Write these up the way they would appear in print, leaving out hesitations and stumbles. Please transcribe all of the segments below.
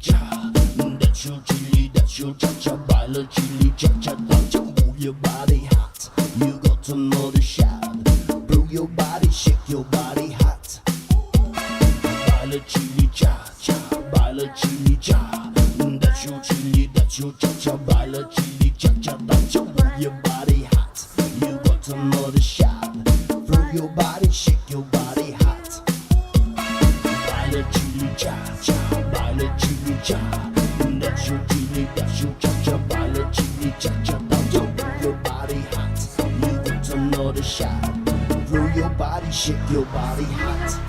cha. That's your chili, that's your cha-cha. Buy the chili, cha-cha, cha-cha. Move your body hot. You got to know the shot. Blow your body, shake your body hot. Buy the chili, cha-cha. Buy the chili, cha. That's your chili, that's your cha-cha. Buy the chili, cha-cha, cha-cha. Move your body hot. You got to know the shot. Blow your body, shake your body hot. Buy the chili, cha-cha. Buy the chili, cha. That's your chili, that's your cha-cha. Buy the chili, cha-cha, cha-cha. Move your body hot. You got to know the shot. Blow your body, shake your body hot.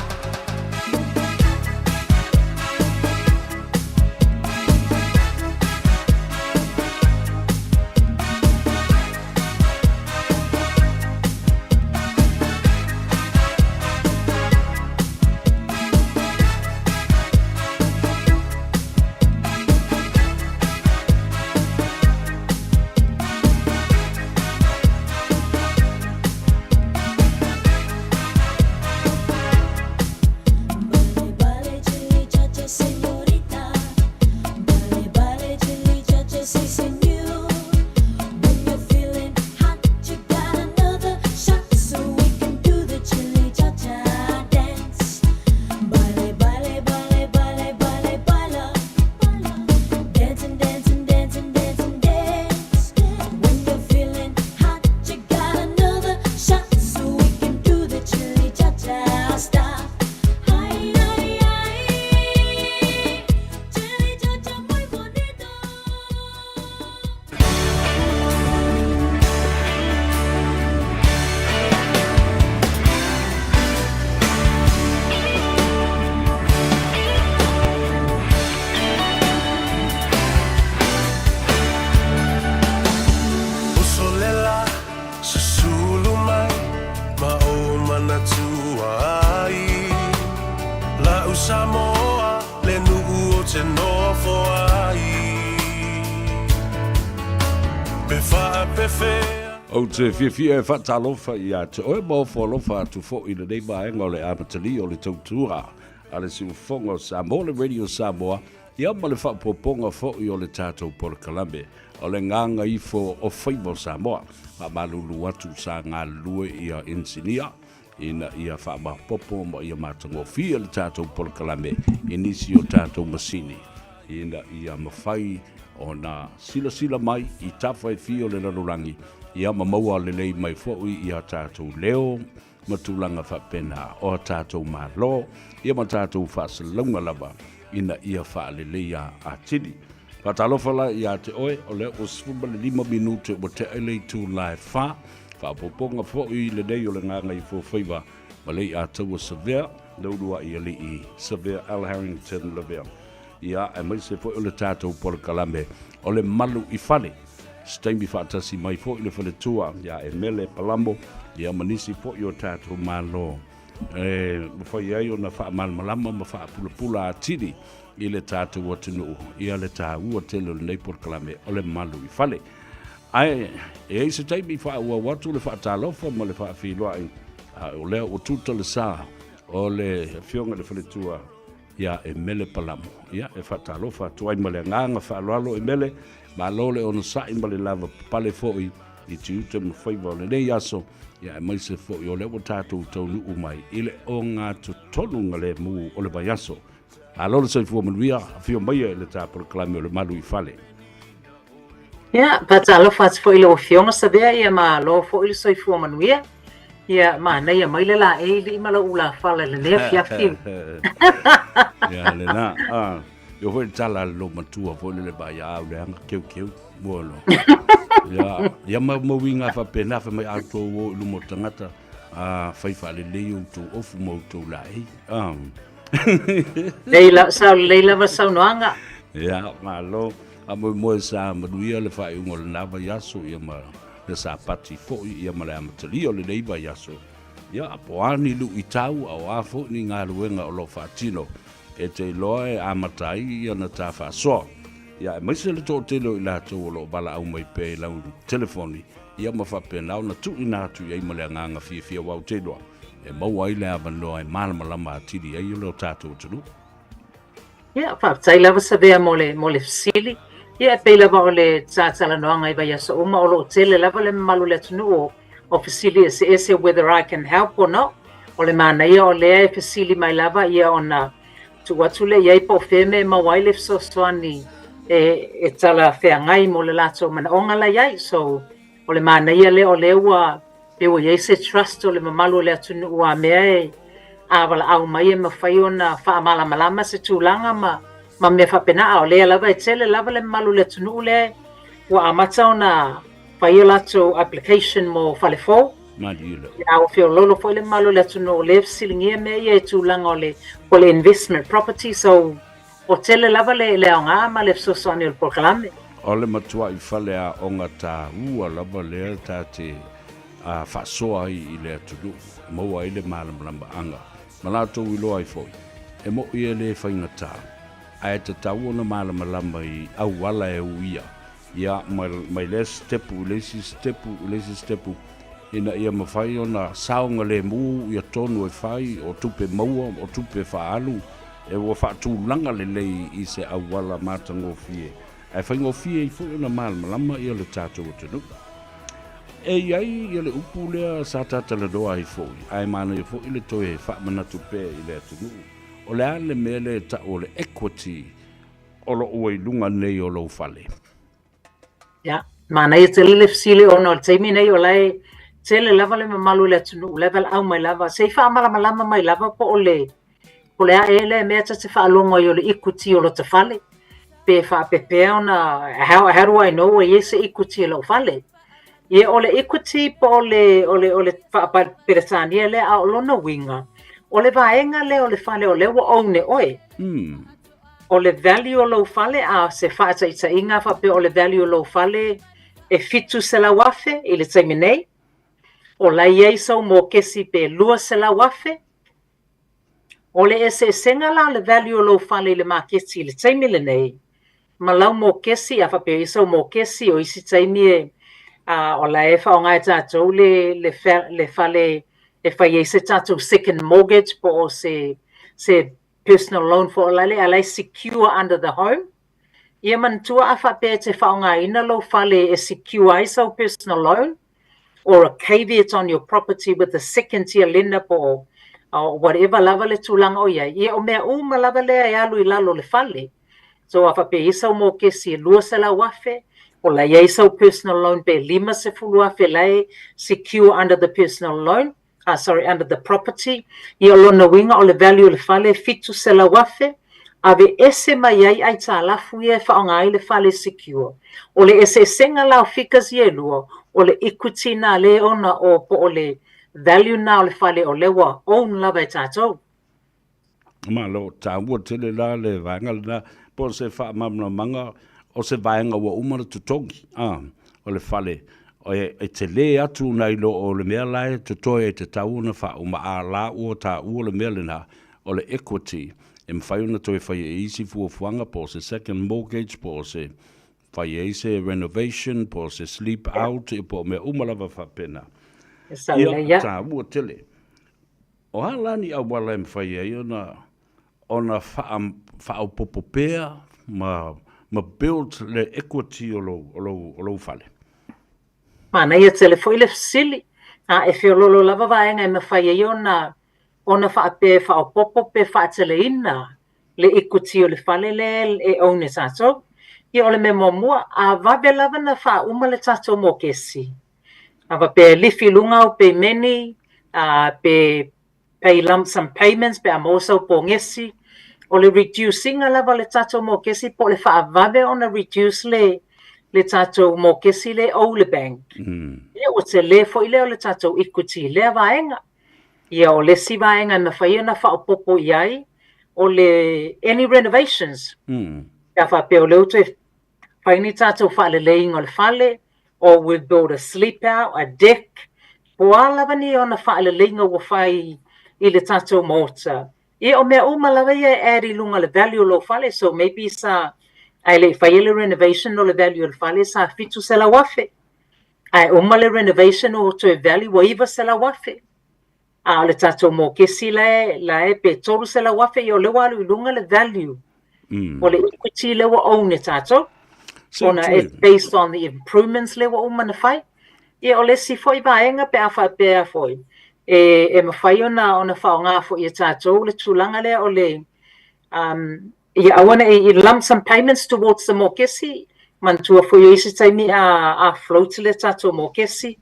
Samoa, le nu'u o te nofo ai. Pe wha pe whea. O te whiawhia e whatalofa I a te oe mawho lofa atu fo I le nei maenga o le amatali o le tautura. A le siufonga o Samoa, le Radio Samoa. Ia ma le whapoponga fo I o le tātou Porokalame. O le nganga ifo o Faiva o Samoa. Ma malulu atu sa ngā lue ia insinia. Ina ia whaama popo ma ia matango fia le tātou Porokalame inisi o tātou masini. Ina ia mawhai o na sila mai I tawhai fia o le rarorangi. Ia maua le lei mai fōi ia tātou leo matulanga whapena o tātou malo. Ia ma tātou whasalunga lava ina ia whaalelea a tini. Whatalofala ia te oe o le o sfuma le 5 minute o te elei tū lai wha. Whapoponga fōi le nei o le nganga I Faiva ma lei a taua Severe, naurua ia li I Severe Al Harrington Level. Ia e mai se fōi o le tātou Porokalame o le malu I whale. Steimi whaatasi mai fōi le whale tua, ia e mele palamo, ia manisi fōi o tātou malo. Mawhai ai o na wha malmalama ma wha pula a tiri I le tātou atinu, ia le tā ua tele o le nei Porokalame o le malu I whale. Ai, e se taimi wha ua watu le wha tālofa ma le wha whiloa o lea o tuta le sā o le fionga le whaletua ia e mele palamo. Ia e wha tālofa tuai ma le nganga wha aloalo e mele ma lole o na sai ma le lava pale fōi I tiute ma Faiva o le nei aso ia e maise fōi o le o tātou taunu umai I le o ngā tutonu ngā le mu o le mai aso. A lole sai fua manuia a fio maia le tā Porokalame o le malu I whale. Ia, patalo fats fo ilo fionga sabea ia ma lo fo ilo soifua manuia. Ia ma na ia mai le la e li ma la ula fala le le fiafi. Ia le na. Yo foi tala lo matua fo le ba ia le anga keu bolo. Ia ma winga fa pena fa mai auto wo lu mo tangata Faiva le le tu ofu mo tu la e. Leila va saunoanga. Ia ma lo a mo sa manuia le fai ngol lava yaso ia ma le sa pati fo ia ma le amatali o le leiva yaso ia apoani lu I tau au a fo ni ngā luenga o lo fatino e te loe amatai ia na tā whasoa ia e maise le tō telo I lātou o lo bala au mai pe lau telefoni ia ma whapenau na tu I nātu ia I ma le nganga fia wau teloa e maua I le avanoa e malamalama atiri ai o lo tātou tunu. Ia, whaatai lava sa vea mo le fasili. Ia, pei lava o le tātala noanga I vai asa uma o lo tele lava le malu le tunu o fasili ese whether I can help or not. O le mana ia o lea fasili mai lava ia ona tuatu le iai po feme mawai le fsosoani e tala wheangai mo le lato mana onga la iai. So, o le mana ia le o le ua iai se trust o le mamalu le atunu ua mea wala au mai ma fai ona malama se tūlanga ma me whapena o lea lava tele lava le malu le tunu le ua amata ona fai lato application mo falefo. Madila. Ia o fio lolo foi le malu le tunu le silingia me ia tūlanga o le investment property. So, o tele lava le onga ma le fsosoni o le porkalame. O le matua I fale a onga tā ua lava lea tā te whasoa I le atunu. Maua I le malamlamba anga. Malato iloa I foi. E mo ia le whaingata. Ai te tau ona malamalamba I au wala e uia. Ia mai le stepu, lesi stepu. Ina ia mawhai ona saonga le mu ia tonu e whai o tupe maua, o tupe whaalu. E wa whaatūlanga le lei I se au wala mātango fie. Ai whaingo fie I foi ona malamalamba ia le tātou atunu. E iai ia le upu lea sa tātala doa I foi. Ai mana I foi le toe whaamanatu pē I le atunu. O le ale mea le ta o le equity o lo ua I lunga nei o lo fale. Ia, mana ia tele le fasile ona o le taimi nei o lai tele lava le mamalu le atunu, level au mai lava. Sei whaamalama mai lava po o le a ele mea tate whaalonga I o le equity o lo te fale. Pe whaapepea ona, how do I know e se equity o lo fale? Ia o le equity po o le whaaperetania le a o lona winga. O le vaenga le o le fale o le wa oune oe. O le value o lo fale a se whaata ita inga whape o le value o lo fale e fitu se la wafe I le taimi nei. O la iei sau mo kesi pe lua se la wafe. O le ese senga la le value o lo fale I le makesi I le taimi le nei. Ma lau mo kesi a whape I sau mo kesi o isi taimi e o la e whaonga e tātou le fale e whai e se tātou second mortgage po o se personal loan for olale alai secure under the home. Ia mantua a whape te whaonga ina lo fale e secure ai sau personal loan or a caveat on your property with a second tier lender po whatever lava le tūlanga o ia. Ia o mea uma lava lea e alu I lalo le fale. So a whape I sau mo kesi e lua se la wafe o la iei sau personal loan pe 5 se fulu afe lai secure under the personal loan. Under the property. Ia lona winga o le value le fale fitu se la wafe. Ave ese mai ai tā lafu ia whaonga I le fale secure. O le ese senga lau fikas ia lua. O le equity na le ona o po o le value na o le fale o lewa own lava e tātou. Ma lo tā ua tele la le vaenga na po se whaamamna manga o se vaenga ua umara tutongi. O le fale. O e te le atu nei lo o le mea lai te toe te tauna wha o ma a la ua ta ua le mea lena o le equity e mwhai una toe whai e isi fuafuanga po se second mortgage po se whai e isi renovation po se sleep out e po mea umalawa whapena ia ta ua tele o halani a wala e mwhai e ona wha au popopea ma build le equity o lo fale. Mana ia tele foi le fasili. E whiololo lava vaenga e mawhai e ona whaape whaopopo pe whaatele ina le equity o le fale le e one tātou. Ia ole me mua a vabe lava na wha uma le tātou mo kesi. A vape lifi lunga o pe meni, pe pay lump sum payments pe amosa po ngesi. O le reducing a lava le tātou mo kesi po le wha vabe ona reduce le tātou mo kesi le o le bank. Ia o te le fo ile o le tātou equity le vaenga. Ia o le si vaenga me whai ana whaopopo iai o le any renovations. Ia whape o le uto e whai ni tātou whaale leing o le whale or we build a sleep out, a deck. Po alava ni ona whaale leing o whai I le tātou mota. Ia o mea umalawa ia e eri lunga le value o lo whale so maybe sa ai le whai le renovation o le value o le whale sa fitu se la wafe. Ai le renovation o to e value wa iwa se la wafe. Le tātou mo kesi la e pe toru se la wafe I o le walu I lunga le value o le equity le wa o ne tātou. Ona it's based on the improvements le wa o mana whai. Ia o le si foi vaenga pe a wha pe a foi. E mawhai ona whao ngā fo i tātou le tūlanga le o le I want to lump some payments towards the mokesi. Man tua fo i isi taimi a float le tātou mokesi.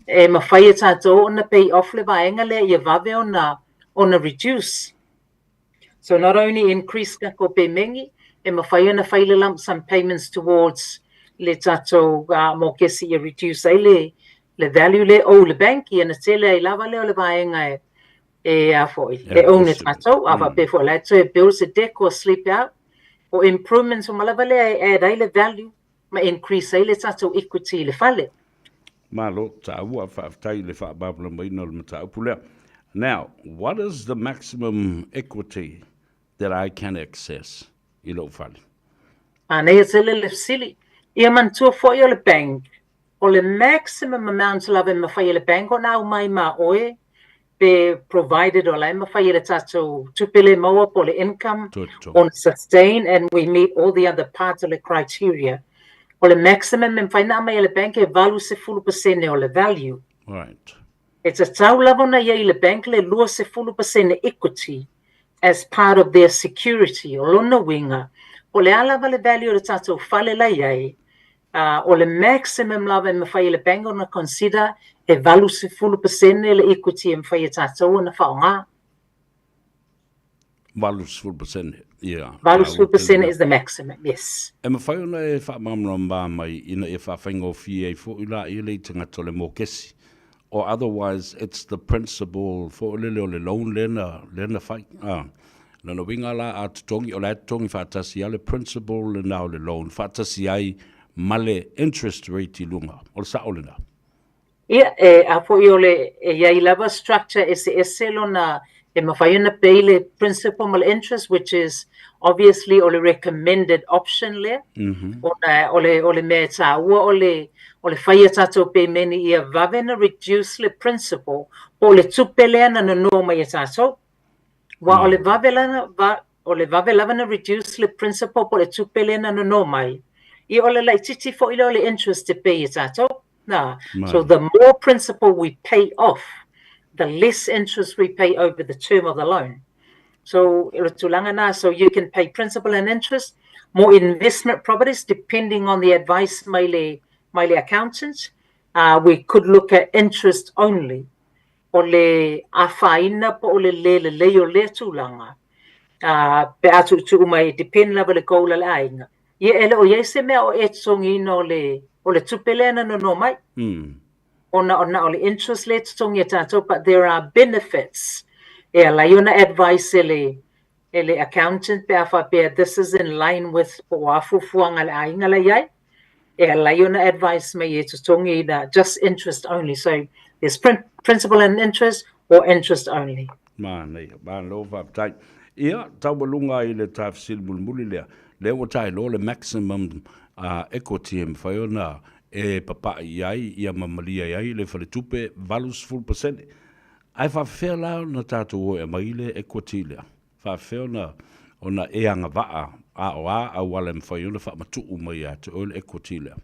E mawhai tātou ona pay off le vaenga le I vave ona reduce. So not only increase ka ko pe mengi, e mawhai ona whai le lump some payments towards le tātou mokesi I reduce ai le value le o le banki ana tele ai lava le o le vaenga e a foi e o ne tātou a pe fo le to bills a deck or sleep out or improvements o malava le e dai le value ma increase ai le tātou equity le fale. Malo tāua whaaftai le whaababla mai no le matau pulea. Now, what is the maximum equity that I can access I lo fale? Nei e le sili. Ia man tua foi o le bank. O le maximum amount lava ma whai le bank o nau mai ma oe be provided o le ma whai le tātou tupele maua po le income on sustain and we meet all the other parts of the criteria. O le maximum me whai na mai le bank e valu se 10% o le value. Right. It's a tau lava na ia I le bank le lua se 10% equity as part of their security o lona winga. O le alava le value o le tātou whale la iai. O le maximum lava me whai le bank ona consider e valu se 10% le equity e mwhai e tātou na whaonga. Valu se 10%, yeah. Valu se 10% is the maximum, yes. E mawhai ona e whaamamra mba mai ina e whawhaingo fie fo ila I le tangata le mokesi. Or otherwise, it's the principle fo lele o le loan lena whai. Lana winga la a tutongi o la tutongi whaatasi a le principle lena o le loan. Whaatasi ai male interest rate I lunga. O le sa o lena. Ia, a fo I ole e iai lava structure ese lona e mawhai ona pay le principal mal interest, which is obviously ole recommended option le. Ole mea tā ua ole whai a tātou pay meni ia vave na reduce le principal o le tupele ana na no mai a tātou. Wa ole vave lava na reduce le principal po le tupele ana na no mai. I ole lai titi fo I ole interest te pay a tātou. Nah. So the more principal we pay off, the less interest we pay over the term of the loan. So you can pay principal and interest, more investment properties, depending on the advice my accountants. We could look at interest only. O le awhaina po o le o le tūlanga. Pe atu tu mai depend lava le koula le ainga. Ia ele o ye se mea o e tongi no o le tupele ana no mai. Ona o le interest le tongi tātou, but there are benefits. E la yona advice ele accountant pe awha pe this is in line with po wafufuanga le ainga la iai. E la yona advice me e tongi that just interest only. So there's principal and interest or interest only. Nei, lo whaptai. Ia, tau walunga I le tafsil mulmuli lea. Leo tai lo le maximum equity em whaiona e papa iai, ia mamalia iai, le whare tupe valus 10%. Ai whawhea lao na tātou o e maile equity lea. Whawhea ona e anga waa a wale mwhaiona whamatu mai a te oile equity lea.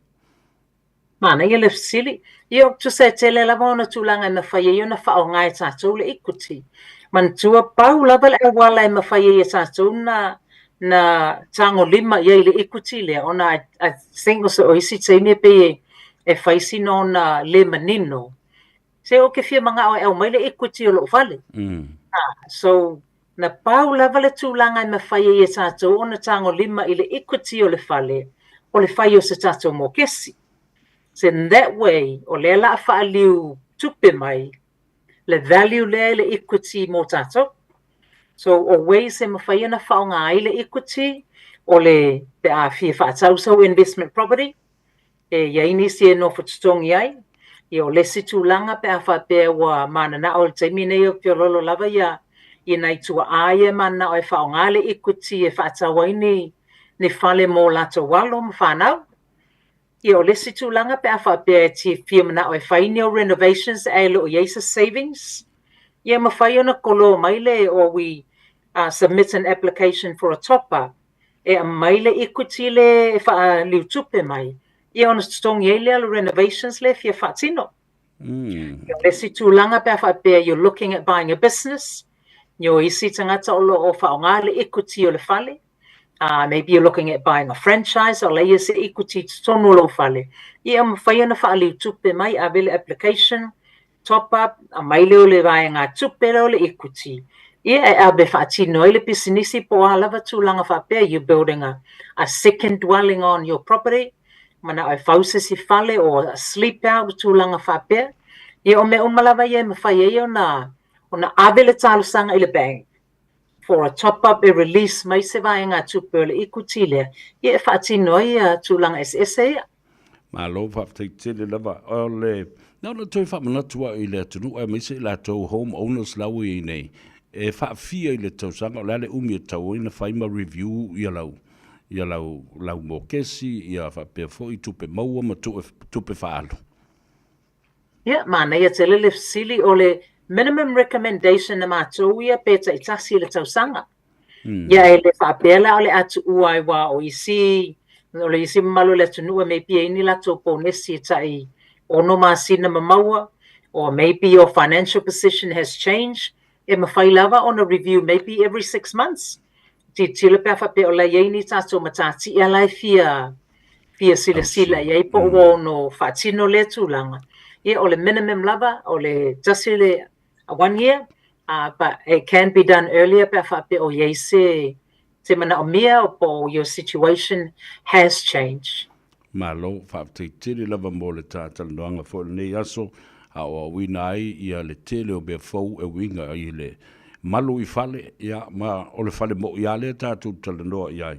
Mana ia le fisili. Ia tu se tele lava ona tūlanga na whaia iona whao ngai tātou le equity. Man tua pau lava le wala e mawhaia ia tātou na tango lima ia le equity lea. Ona I think o isi teime pe e whaisi no na le manino. Se o ke fia manga o e mai le equity o lo whale. So na pau lava le tūlanga e mawhaia ia tātou ona tango lima I le equity o le whale. O le whai o se tātou mō kesi. So in that way, o le la whaaliu tupe mai, le value le equity mō tātou. So always se mawhaia na whaonga ai le equity, o le pe a fia whaatau sau investment property, e iaini si e no whatutongi ai, I o lesi tūlanga pe a whapea wa mana na o le taimine I o piololo lava ia, I nei tua aia mana o e whaonga le equity e whaatau ai ni whale mō lato walo ma whanau. I o lesi tūlanga pe a whapea ti fia mana o e whaini o renovations e lo o Yeisa savings. Ia mawhai ona kolo mai le or we submit an application for a top-up. e mai le equity le fa liu tupe mai. Ia ona strong ye le renovations le fia fatino. Le si tūlanga pe fa pe you're looking at buying a business. Yo isi tangata o whaonga le equity o le fale. Maybe you're looking at buying a franchise or le se equity tonu lo fale. Ia mawhai ana wha liu tupe mai a vele application, top up, a mai leo le vai ngā tupe leo le equity. Ia e abe whaatino le pisinisi po a lava tūlanga wha pe, you're building a second dwelling on your property. Mana ai fause si fale o a sleep out tūlanga wha pe. Ia o me umalawa ia mawhai e ona avele talo sanga ile bank for a top up a release mai se vai ngā tupe le equity le. Ia e whaatino ia tūlanga SSA ia. Ma lo fa tele lava o le no toi fa manatua i le tunu e mise la to home owners lau i nei e fa fia i le tau sanga o le umi tau ina Faiva review ia lau mo kesi ia fa pe fo i tupe maua ma tupe fa alu. Ia mana ia te lele sili o le minimum recommendation na mātou ia peta i tasi le tau sanga. Ia e le fa pela o le atu uai wa o isi o le isi malu le tunua me pia ini la tō pōnesi tai ono māsina mamaua, or maybe your financial position has changed, e mawhai lava on a review maybe every 6 months. Ti tila pe whape o la yeini tātou matati ia lai fia sila ia i po no whatino le tūlanga. Ia o le minimum lava, o le tasi le 1 year, but it can be done earlier pe whape o yei se mana o mea o po your situation has changed. Malo whaafteitiri lava mo le tātala noanga fo le nei aso a o wina ai ia le tele o bea fau e winga i le malu i fale ia ma o le fale mo ia le tātou tala noa iai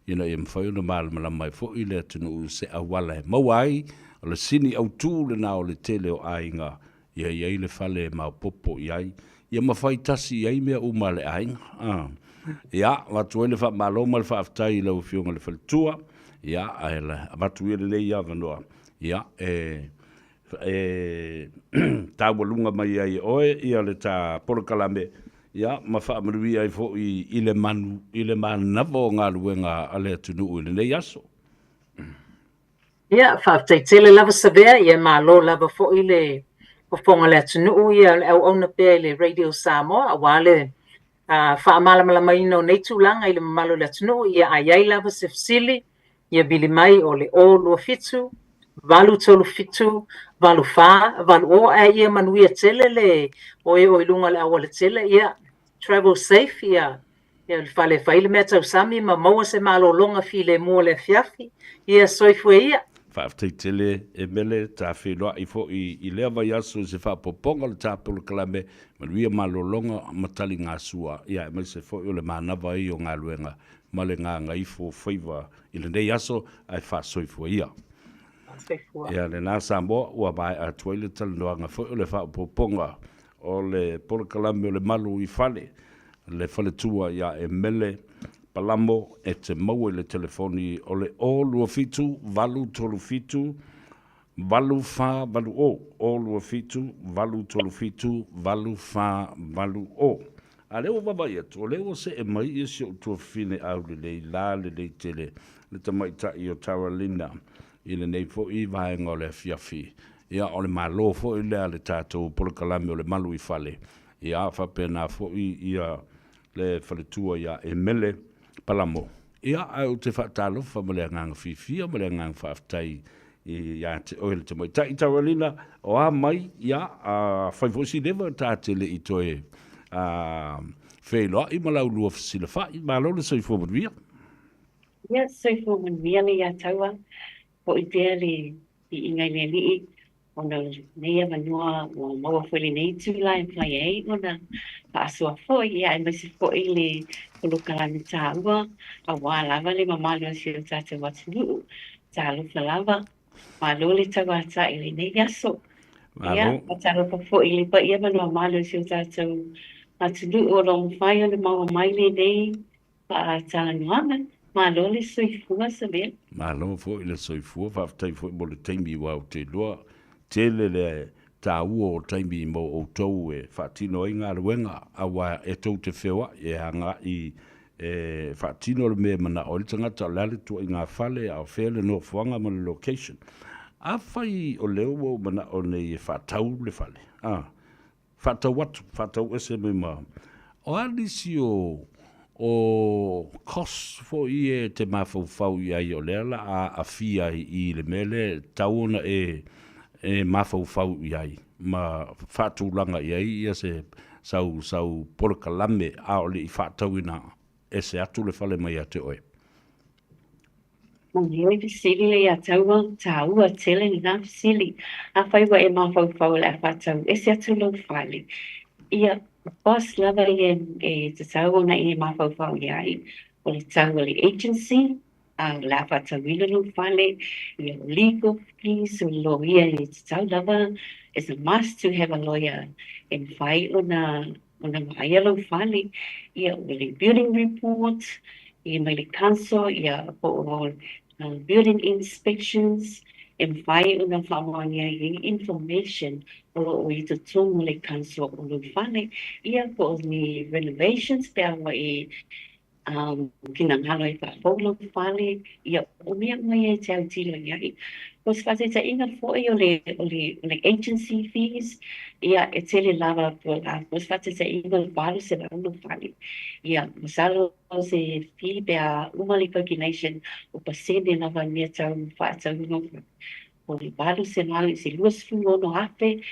ina i mwhai una māla mai fo i le tunu se awala he mau ai o le sini au tū le nā o le tele o ainga ia iai le fale mau popo iai ia mawhai tasi iai mea uma le ainga ia watu ele fa malo mal fa aftai le fionga le faltua ia aela watu ele le ia vanoa ia ta bolunga mai ai oe ia le ta porkalame ia ma fa mri ai fo i le man na vo nga luenga ale tunu ile le yaso ia fa tele lava severe ia malo lava fo ile o fonga le tunu ia au ona pe le radio Samoa wale fa mala mai no nei tūlanga i le malo le tunu ia ai lava se fsili ia bili mai o le o lo fitu valu tolu fitu valu fa valu o ia manuia tele le o ilunga le awale tele ia travel safe ia le fale faile meta usami ma maua se malo longa fi le mo le fiafi ia soifue ia Whaafteitele e mele ta whenua i fo i lea vai aso se whaapoponga le tāpulu kalame manuia malolonga matali ngā sua ia e mai se fo i o le mānawa i o ngā luenga ma le ngā Gagaifo Faiva i le nei aso ai whaasoifua ia. Ia le nā Samoa ua mai a tuaile talanoanga fo i o le whaapoponga o le polo kalame o le malu i fale le fale tua ia e mele palamo e te maua i le telefoni o le o lua fitu, valu tolu fitu, valu fa, valu o lua fitu, valu tolu fitu, valu fa, valu o. A leo wabai atu, o leo se e mai e si o tua fine au le la le tele, le tamaita i o Taralina, i le nei fo i vaenga o le fiafi. Ia o le malo fo i lea le tātou polokalame o le malu i fale. Ia whapena fo i ia le faletua ia e mele, palamo. Ia au te whaatalofa ma le nganga fifia, ma le nganga whaaftai ia te oele te mai. Ta i Taralina o a mai, ia, whaifosi lewa ta tele i toe wheloa, i malau lua fasila whai, ma lole sa i fōmanwia. Ia, sa i fōmanwia le ia taua, po i pēr i ingai le li, ona neia manua o maua whele nei tūla e plai ei, ona paasua fo, ia e maisi fo i le polokalame tā ua, a wā lava le mamalu a sio tātou watunuu, tā lupa lava, ma lole taua ata i le nei aso. Ia, a tā lupa fo i le pa ia manua malu a sio tātou watunuu o long whai o le maua mai le nei, pa tāla nuanga, ma lole soifua sa mea. Ma lole fo i le soifua, whaftai fo i mo le teimi wau te loa, tele le tā ua o taimi mo o tau e whaatino i ngā ruenga a wā e tau te whewa e hanga i whaatino le mea mana o le tangata o lale tua i ngā whale a o whele no fuanga ma le location. A whai o leo o mana o nei e whaatau le whale. Whaatau watu, whaatau ese me ma. O alisi o kos fo i e te mawhau i ai o leala a fia i le mele tauona e mawhau i ai. Ma whaatulanga i ai ia se sau polokalame a o le i whaatau ina e se atu le whale mai a te oe. Mangheoi fisili le ia taua tele ni nā fisili. A Faiva e mawhau le a whatau. E se atu lau whale. Ia boss lava e te tau na i mawhau i ai. O le tau le agency. Le a whatau ila lau whale. Ia legal fees o lo ia i te tau lava. It's a must to have a lawyer. And whai o na maia lau whale. Ia o le building report. Ia mai le council. Ia o building inspections, and whai o na whamoania i information o i te tonga le council o lo whane. Ia po ni renovations pe awa i kina ngalo i whapolo whane. Ia o mea mai e te au tilo iai. Ko se whate te inga fwoi o le agency fees. Ia e tele lava po la. Ko se whate te inga wharu se rauno whane. Ia masalo se fee pe a umalika ki nation o pasene lava nia tau whaatau no. O le wharu se nāli se luas fu ono hape.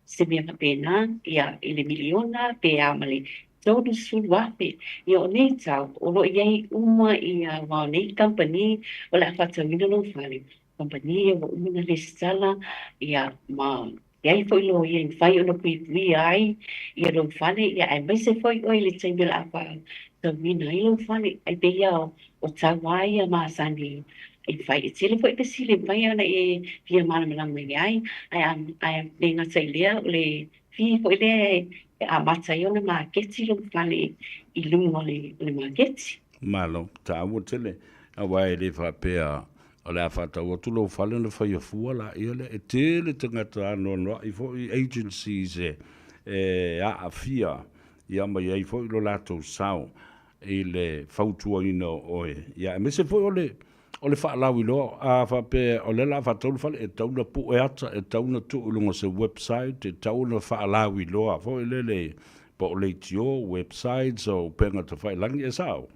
Se mea pena ia i le miliona pe a male todo sul wape. Ia o nei tau o lo iei uma i a wao nei company o le whaatau ina no whale. Company o umina le stala ia ma iai foi lo ia whai ono pui ai ia lo whale ia ai mai se foi oi le taimila a whao. So mina i lo whale ai pe ia o tawai a maasani i whai e tele foi pesile mai ana e pia mana mana mai ai ai le ngata i lea o le fi foi le a mata i ona maketi lo whale i lungo le maketi. Malo, ta awo tele a wai le whapea o le a whatau o tulo whale na whai a fuala i ole e tele tangata ano noa i fo i agencies a fia i ama i fo i lo lato sao i le whautua ina oe. Ia, me se fo o le whaalau i loa a whape o le la whatau le whale e tauna pu e ata e tauna tu ulunga se website e tauna whaalau i loa fo i le po le tio websites o penga te whai langi e sao.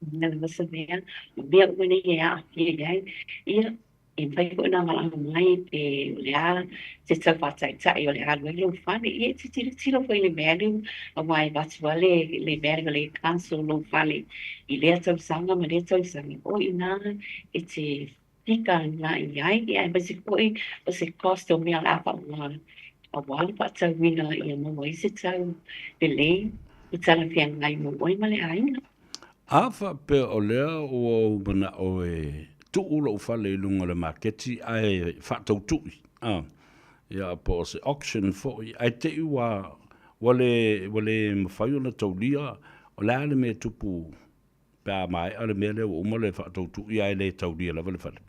Nā wasa mea, mea wane e a kia iai, ia, e whai ko nā malanga mai pe le a te tau whatai tai o le a lwai lo whane, ia te tiro whai le mea liu, a wai watua le mea le council lo whane, i lea tau sanga ma lea tau sanga, o i nā e te tika nā iai, ia e basi koi o se cost o mea la pa wana, a wale pa tau wina i a mawa i se tau le lei, o tala whia ngai mo oi ma le aina. A whape o lea o mana o e tu ulo whale lunga le maketi ai whatau tui. Ia po se auction fo ai te iwa wale mawhai ona taulia o lea le me tupu pēr mai ale me le o umale whatau tui ai le taulia la wale whale.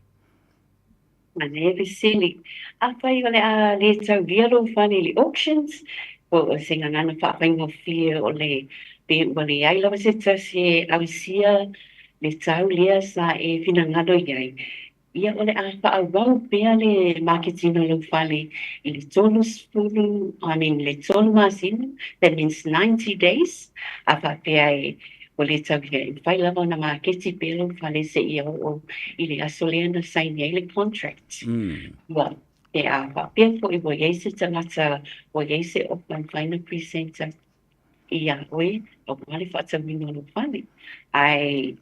Mana e veseli. A whai ole a le taulia lo whane le auctions, o se ngangana whaapingo whia o le wale ai lawa se tase awisia le tau lea sa e finangado iai. Ia ole a whaawau pia le marketino lo whale i le tolu spulu, le tolu masino, that means 90 days. A whapea e o le tau lea i whai lawa na marketi pia lo whale se ia o i le asolea na saini ai le contract. Well, e a whapea po i wo yeise tangata, wo yeise o whaina presenter ia oe o wale whatamino no whane. Ai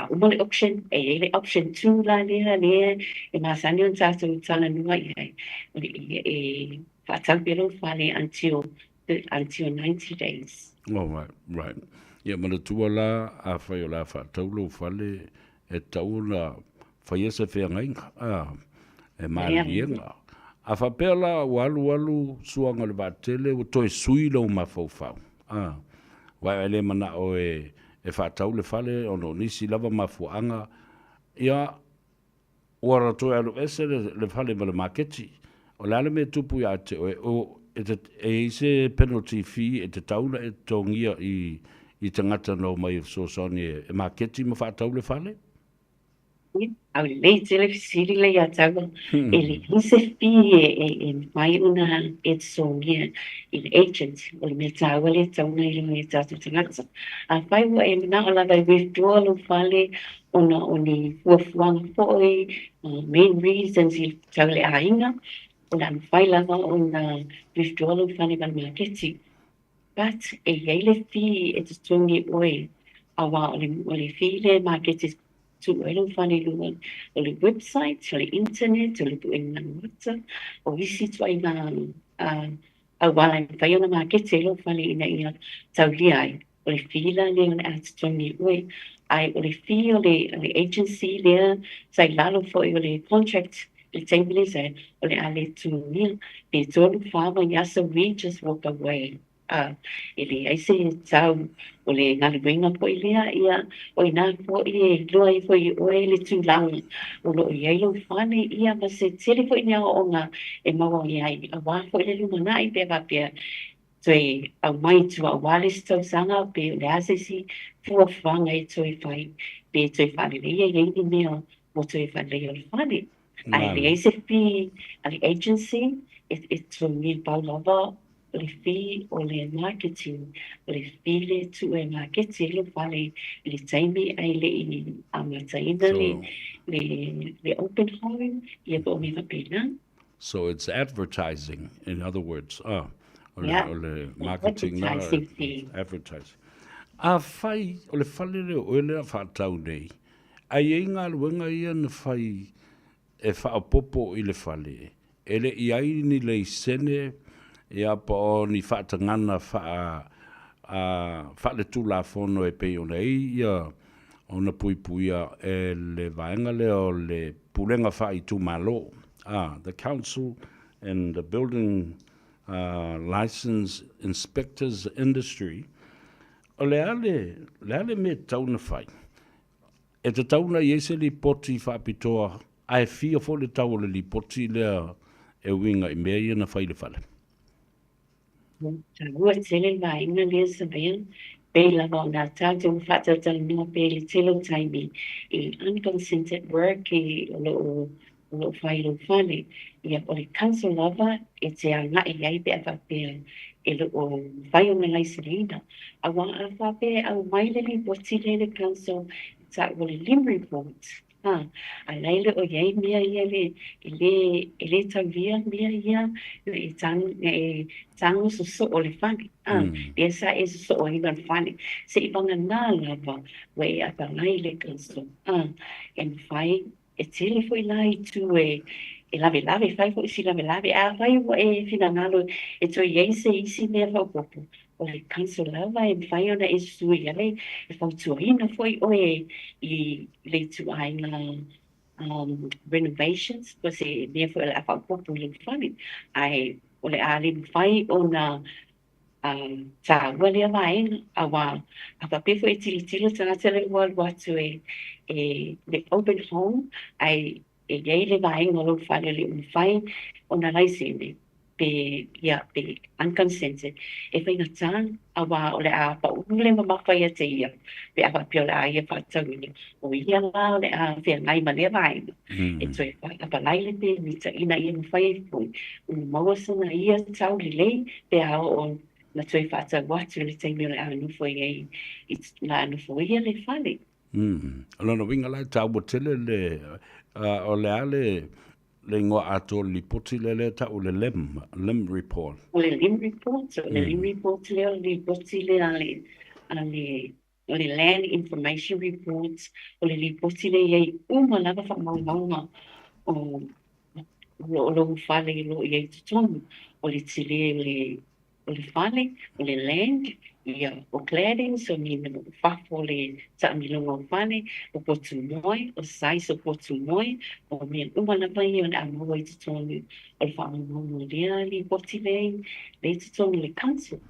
umale option, le option 2 la lea e masani on tātou tala nua iai. E whatamino whane until 90 days. Oh, right. Ia mana tua la a whai o la whataulo whale e tauna whai ese whea ngainga. E maarienga. A whapea la walu suanga le vatele o toi sui lau mawhauwhau. Wai le mana o e whatau le whale o no nisi lava mafuanga. Ia ora toi alu ese le whale ma le maketi. O lale me tupu ia te o e ise penalty fee e te tauna e tongia i i tangata no mai so soni e maketi ma whaatau le whale? Au le tele fisiri le ia tago e le hise fi e mai una e sonia in agent o le me tago le tauna i le me tatu tangata. A Faiva e na ala vai withdraw lo fale ona o ni fuafuanga foi main reasons i tau le ainga ona fai lava ona withdraw lo fale van maketi. But e hele fi e tuni oe awa o le fi le maketi tu elo fani lunga o le website, o le internet, o le tu ina wata, o isi tu ai a wala i whai ona makete elo fani ina ina tau li ai. O le fila le ona ati tongi ue, ai o le fi o le agency lea, sai lalo fo o le contract, le teimile se, o le ale tu mil, le tolu Faiva yasa we just walk away. Ele ai se tau o le ngaluenga po ilea ia o ina po i loa i po i oe le tūlanga o lo i ailo whane ia ma se tele po i nea o ngā e mawa i ai a wā po i le lumana i pe wapea toi au mai tu a wale stau sanga pe le ase si fua whanga i toi whai pe toi whane le ia i ni mea mo toi whane le i whane ai le eise pi a le agency e toi mi pau lava o le fi o le marketing, o le fi le tu e marketing le whale le taimi ai le i amataina le open home i e po mi wapena. So it's advertising, in other words. O Yeah. le marketing na Advertising fee. advertising. A whai, o le whale le oele a whaatau nei. Ai e ngā luenga ia na whai e whaapopo i le whale. Ele i ai ni le sene ia pa o ni whaatangana wha le tūla whono e pei o nei ia o na pui puia e le vaenga le o le pulenga wha i tū malo. The council and the building license inspectors industry o le ale me tauna whai. E te tauna i ese li poti whaapitoa ai fia fo le tau le li poti lea e winga i mea ia na whai le whale. Rua tele vai ina le sabian pe la na tatu fata tal no pe le tele taimi I unconsented work I lo fai lo fale ia o le council lava e te anga I ai pe ava pe e lo o fai o lai serina a wa ava pe au mai le potile le council sa o le lim report a laile o iai mea ia le tauria mea ia e tango so o le whane. Ia sa e so o iwan whane. Se I wanga nā lava we a palai le kanso. E mwhai e tele fo I lai tu e lave whai fo isi lave a whai wa e whina ngalo e to iei se isi mea whaupopo. O le kanso lava e mwhai ona e sui ale e whautuahina fo I le tu ai ngā renovations was e mea fo a whaupopo le whane. Ai o le a le mwhai o na ta wale a mai a wa a pape fo e tili tana tele wal watu le open home ai e yei le vai ngolo whale le mwhai o na laisene pe unconsented e whainga tā a wā o le a pa ule ma mawhai a te ia pe a pape o le a ia whaatawini o ia la o le a whea ngai ma le vai e toi a pa laile pe ni ta ina ia mwhai pui maua sana ia tau le lei pe a o na toi whaata watu le teimi o le a nufo i la nufo ia le whale. Alona winga lai tau mo tele le o le ale le ngoa ato li poti le tau le lem report. O le lim report, o le lim report le o li poti le o le land information reports, o le li poti le iei lava whamaunga o lo whale lo iei tutonu, o le tile o le whale, o le land, ia o cladding, so ni whafo le taamilonga o whale, o potu moi, o size o potu moi, o mea lava I o le amoa I tutonu, o le whamaunga lea li poti le tutonu le council.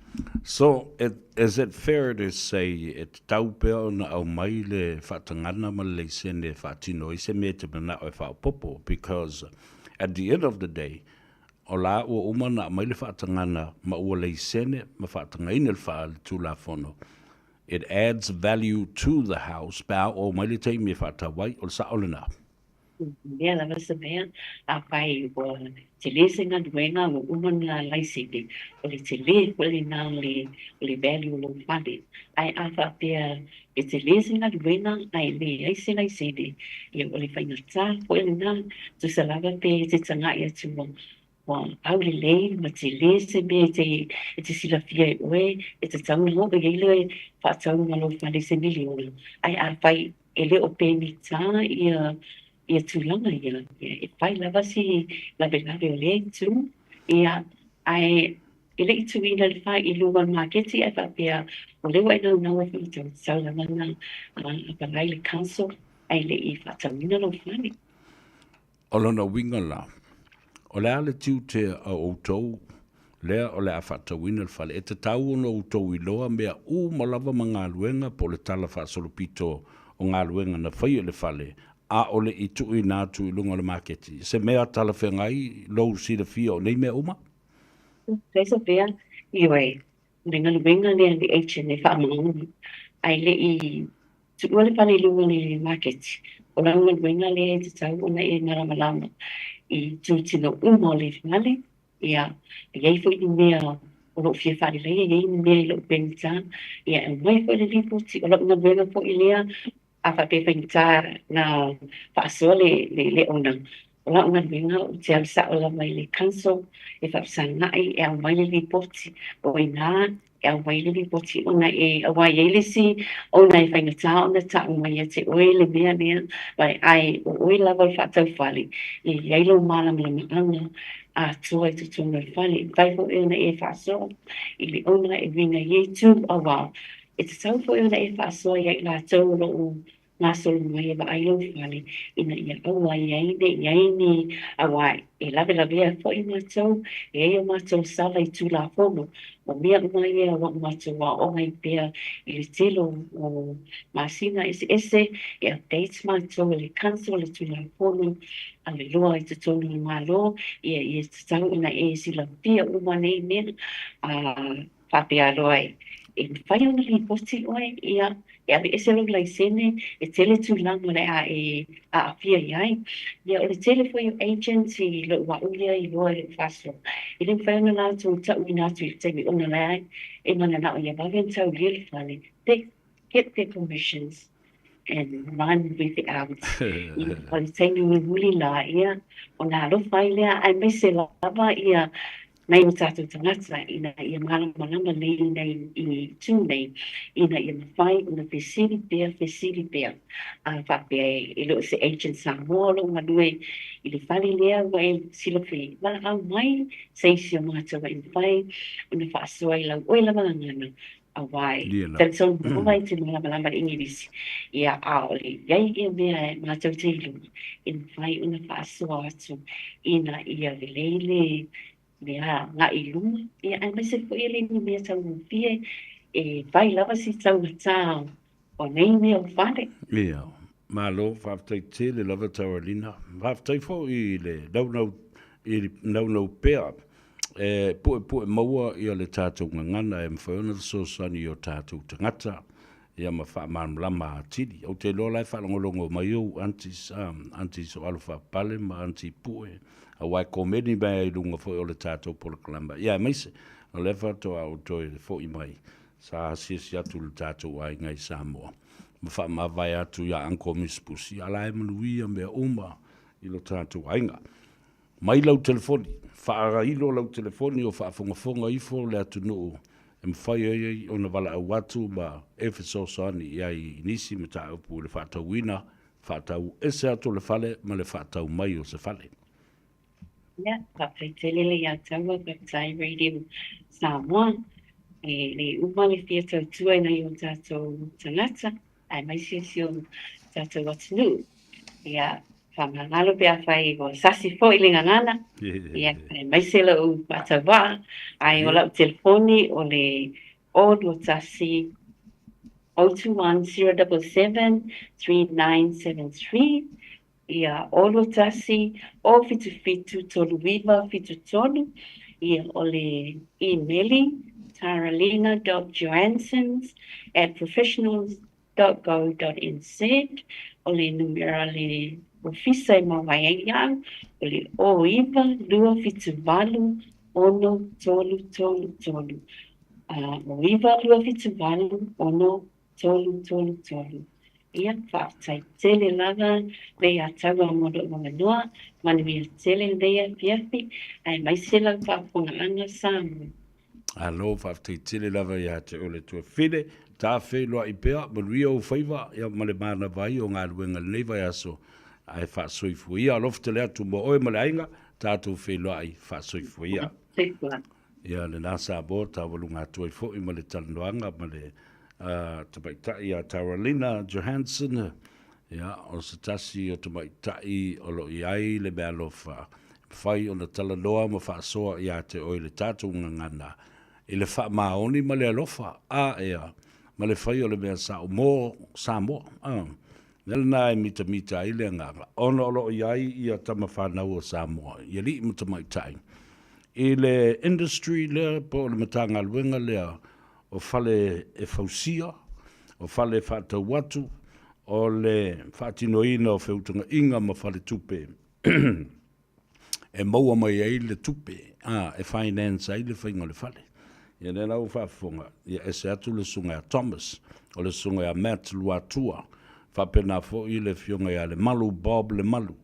So, is it fair to say it taupea na au mai le whaatangana ma le sene whaatino I se mea te mana o e whaopopo, because at the end of the day, o la ua umana mai le whaatangana ma ua le sene ma whaatangaina le wha le tūla whono. it adds value to the house, pa o mai le taimi whātawai o le sa o le nā. Mea lava sa mea a pai o te le se ngā duenga o umana laisiti o le te le kwele nā le value lo mani. Ai a wha pia e te le se ngā duenga ai le aise laisiti i o le whainata kwele nā tu sa lava pe te tanga ia tu wa au le lei ma te le se me te sila fia e oe e te tau mo ke ile wha tau malo mani se miliona. Ai a pai e le o pe ni tā ia tūlanga ia, e pai lava si lawe o le tu, ia ai ele i tu ina le whai i luwa marketi ai whapea o lewa ina unawa i tau tau langa na a parai le council ai le i whatamina lo whani. O lona winga la, o le ale tiu te a outou, lea o le a whatawina le whale, e te tau ono outou i loa mea malawa ma ngā luenga po le tala whasolopito o ngā luenga na whai o le whale, a ole i tui nātu i lunga le marketi. Se mea tala whengai, lou si le fia o nei mea uma? Pesa pea, iwe, ringa luenga le andi HN wha amaunga, ai le i tuua le pale lunga le marketi, o ranga luenga le te tau ona e ngaramalama, i tūtino uma o le whale, ia, iei fo i mea o lo fia whare leia, iei mea i lo pengita, ia, e mai fo i le liputi, o lo nga luenga fo i lea, a whape whainta na whaasoa le ona. O la unga luenga o te alisa o la mai le council e whapsa ngai e au mai le lipoti o i nā e au mai le lipoti ona e awai e le si ona e whaingata ona ta mai e te oe le mea vai ai o oe lava i whatau whali i eilo malam le maanga a tua i tutuna i whali i whaifo e ona e whaasoa i le ona e winga i tu awa e te tau fo e ona e whaasoa i ai la tau lo o ngā solo mai e wa ai lau whale ina ia aua i aine awai e lawe a fo i mātou e eo mātou sala i tū la whono o mea mai e awa mātou wa o ngai pia i le telo o māsina ese e updates mātou e le council le tū la whono a le loa i te tonu i mālo i e te tau ina e sila pia umanei mea a whapea roi e whai ona li poti oe ia e abe ese lo lai sene e tele tu langa le a pia iai ia o le tele for your agents i lo wa ulia i loa le faso i le whai ona la tu tau i natu i te mi ona le ai e mana na o ia bagen tau lia le whale get their permissions and run with it out. O le tengi wuli la ia o nga lo whai lea ai me se lava ia mai o tātou tangata ina ia malama nei i tū nei ina ia mawhai o na fesiri pia a whapea e lo se agent Samoa lo ngadue i le whali lea wa e sila whi wala au mai seisi o mātua wa i whai o na whaasoa i lau oe lama ngana a wai telson mai te malama ingirisi ia aole iai ia mea mātua te ilu i whai o na whaasoa atu ina ia le leile mea ngā i lunga, e ai mai se fo ele ni mea tau pie, e vai lava si tau tā o nei mea o whare. Ia, malo, whaftai te le lava tau alina, whaftai fo i le naunau pea, pue maua i le tātou ngangana e mwhaona so sani o tātou tangata, ia ma wha lama atiri, o te loa lai whalongolongo mai o antis o alufa pale ma anti pue, a wai komeni mai i lunga fo o le tātou pola kalamba. Ia, meise, o le whato a o toi fo i mai, sa sisi atu le tātou ai ngai Samoa. Ma wha ma vai atu ia anko mispusi, ala e manuia mea uma i lo tātou ainga. Mai lau telefoni, whaara ilo lau telefoni o whaafongafonga ifo le atu noo, e mwhai ei o na wala au atu ma efeso sani ia i nisi me ta upu le whaatau wina, whaatau ese atu le whale, ma le whaatau mai o se whale. Ia, whapei telele ia taua Whaptai Radio Samoa, e le uma le fia tau tua ina i o tātou tangata, ai mai si o tātou atunu. Ia, whamangalo pe a whai o sasi fo i linga ngana, ia, mai se la u patawa, ai o lau telefoni o le o tasi 021-077-3973, ia olo tasi o fitu tolu viva fitu tolu ia o le emaili taralina.johansons@professionals.go.nz o le numera le ofisa I mawaiai au o le oiva 2 ono tolu tolu tolu. Oiva 2 ono tolu tolu tolu. Ia whaataitele lava le a taua modo o manua, mani mea tele lea piapi, ai maisela whaapunga anga Samoa. Alo whaafteitele lava ia te ole tua whine, tā whenua I pēa, manuia o Faiva, ia male mana vai o ngā ruenga leiva aso, ai whaasoifu ia, alof te lea tu mo oe male ainga, tātou whenua ai whaasoifu ia. Ia le nasa abo, tā walu ngā tuai fo I male talanoanga, male tamaitai a Taralina Johansson, ia, o se tasi o tamaitai o lo I ai le mea lofa, whai o na talanoa ma whaasoa ia te oe le tātou ngangana, I le wha maoni ma le alofa, ea, ma le whai o le mea Samoa, nela nā e mita I le nganga, ono o lo I ai ia tama whanau o Samoa, ia li ima tamaitai. I le industry lea, po le matanga luenga lea, o fale e fausia, o fale whatau watu, o le whatinoina o whiutunga inga ma fale tupe. E maua mai ai le tupe, e finance ai le whainga le fale. Ia nena au whafunga, ia ese atu le sunga a Thomas, o le sunga a Matt Luatua, whapena fo I le fiunga ia le malu, Bob le malu,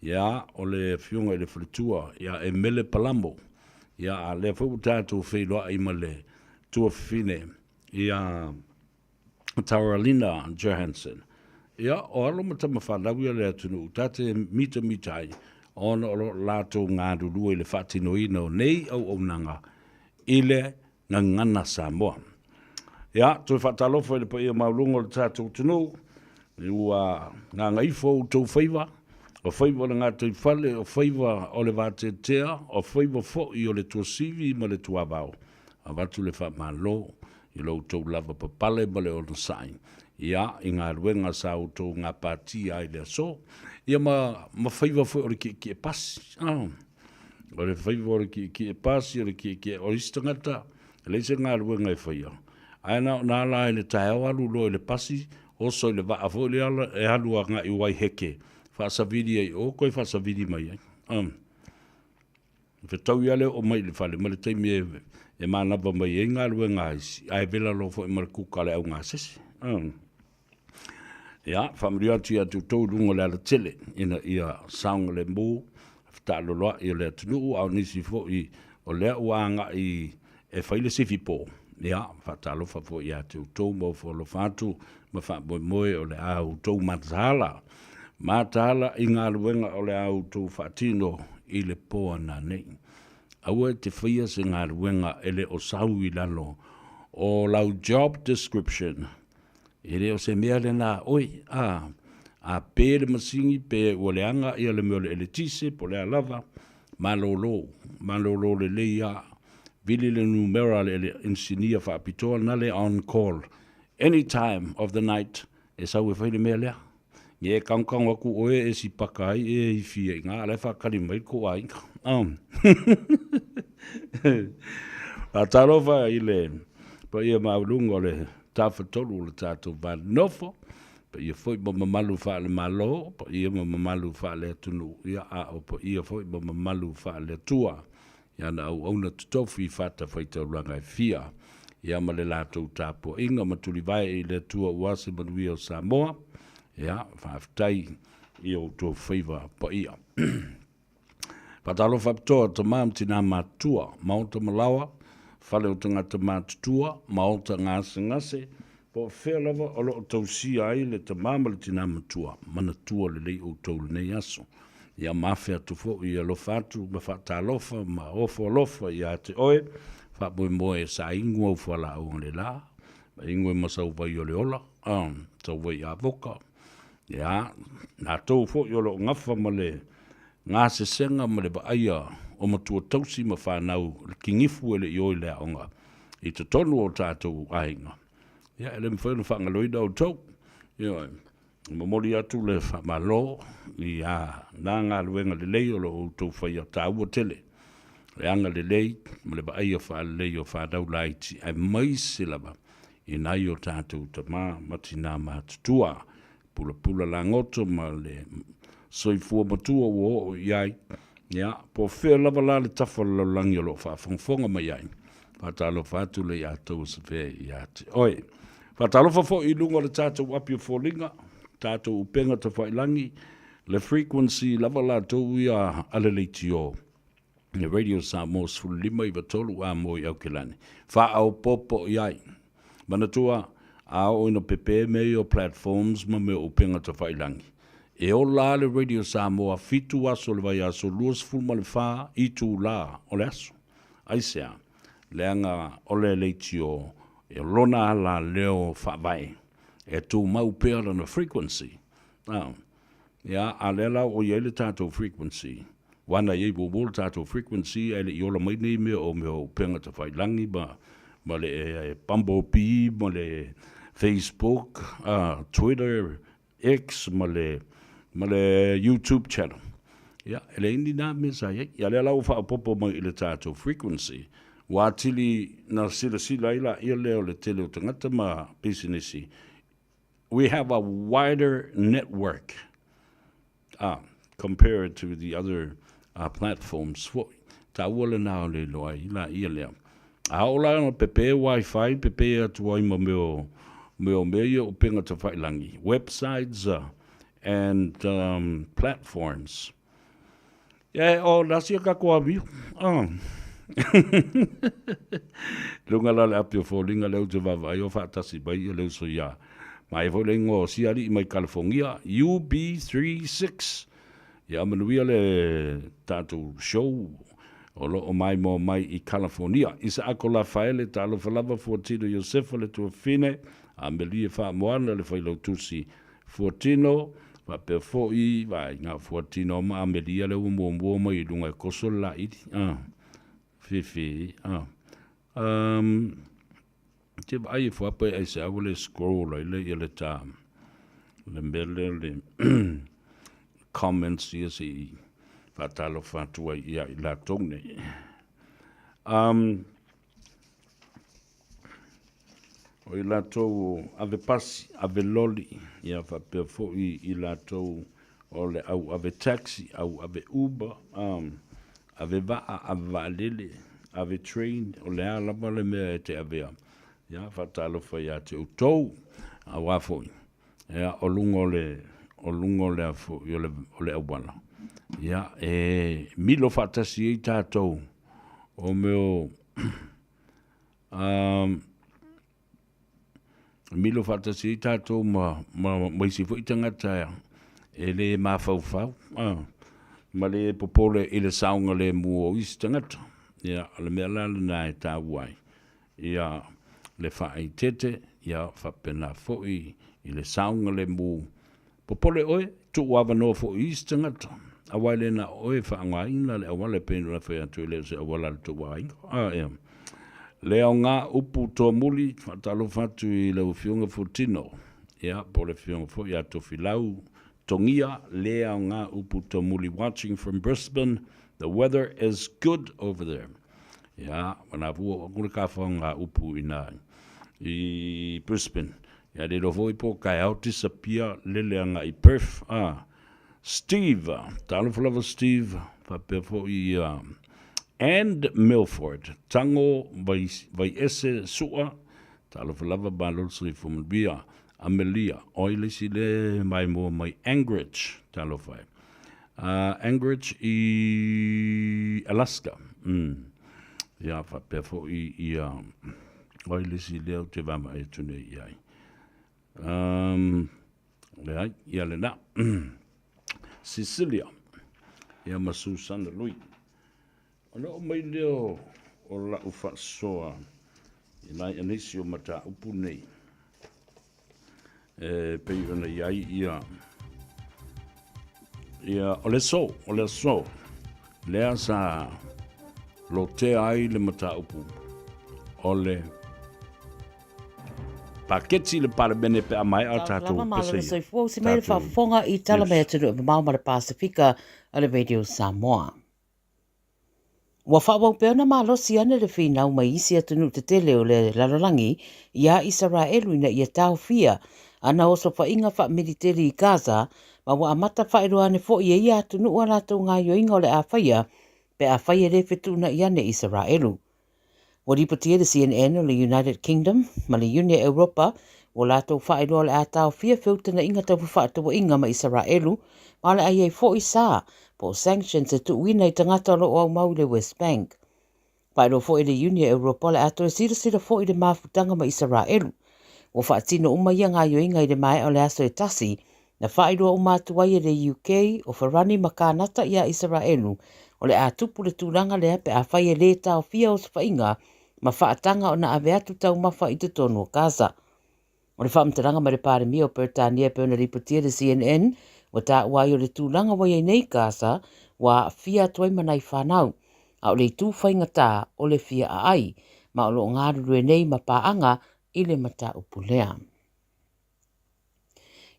ia o le fiunga I le flitua, ia e mele palamo, ia a le fo tātou wheloa I ma le tua fine, ia Taralina Johansson. Ia o alo matama whanau le atunu, tate mita ai, ona o lo lato ngā rurua I le whatinoina o nei au nanga I le ngangana Samoa. Ia, toi whatalofo I le pa ia maulungo le tātou tunu, ua ngā Gagaifo o tau Faiva, o Faiva o le ngā tui whale, o Faiva o le vāte tea, o Faiva fo I o le tua sivi ma le tua vau. A watu le whamalo, I lo tau lava papale ma le ono sain. Ia, I ngā ruenga sa o tau ngā pāti ai le so, ia ma Faiva fo o le ki e pasi. O le Faiva o le ki e pasi, o le ki e o istangata, le se ngā ruenga e whaia. Aina o nā la le tae alu lo le pasi, oso I le vaa fo le ala e alu a ngā I wai heke. Whaasavidi ai o koe whaasavidi mai ai. Whetau ia leo o mai le whale, ma le teimi e mānapa mai e ngā rua ngā isi, ai vela lo fo I mara kukale au ngā sese. Ia, whamria atu ia tūtou runga le ala tele, ina ia saunga le mō, whetalo loa I le atunu, au nisi fo I o lea uanga I e whaile sifi pō. Ia, whatalo fo ia tūtou mō fo lo whātu, ma whamoe moe o le au tau matahala. Mātala I ngā ruenga o le au tō whaatino I le poa nā nei. Aua te whaia se ngā ruenga ele o sau I lalo o lau job description. E reo se mea le nā oi, a pēre masingi pē ua le anga I le meo le eletise po le alava, malolo le leia, vili le numera le insinia whaapitoa na le on call. Any time of the night, e sau e whaile mea lea. Ye kankang waku oe e si pakai e I fia ngā le whakari mai ko a inka. A tarofa I le, pa ia maulungo le tawhatolu le tātou whanofo, pa ia foi ma mamalu wha le malo, pa ia ma mamalu wha le atunu, ia a o pa ia foi ma mamalu wha le tua, ia na au auna tutofi whata whaita ranga e fia, ia ma le lātou tāpua inga matuli vai I le tua uase manui o Samoa, ia, whaaftai I o tō Faiva pa ia. Patalo whaptoa ta māmti nā mātua, mauta malawa, whale o tangata mātutua, mauta ngase, po whea lava o lo o tau si ai le ta māmaliti nā mātua, manatua le lei o tau le nei aso. Ia mawhea tu fo I alo whātu, ma whaatalofa, ma ofo alofa ia te oe, whapoe moe sa ingu au whala au le la, ma ingu e masau vai o le ola, tau vai a voka. Ia, nā tau fo I olo ngafa ma le ngā se senga ma le baaia o matua tausi ma whanau le kingifu ele I oi lea onga I te tonu o tātou ainga. Ia, ele mwhainu whangaloida o tau. Ia, mamori atu le whamalo I nā ngā luenga le lei o lo o tau whaia tā ua tele. Le anga le lei, ma le baai o wha lei o wha dau laiti, ai mai silaba, i nai o tātou ta matina mātutua, pula la ngoto, ma le soifua matua o iai, ia, po whea lava la le tafa la langi o lo wha whongfonga mai ai, whatalo whatu le atou sa whea i ate. Oi, whatalo whafo i lunga le tātou api o wholinga, tātou upenga ta whailangi, le frequency lava la tau ia aleleiti o, le radio Samoa lima i watolu a mo i au kelani. Wha au popo i ai. Manatua, a o ino pepe mei o platforms ma me upenga ta whailangi. E o la le radio Samoa fitu aso le vai aso luas fulma le wha i tu la o le aso. Aisea, le anga o le leiti o e lona la leo wha vai. E tu mau pēra na frequency. Ia, a lela o iele tātou frequency. Wana ye bubul tātou frequency ele yola mai nei me o penga ta whailangi ma le Bumblebee, ma le Facebook, Twitter, X, ma le YouTube channel. Ia, ele indi nā me sa ye. Ia le lau whaapopo mai ile tātou frequency. Wātili na sila ila ia leo le tele o tangata ma businessi. We have a wider network compared to the other platforms. Ta wala na le loa ila ia lea. A ola no pepe Wi-Fi, pepe atu ai ma meo o penga ta whailangi. Websites and platforms. Yeah, o nasi ka kua viu. Lunga la le api o fōlinga leo te vavai o whaatasi bai leo so ia. Mai fōlinga o siari mai California, UB36. Ia manuia le tātou show o lo o mai mo mai i California. Isa ako la whaele tālo whalava Fortino Josefa le tua fine, a melia wha moana le whailau tusi Fortino, wa pe fōi, wa ngā Fortino ma a melia le umua mai i lunga koso la iti. Fifi, te vai whape ai se awale scroll ai le tā, le mele le comments ia si whatalo whatua ia i la tongne. O i la tau ave pasi, ave loli, ia whapea fo i la tau o le au ave taxi, au ave Uber, ave vaa, ave vaalele, ave train, o le alama le mea e te avea. Ia whatalo whai a te utou, a wafoi. Ia o lungo le afo, o le awala. Ia milo whatasi i tātou, o meo, milo whatasi i tātou ma isi fo i tangata le mawhauwhau. Ma le popole i le saunga le mua o isi tangata. Ia, le mea lala nā e tā uai. Ia, le whaai tete, ia whapena foi i le saunga le mua. Popole oe, tu wawa no fo i isi tangata. Awai le na oe whaanga ina le awale penu na whea tu le se awala le tu wainga. Le au ngā upu tō muli, whatalo whatu i le uwhiunga Fortino. Ia, po le whiunga fo i ato whilau. Tongia, le au ngā upu tō muli watching from Brisbane. The weather is good over there. Ia, wana vua, kule ka whanga upu i Brisbane. Ia, le rovoi po kai au disappear leleanga i Perth. Steve, talo whalawa Steve, whapea fo i and Milford, tango vai ese sua, talo whalawa balolso i Fumabia, Amelia, oilesi le mai mo mai Anchorage, talo whai. Anchorage i Alaska. Ia, whapea fo i oilesi leo te wama e tune i ai. Le ai, ia le na. Sicilia, ia ma Susana Lui. Ona o mai leo o la ufa soa i nai anisi o mata upu nei. Pei ona iai ia o le so. Lea sa lo te ai le mata upu. O le paketi le pale bene pe amai a tātou pese ia. Soifua se mai le whafonga i tala mea tunu e mamau ma le Pasifika a le Radio Samoa. Wa whawau peo na malosi ana le whinau mai isi atunu te tele o le lalolangi ia Israelu ina ia tau fia ana oso whainga wha militeri i Gaza ma wa amata whaeroa ne fo ia atunu o rātou ngā yoinga o le a whaia pe a whaia le whetu na ia ne Israelu. Wa ripotia le CNN o le United Kingdom ma le Unia Europa o rātou whaeroa le a tau fia whiutana inga tau whaatawa inga ma Israelu ma le ai fo i sā po sanctions e tu wina i tangata lo au mau le West Bank. Paero fo i le Unia Europa le ato e sira fo i le mafutanga ma Israelu. O whaatino umai ngā yoinga i le mai o le aso e tasi, na whaeroa umatuai e le UK o wharani makanata ia Israelu o le atupu le tūranga lea pe a whaia le tau fia o swainga ma whaatanga o na ave atu tau mawha i te tonu o Gaza. O le whaamtaranga ma le pare mi o Pertania pe ona ripotia le CNN wa ta wai o le tūlanga wai nei Gaza wa fia tuai manai whanau a o le tū whaingata o le fia a ai ma o lo ngāruru e nei ma paanga i le mata upulea.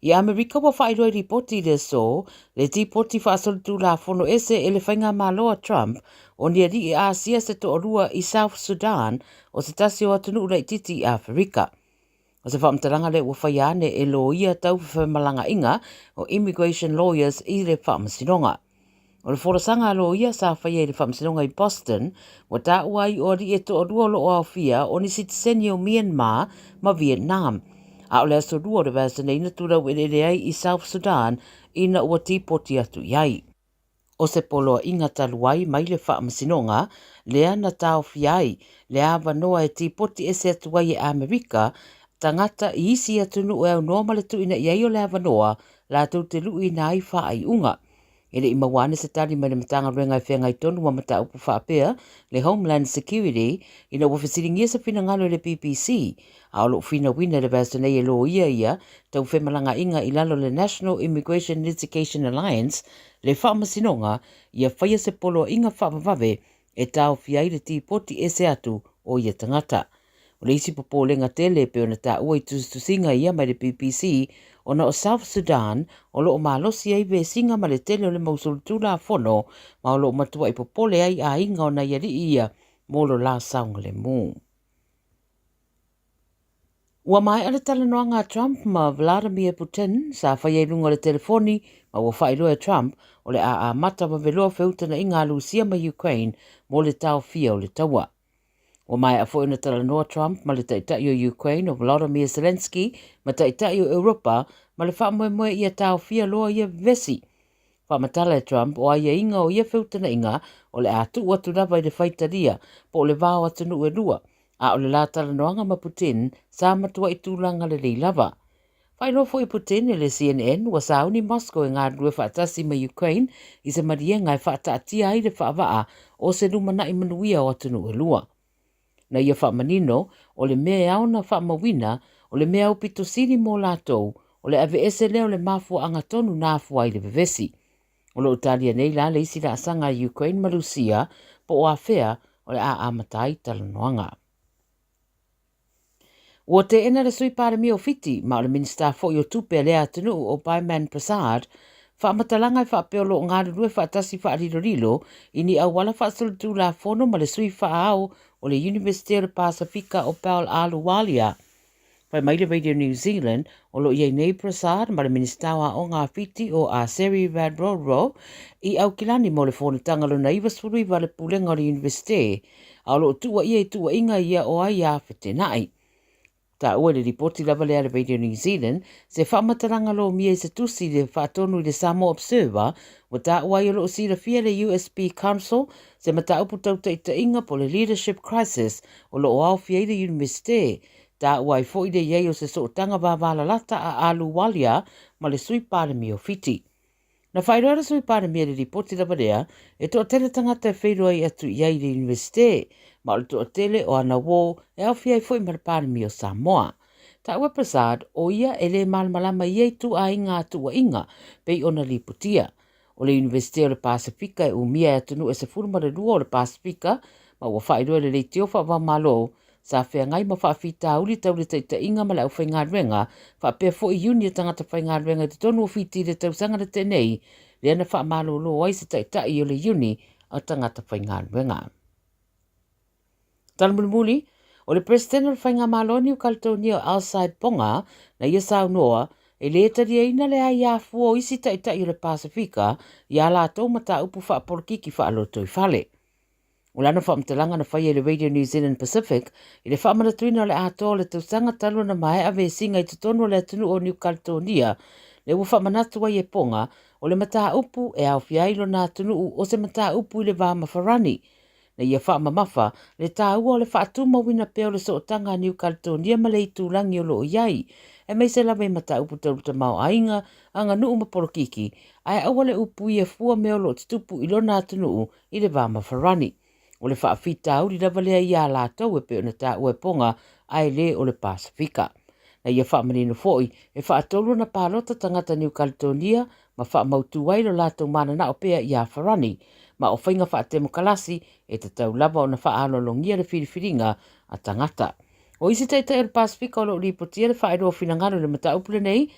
I Amerika wa whairoi ripoti le so le tipoti whaasol tū la fono ese e le whainga maloa Trump o ni ari i Asia se to orua i South Sudan o se tasi o atunu ura i titi i Afrika. O se whaamtaranga le ua whaiane e lo ia tau whamalanga inga o immigration lawyers i le whaamasinonga. O le whorasanga lo ia sa whaia i le whaamasinonga i Boston, wa ta uai o ri e to orua lo o awhia o ni sitiseni o Myanmar ma Vietnam. A o le aso rua o le vasa nei na tura uelele ai i South Sudan ina ua tipoti atu iai. O se polo inga taluai mai le whaamasinonga, lea na tau fiai, lea wanoa e tipoti ese atu ai e Amerika, tangata i isi atunu o au noa le tu ina iai o le avanoa la tau te lu ina ai wha ai unga. Ele i mawane se tali mai le matanga renga i whenga i tonu wa mata upu whaapea le Homeland Security ina wafasiringia sa whina ngalo le BBC a o lo whina wina le vasa nei e lo ia tau whemalanga inga i lalo le National Immigration Litigation Alliance le whaamasinonga ia whaia se polo inga whaamavave e tau fiai le tipoti e se atu o ia tangata. O le isi popolenga tele pe ona ta ua i tusinga ia mai le BBC ona o South Sudan o lo o malosi ai ve singa ma le tele o le mausolutula fono ma o lo o matua i popole ai a inga ona iari ia molo la saunga le mu. Ua mai ale talanoanga Trump ma Vladimir Putin sa whaiei lunga le telefoni ma ua whairoa Trump o le a mata ma veloa feutana inga Lucia ma Ukraine mo le tau fia o le taua. O mai a fwoi na talanoa Trump ma le taitai o Ukraine o Volodymyr Zelensky ma taitai o Europa ma le whaamoemoe ia tau fia loa ia vesi. Whaamatala e Trump o aia inga o ia whiutana inga o le atu watu rapa i le whaitaria po o le vāo atunu e rua a o le la talanoanga ma Putin sa matua i tūlanga le lei lava. Whaino fwoi Putin e le CNN wa sauni Moscow e ngā rue whaatasi ma Ukraine i se marienga e whaataatia ai le whaavaa o se numana i manuia o atunu e lua. Na ia whaamanino, o le mea au na whaamawina, o le mea upito siri mō lātou, o le ave ese leo le mafua angatonu nā fua i le vevesi. O le utalia nei la le isi la asanga Ukraine ma Lucia, po o awhea o le a amatai talanoanga. Ua te ena le sui pare mi o fiti, ma o le minista fo i o tupe lea atunu o Baiman Prasad, whaamatalanga i whaapeolo o ngāru rue whaatasi whaarirorilo, ini au wala whaasulutu la fono ma le sui whaao o le University of Pasifika o Paul Aluwalia. Pai mai le Radio New Zealand o lo iei nei Prasad ma le ministawa o ngā fiti o a Seri Radroro i au kilani mo le fono tangalo na iwa surui wa le pulenga o le University a lo tua ia i tua inga ia o ai a whetenai. Ta ua le ripoti lava le Radio New Zealand se whaamataranga lo mia i se tusi le whaatonu i le Samoa Observer wa ta ua i lo sira fia le USB Council se mata upu tauta i ta inga po le leadership crisis o lo o au fia i le University. Ta ua i fo i le iei o se so tanga wawala lata a Aluwalia ma le sui pare mi o fiti. Na whairoara sui pare mi le ripoti lava lea e toa tele tangata e whairua i atu iei le University. Ma o toa tele o ana wō e au fia i fo i marapare mi o Samoa. Ta ua Prasad o ia e le malmalama iei tu a inga atu a inga pei ona liputia. O le University o le Pasifika e umia e atunu e se furumare lua o le Pasifika ma ua whairua le leitio wha malo sa whea ngai ma whaafita uli tau le taita inga ma le au whainga ruenga whaapea fo i uni o tangata whainga ruenga te tonu o whiti le tausanga le tenei le ana wha malo lo ai se taita i o le uni o tangata whainga wenga. Talamuli, o le president o whainga maloni o Kaltonia o outside ponga na ia sau noa e le tari eina le ai afu o isi tai o le Pasifika i ala tau mata upu wha porkiki wha aloto i whale. O lana wha mtalanga na whai e le Radio New Zealand Pacific i le wha manatuina o le ato le tausanga talo na mai ave singa i tutonu o le atunu o New Kaltonia le ua wha manatu ai e ponga o le mata upu e au fiailo na atunu o se mata upu i le vama farani. Na ia wha mamafa le tāua o le wha atuma wina peo le sootanga New Kaltonia ma le i tūlangi o loo iai. E mei se lawe mata upu tauta mao ainga anga nuu maporokiki ai awa le upu i e fua meo lo tutupu i lona atunu i le vama farani. O le wha fita au li lava lea ia la tau e peo na tāua e ponga ai le o le Pasifika. Na ia wha manino foi e wha atolu na pālota tangata New Kaltonia ma wha mautu wailo lātou mana na o pea i a farani. Ma o whainga wha temo kalasi e te tau lava o na wha alolongia le whiriwhiringa a tangata. O isi teitai o le Pasifika o lo ripotia le wha eroa whinangano le mata upule nei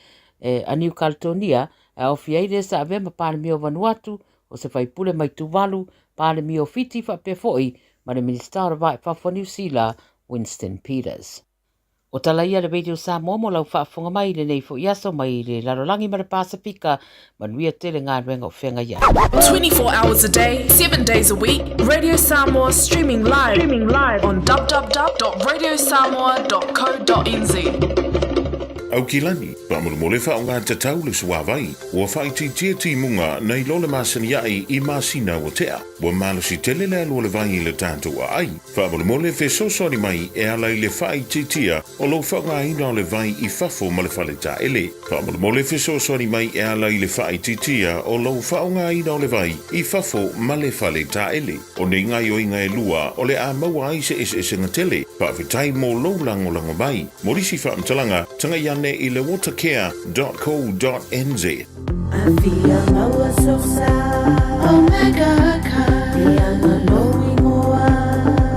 a New Kaltonia a o fiai le sa ave ma pāle mi o Vanuatu o se whaipule mai tuvalu pāle mi o fiti wha pefoi ma le Minister o Vai Papua New Zealand Winston Peters. O talaia le Radio Samoa mo lau whaafonga mai le nei fo iaso mai le larolangi ma le Pasifika manuia tele ngā ruenga o whenga ia. 24 hours a day, 7 days a week, Radio Samoa streaming live on www.radiosamoa.co.nz. Au kilani, pamulumole wha o ngā tatau le suawai, ua whai tia munga nei lole masani ai I masina o tea, ua malusi tele le alua le vai I le tātou a ai. Pamulumole fe sosori mai e alai le whai tia o lo wha ngā ina o le vai I fafo ma le whale tā ele. Pamulumole fe sosori mai e alai le whai tia o lo wha ngā ina o le vai I fafo ma le whale tā ele. O nei ngai o inga e lua o le a maua ai se ngatele, pa vitai mo lo lango mai. Morisi wha mtalanga, tanga iane I le watercare.co.nz. Avia maua sosa, Omega Ka, Diana Loi Moa,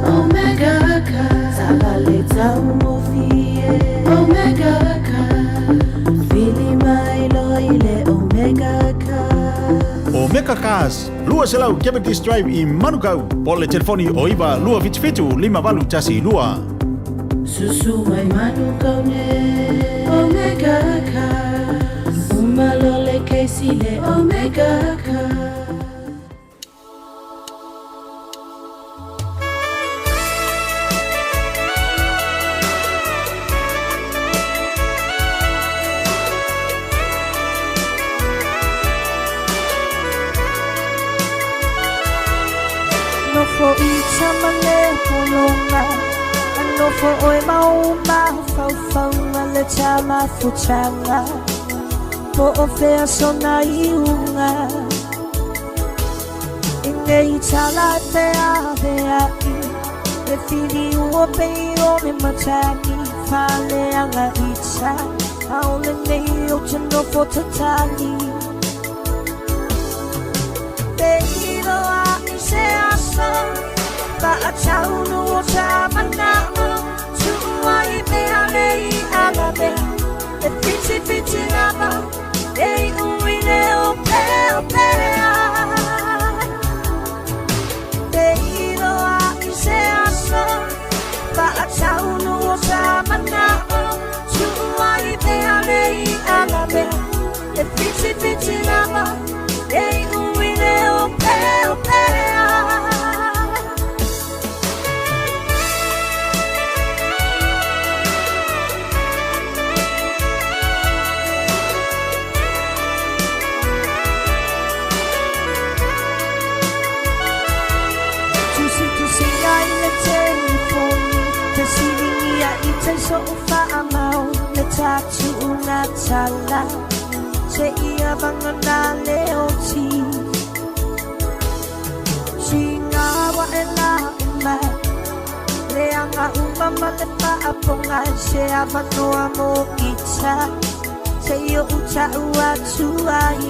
Omega Ka, Sabale Tamofie, Omega Ka, Fili Mai Loile, Omega Ka. Omega Cars, lua selau Cavendish Drive I Manukau, po le telefoni o iwa lua fitu 5 tasi lua. Susu mai Manukau ne, Omega Ka, Umalole Keisile, Omega Ka. No fo I chamane polonga, no fo oi mau fau le chama fuchanga, po o fea sona iunga, inge chala te avea I, e fili ua pei o me matani, fale anga icha, aole nei o te no fo tatani. Beiro a I se asa, ba a taunu o tamanao, tua I mea nei alabe, e fiti nama, e uine o pea. Beiro a I se asa, ba a taunu o tamanao, tua I mea nei alabe, e fiti nama, e uine o pea. So whaamau le tātu ngā tala, se ia vanga nā leo ti. Si ngā wa e la mai, le anga umama le whaaponga, se awanoa mo ita, se io uta ua tuai.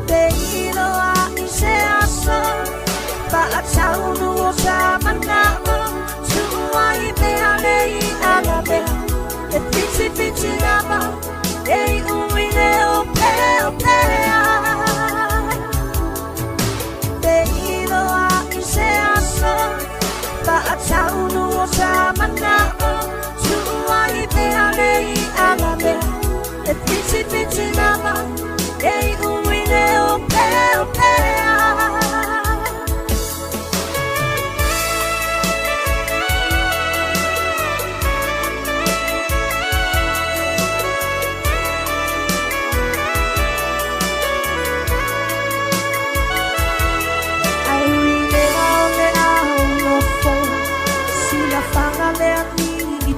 Beiro a I se asa, ba a taunu o sa manao, I mea nei alabe, e fiti nama, e uine o pea.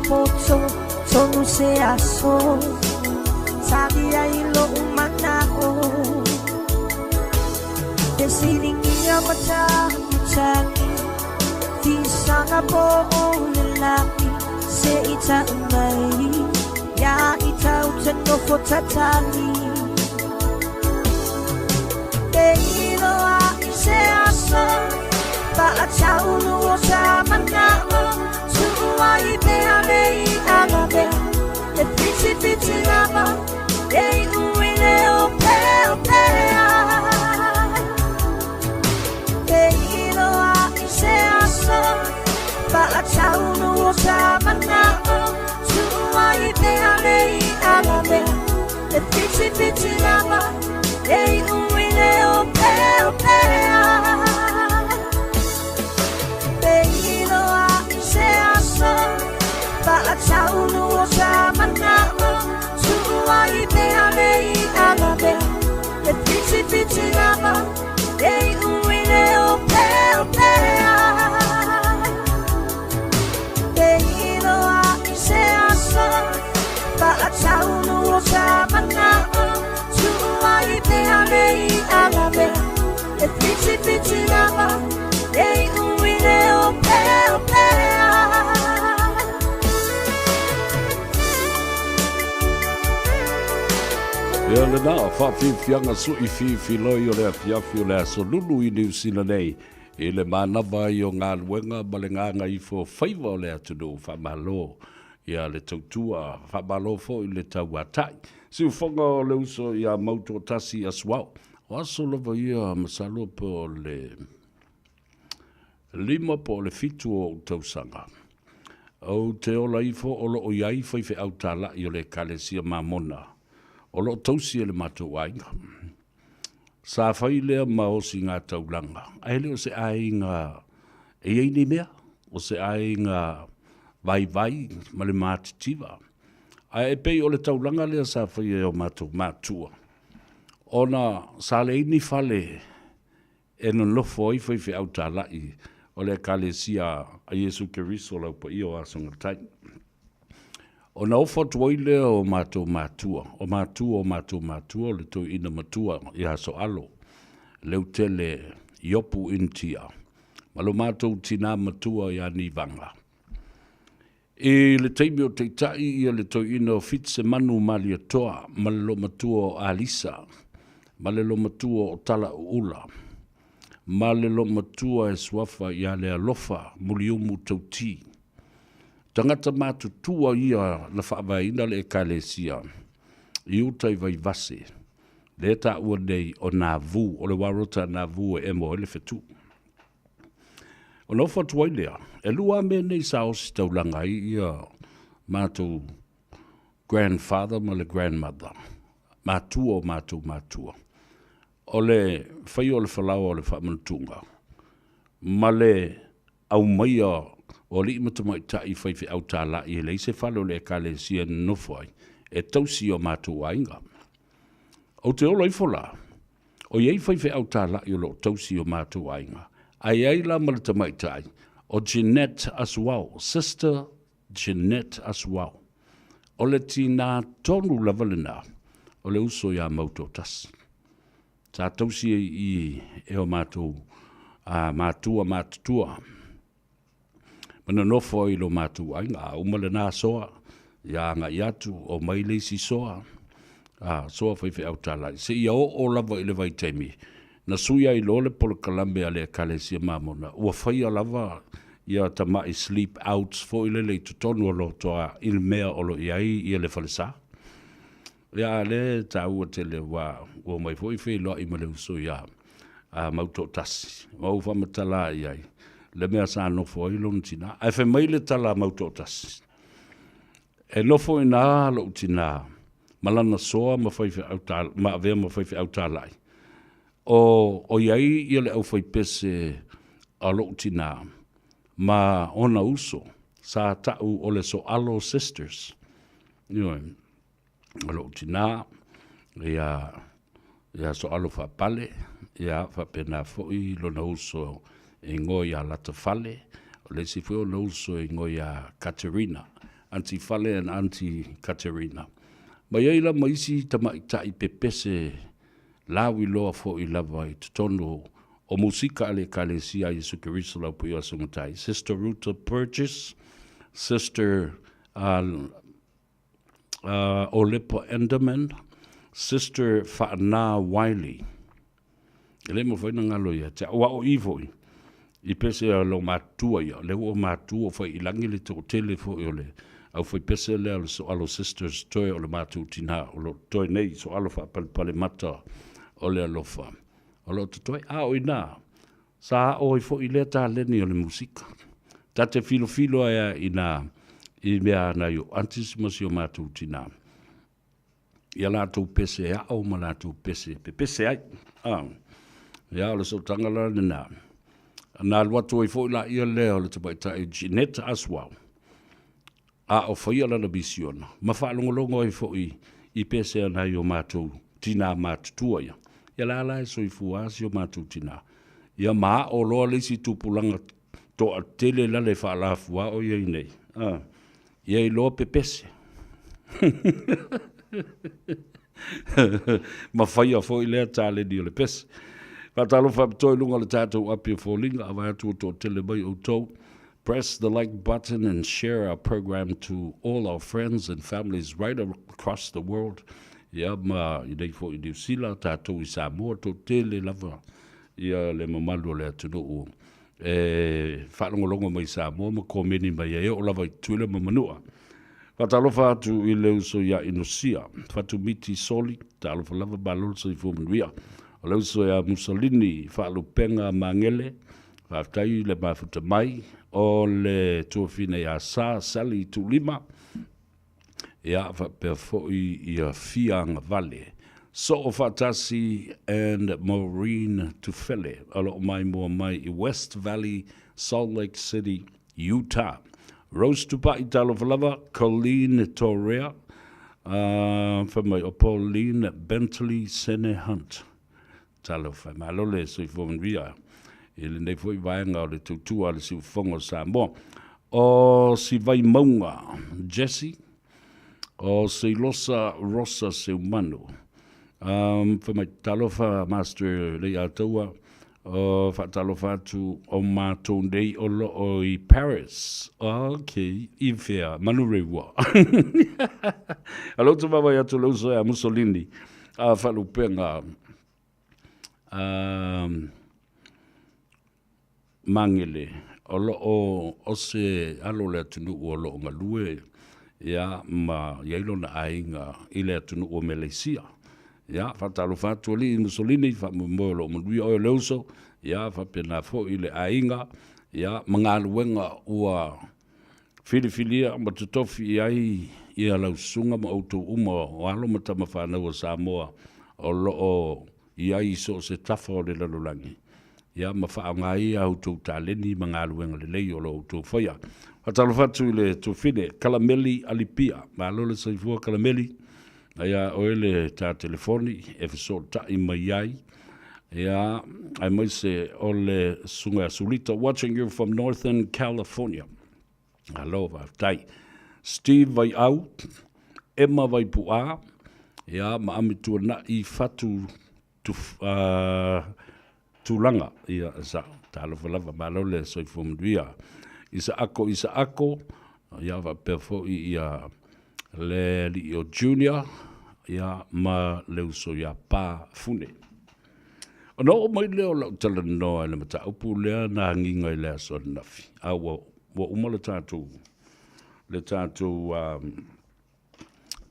poto tonu se aso Sabi ai lo umanao Te siringia mata Ti sanga po o lelaki Se ita umai Ya ita uteno fotatali Te ilo a ise asa Pa a chaunu o sa manao Tuua I pea mei agabe Te piti lava Ei uine o pea Te ilo a ise asa Pa a chaunu o sa manao Tuua I pea mei agabe Te piti lava Ei uine o pea Te ilo a ise asa Pa a chaunu o sa manao Tuua I pea mei agabe Te piti lava Ei uine o pea Te ilo a ise asa Pa a chaunu o sa manao Tuua I pea mei agabe Te piti lava Ei uine o pea Ia le nā, whawhiwhianga sui whiwhiloi o lea fiafi o lea so lulu I New Zealand nei. E le mānava I o ngā luenga ma le ngā Gagaifo Faiva o lea tunu whamalo. Ia le tautua whamalo fo I le tau atai. Siu whonga o le uso ia mauto tasi aswau. O aso lava ia masalo po le lima po le fitu o tausanga. O te ola ifo o lo o iai whaiwhi au tala I o le kalesia mamona. O lo tausi le matou ainga. Sa whai lea maosi ngā taulanga. Aile o se ainga e eini mea. O se ainga vai ma le mātitiwa. Ai e pei o le taulanga lea sa whai e o matou mātua. Ona sa le ini whale e no lofo i whai au tā lai o le kalesia a Jesu Keriso lau pa I o asonga tai. O na ofa tuai lea o mātou mātua. O mātua le tau ina matua I aso alo. Leu tele iopu intia. Malo mātou tina matua I ani vanga. E le teimi o teitai ia le tau ina o fitse manu mali atoa. Malelo matua o alisa. Malelo matua o tala ula. Malelo matua e swafa ia le alofa. Muliumu tauti. Tangata mātutua ia la whaavaina le ekalesia. I utai vai vase. Le ta ua nei o nā vu, o le warota nā vu e emo ele fetu. O no fatuai lea, e lua me nei sa osi taulanga ia mātou grandfather ma le grandmother. Mātua o mātua. O le whai o le whalau o le whamanutunga. Ma le au maia o li matamai tai whaiwhi au tāla I le se whalo le kalesia nofai e tausi o mātou ainga. O te ola I fola, o iei whaiwhi au tāla I lo tausi o mātou ainga. Ai la malatamai tai, o Jeanette as well, sister Jeanette as well. O le tina tonu lavalina, o le uso ia mauto tas. Tā tausi I e o mātou, mātua. Mana nofo I lo mātu ainga, umale nā soa, ia ngā iatu o maile si soa, soa whaiwhi au tālai. Se ia o lava I le vai teimi, na suia I lo le polo kalambe a le kalesia mamona, ua whaia lava ia tamai sleep outs fo I le tutonu o lo toa il mea o lo iai I le whalesa. Ia le tā ua tele wa mai fo I whi loa I male uso ia mauto tasi, mau whamatala iai. Le mea sa nofo I lon tina. Ai whai mai le tala mauto tasi. E nofo I nā lo tina. Malana soa ma whaiwhi au tālai. Ma avea ma whaiwhi au tālai. O iai I le au whai pese a lo tina. Ma ona uso. Sa tau o le so alo sisters. Ioe. A lo tina. Ia so alo whapale. Ia whapena foi lona uso e ngoi a lata fale, o le si fweo no uso e ngoi a Katerina, Auntie Fale and Auntie Katerina. Ma ia ila maisi tamaita I pepese lawi loa fo I lava I tono o musika ale kalesia Yesu Kiristo la puia sungatai. Sister Ruta Burgess, Sister Olepa Enderman, Sister Fa'ana Wiley. Ele mo foi na ngalo ia te wa o ivo I pese lo matua ia le o matua foi I langi le to tele fo ole au foi pese le so alo sisters toi o le matu tina o lo toi nei so alo fa pale mata o le alofa o lo toi a o ina sa o fo I le ta le ni o le musika tate filo ia ina I mea na yo antismos yo matu tina ia la tu pese a o ma la tu pese ai ia le so tangala na lua toi fo la ia leo le tabai ta Jeanette Aswau a o foi ala na bisiona ma fa longo fo I pese na yo matu tina matu tua ia la so I fuas yo matu tina ia ma o lo le si tupulanga to a tele la le fa la fua o ia nei ia I lo pepese ma fai fo I le tale di le pese Patalo fa toi lunga le tatou api fo linga ava atu to tele mai o tau. Press the like button and share our program to all our friends and families right across the world. Ia ma I dei fo I New Zealand tatou I Samoa to tele lava. Ia le mamalu le atu no whalongolongo mai Samoa ma komeni mai e o lava I tuile ma manua. Patalo fa atu I leu so ia inosia. Fatu miti soli, talo fa lava balol so I fo manuia. O leu so ia Mussolini whaalupenga mangele, whaatai le mafuta mai, o le tuafine ia sa sali tulima, ia whapea foi ia fianga vale. So o whaatasi and Maureen Tufele, alo mai mua mai I West Valley, Salt Lake City, Utah. Rose Tupa Italo Valava, Colleen Torrea, whamai o Pauline Bentley Sene Hunt. Talo fai malole so I fōmen ria. Ele nei foi vaenga o le tutua le si ufongo Samoa. O si vai maunga Jesse. O si losa rosa se umano. Fai mai talofa master le ataua. O fa talofa atu o mātou nei o lo o I Paris. Okay, I fea, manu rewa. Alo tu mawai atu leo so ya Mussolini. Fa lupenga mangele o lo o se alo le tunu o lo ngalue ya ma yelo na ainga ile tunu o Malaysia ya fatalo fatu li Mussolini fa mo lo mo o loso ya fa pena fo ile ainga ya mangaluenga ua filifilia ma tofi ai ia la sunga mo auto uma o alo mata mafana o Samoa o lo ia I so se tafa o le lalulangi. Ia ma wha ngai au tau taleni mga aluenga le lei o lo tau whaia. Hatalo fatu le tau whine, Kalameli Alipia, ma lole sa I fua Kalameli, ia o ele ta telefoni, e fiso ta I mai ai, ia ai mai se o le sunga sulita, watching you from Northern California. Hello, tai. Steve vai au, Emma vai pua, ia ma amitua na I fatu tulanga ia sa talo lava malole so I fomduia isa ako ia va perfo ia le o junior ia ma le so ia pa fune ono mai le o tala no ele mata upu le na nginga le so nafi awo wo umole tatu le tatu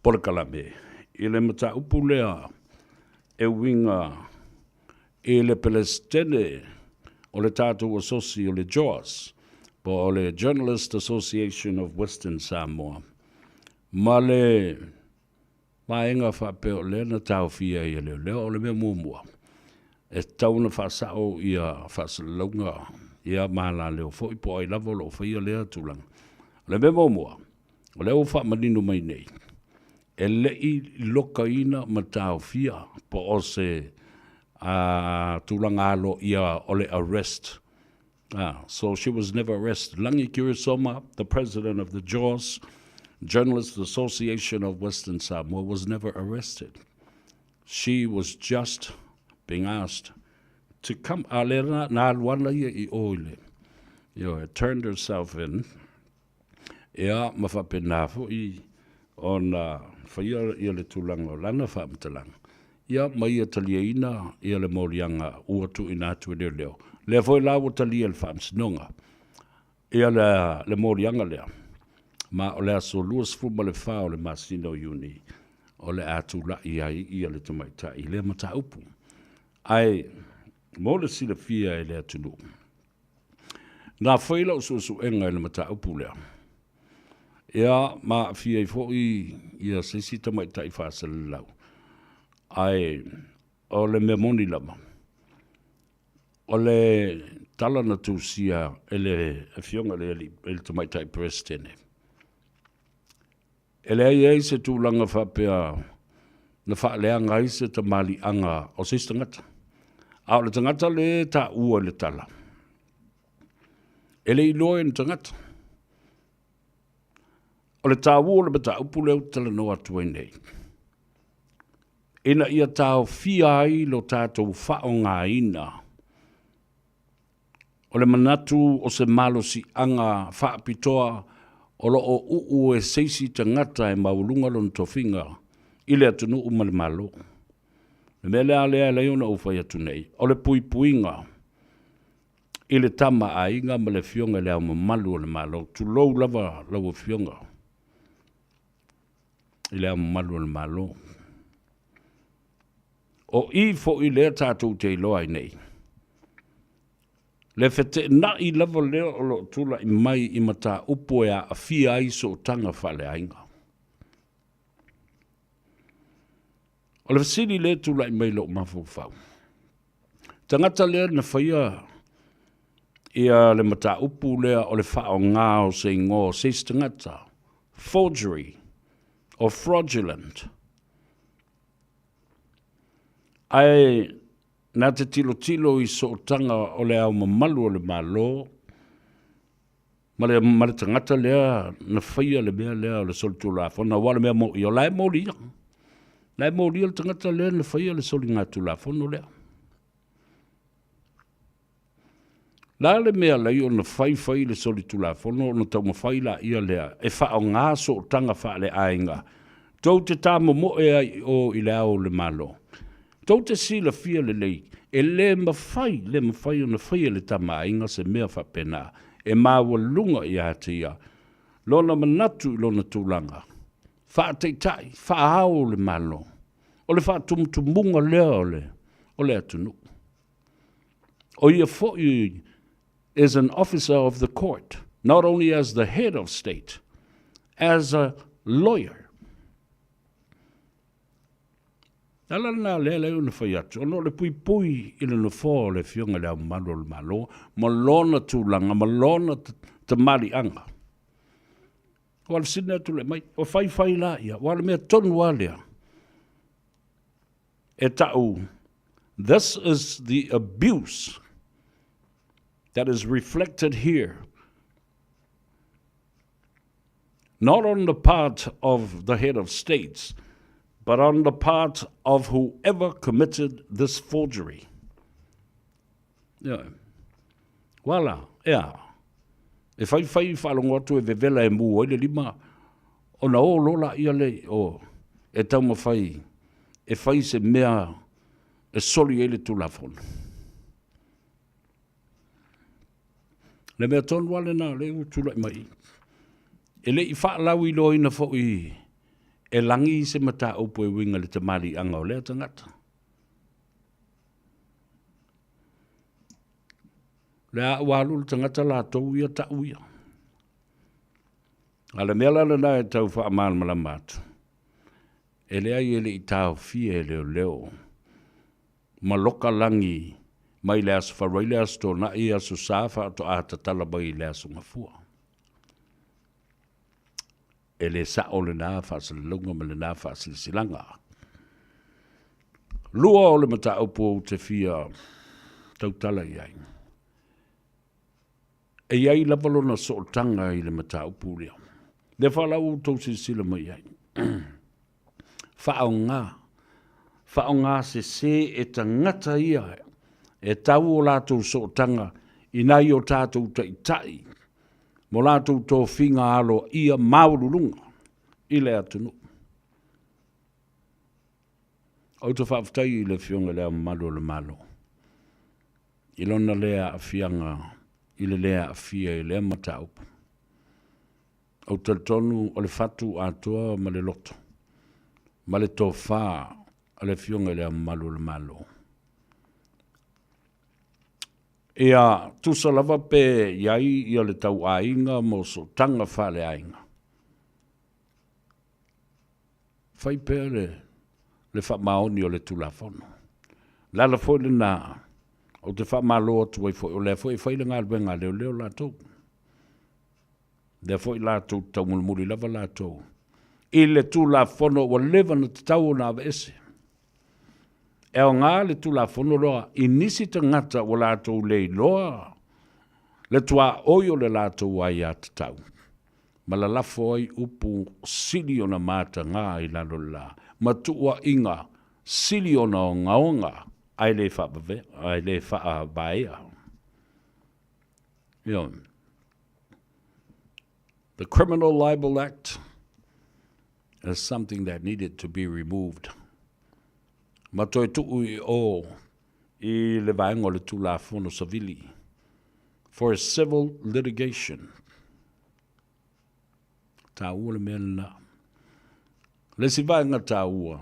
por kalame ele mata upu le e winga e le Palestine o le tātou asoci o le JAWS po o le Journalist Association of Western Samoa ma le maenga whapeo le na tau fia I leo o le mea muamua e tauna whasao ia whasalunga ia mahala leo fo I po ai lavo lo whaia lea tulang le mea muamua o leo whamaninu mai nei e lei lokaina ma tau fia po o se tulanga alo ia ole arrest. So she was never arrested. Langi Kirisoma, the president of the JAWS, Journalists Association of Western Samoa, was never arrested. She was just being asked to come. Turned herself in. Ia mawhapena fo on whaia le tūlanga o lana whaamatalang. Ia mai talia ina ia le morianga ua tu ina atu leo leo. Le foi la o talia le whaamsinonga. Ia le morianga lea. Ma o le aso luas fuma le wha o le masino uni. O le atu la ia le tumaitai. Le mata upu. Ai, mo le sila fia e le atunu. Nā whaila o susu enga le mata upu lea. Ia ma fia I foi ia sisi tamaitai whaasala lau. Ai, o le memoni lama. O le tala na tūsia ele fionga le tamaitai prestene. Ele ai se tūlanga whapea na whaaleanga ai se tamali anga o se tangata. Au le tangata le ta ua le tala. Ele iloe ni tangata. O le tā ua le bata upu leo tala no atu nei. Ina ia tāo fia ai lo tātou whao ngā ina. O le manatu o se malo si anga whaapitoa o lo o uu e seisi tangata e maulunga lon tofinga I le atunu umale malo. Le mele a lea leona ufai atu nei. O le pui puinga I le tama a inga ma le fionga lea mamalu o le malo. Tu lou lava lau fionga. I lea mamalu o le malo. O I fo I lea tātou te iloa I nei. Le fete na I lava lea o lo tula I mai I mata upo ea a fia ai so tanga whale ainga. O le fasili le tula I mai lo mafufau. Tangata lea na whaia ia le mata upu lea o le whao ngā o se ngō se tangata. Forgery or fraudulent. Ai nā te tilo I so tanga o le au mamalu o le malo. Ma le tangata lea na whaia le mea lea o le solitu la whona. Wala mea mo I o lai mo lia. Lai mo lia le tangata lea na whaia le soli ngā tu la whona lea. La le mea lai o na whai le solitu la whona. O na tau ma whai la ia lea. E whao ngā so tanga wha le ainga. Tau te tāma mo e ai o I le au le malo. Tau te sila fia le lei. E le mawhai o na whai le tama ainga se mea whapena. E maua lunga I atia. Lona manatu I lona tūlanga. Wha teitai, wha hao le malo. O le wha tumutumunga lea o le atunu. O ia fo'i is an officer of the court, not only as the head of state, as a lawyer. Ala na le una faiatu, ono le pui I le nofo le fionga le malo le malo, malona tūlanga, malona te mari anga. Wala sina tu le mai, o fai la ia, wala mea tonu walea. E tau, this is the abuse that is reflected here. Not on the part of the head of states, but on the part of whoever committed this forgery. Yeah. Wala, yeah. E fai whalongo atu e vevela e mua i le lima, o na o lola ia le, o e tau ma fai, e fai se mea, e soli e le tūlafona. Le mea tonu wale na, le utula I mai. E le I whaalau I loa ina fo I, e langi se mata upo e winga le tamari anga o lea tangata. Le a walu le tangata la tau ia tau ia. A le mea lana na e tau wha amal malamatu. E lea I ele I tau fie leo. Maloka langi mai le asu wharai le asu tō na I asu sāwha to a tatala mai le asu ngafua. E le sa o le nā whaasile lunga ma le nā whaasile silanga. Lua o le mata upo te fia tautala I ai. E iai lavalona so tanga I le mata upo lea. Le whalau tau si sila mai ai. Whaonga se e tangata ia e tau o lātou so tanga i nai o tātou tai. Mo lātou tō whinga alo ia maururunga i le atunu. Au te whaafutai i le whionga lea malo le malo. I lona lea a whianga i le lea a whia i lea mataupu. Au te tonu o le whatu atoa ma le loto. Ma le tō whā a le whionga lea malo le malo. Ia tusa lava pe iai ia le tau ainga mo so tanga whale ainga. Whai pēr le whamaoni o le tulafono. Lala fo le nā, o te whamalo atu ai fo, o lea fo i whaile ngā luenga leo lātou. Lea fo i lātou tau mulmuri lava lātou. I le tulafono o lewa na te tau o nā ese. E o ngā le tulafono loa, i nisi te ngata o lātou lei loa. Le tua oio le lātou ai a te tau. Ma la lafo ai upu sili o na mata ngā i lalo la. Ma tua inga sili o na ngaonga ai le whaabaea. The Criminal Libel Act is something that needed to be removed. Ma toi tuu i o i le vaenga le tulafono savili for a civil litigation. Tā ua le mea na. Le si vaenga tā ua.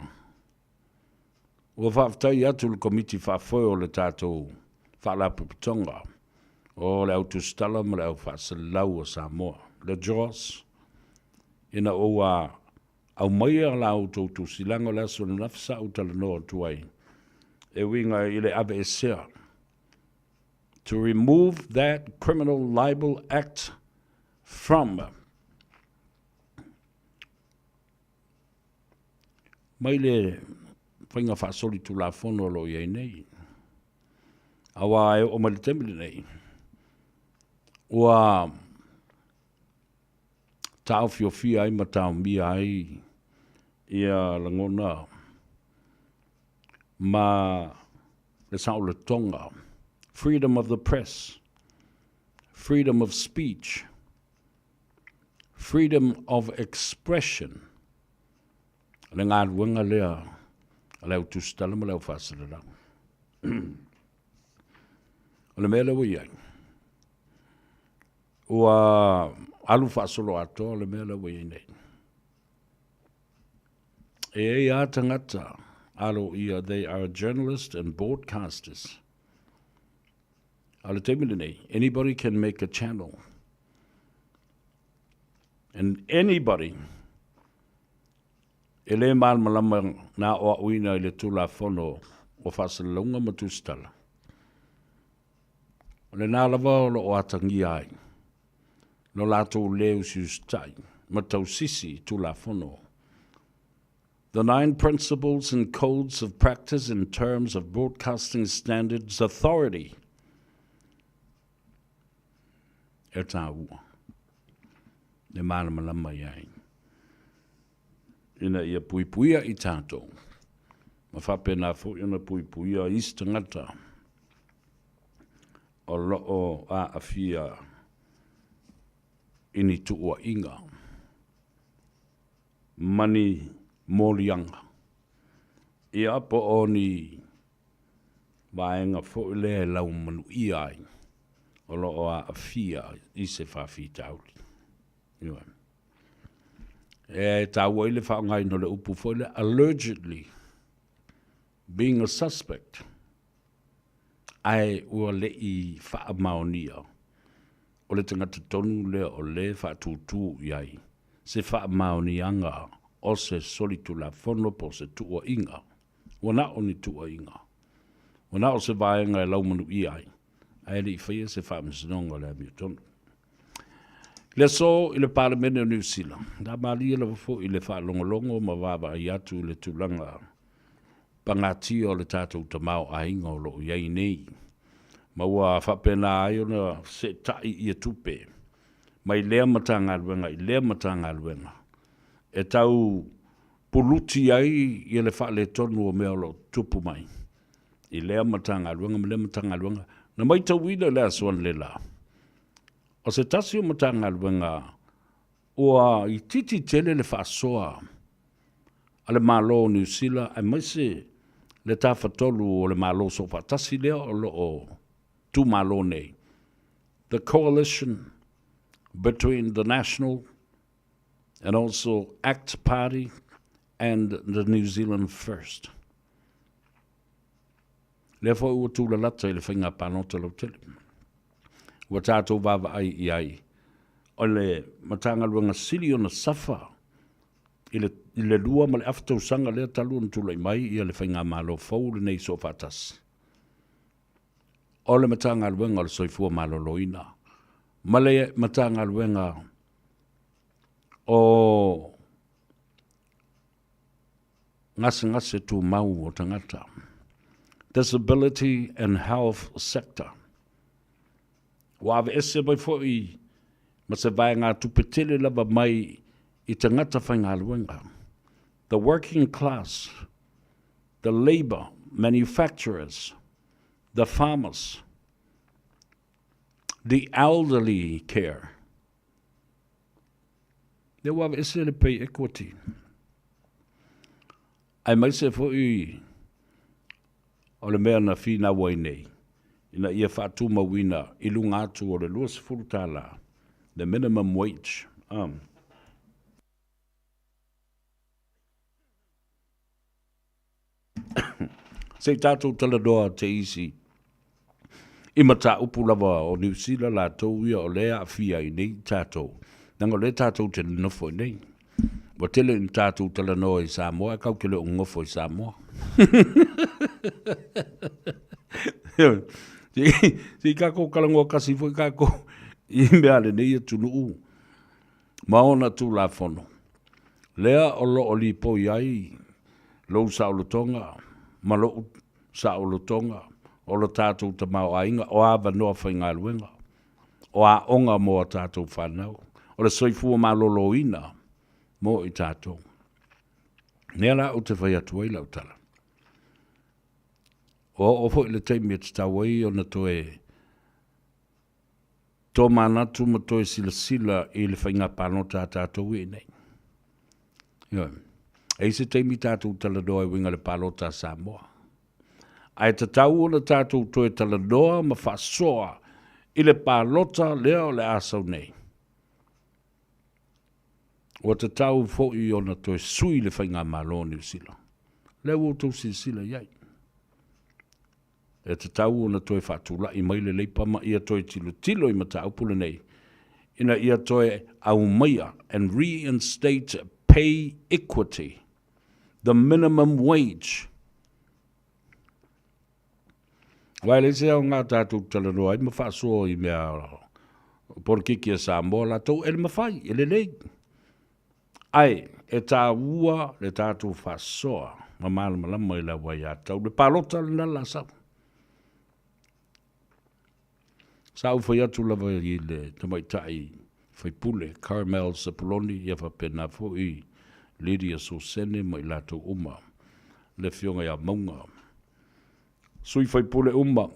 Ua whaafitai atu le komiti whaafoe o le tātou whaalapuputonga o le autu stala ma le au whaasalau o Samoa. Le Jaws ina oa au mai a la auto tu silanga la so na fsa utala no tuai. E winga i le ave esea. To remove that Criminal Libel Act from mai le whainga whaasoli tu la fono lo iei nei. Awa e o mali temili nei. Ua tau fio ai ma tau mi ai ia langona ma le sao le tonga. Freedom of the press, freedom of speech, freedom of expression. Le ngā ruanga lea leo tustala ma leo whasarara. Le mea leo iai. Ua alu whaasolo ato le mea leo iai nei. E a tangata alo ia, they are journalists and broadcasters. Ala temile nei, anybody can make a channel. And anybody e le malama na o uina i le tula fono o whasalunga matustala. O le nā lava o atangi ai. No lato leo siustai, matau sisi tula fono. The 9 principles and codes of practice in terms of broadcasting standards authority. E tā ua. Ne malama iai. Ina ia puipuia i tātou. Ma whapena fo ina puipuia istangata. O loo a awhia ini tuua inga. Mani molianga. Ia po o ni vaenga fo ile lau manu iai. O loo a awhia i se whawhi tauri. Iwa. E tā waile whaongai no le upu foile allegedly being a suspect. Ai ua le i wha maonia. O le tangata tonu le o le wha tūtū iai. Se wha maonianga o se solitu la fono po se tua inga. Wana o ni tua inga. Wana o se vaenga e laumanu iai. Ai le i whaia se wha misinonga le mi tonu. Le so i le Parliament o New Zealand. Da malia le fo i le wha longolongo ma wawa i atu i le tūlanga. Pangati o le tātou tamau a inga o lo iai nei. Ma ua whapena ai o na se tai i a tupe. mai lea matanga luenga, I lea matanga luenga. E tau puluti ai I le wha le tonu o mea lo tupu mai. I lea matanga luenga, ma lea matanga luenga. Na mai tau wina lea suan le la. O se tasi o matanga luenga, oa I titi tele le wha soa. Ale malo New Zealand, ai mai se le tawhatolu o le malo so wha tasi lea o lo o tu malo nei. The coalition between the National and also ACT Party and the New Zealand First. Le fo ua tūla lata I le whainga pānota lau tele. Ua tātou wawa ai I ai. O le matanga luanga sili o na safa. I le lua ma le aftau sanga lea talu na tūla I mai I le whainga malo fau le nei so fatas. O le matanga luanga le soifua malo loina. Ma le matanga luanga o ngase tu mau o tangata. Disability and health sector. Wa ave ese bai foi ma se vai ngā tupetele lava mai I tangata whainga luenga. The working class, the labor, manufacturers, the farmers, the elderly care. Le wa ave ese le pay equity. Ai mai se foi o le mea na whina wai nei. Ina ia whātu mawina I lunga atu o le luas furutala. The minimum wage. Se tātou taladoa te isi. I mata upu lava o New Zealand la tau ia o lea a fia I nei tātou. Nanga le tātou te nofo I nei. Wa tele in tātou talanoa I Samoa, kau ke le ungofo I Samoa. Si kako kalangoa kasi foi kako I mea le nei tunu u. Maona tu la fono. Lea o lo o li po iai. Lo sa o tonga. Ma lo sa o tonga. O lo tātou ta mau ainga. O ava noa whainga luenga. O a onga mo a tātou whanau. O le soifua ma lolo ina. Mo I tātou. Nea la o te whai atu ai lau tala. O fo le teimi te tawai o na toe tō manatu ma toe sila I le whainga pānota a tātou I nei. E se teimi tātou taladoa I winga le pānota Samoa. Ai te tau o na tātou toe taladoa ma whasoa I le pānota lea o le asau nei. O te tau fo I o na toe sui le whainga malo New Zealand. Lea o tau sila iai. E te tau o na toe whatula I mai le leipa ma ia toe tilo I mata upule nei. Ina ia toe au maia and reinstate pay equity. The minimum wage. Wai le se au ngā tātou talanoa I mawhasoa I mea porkiki a Samoa la tau ele mawhai, ele nei. Ai, e tā ua le tātou whasoa. Ma malama I la wai a tau. Le palota le nala sau. Sau whai atu lava I le tamaitai whai pule, Carmel Sapoloni, ia whapena fo I Lydia Sosene mai lato uma, le fionga ia maunga. Sui whai pule uma,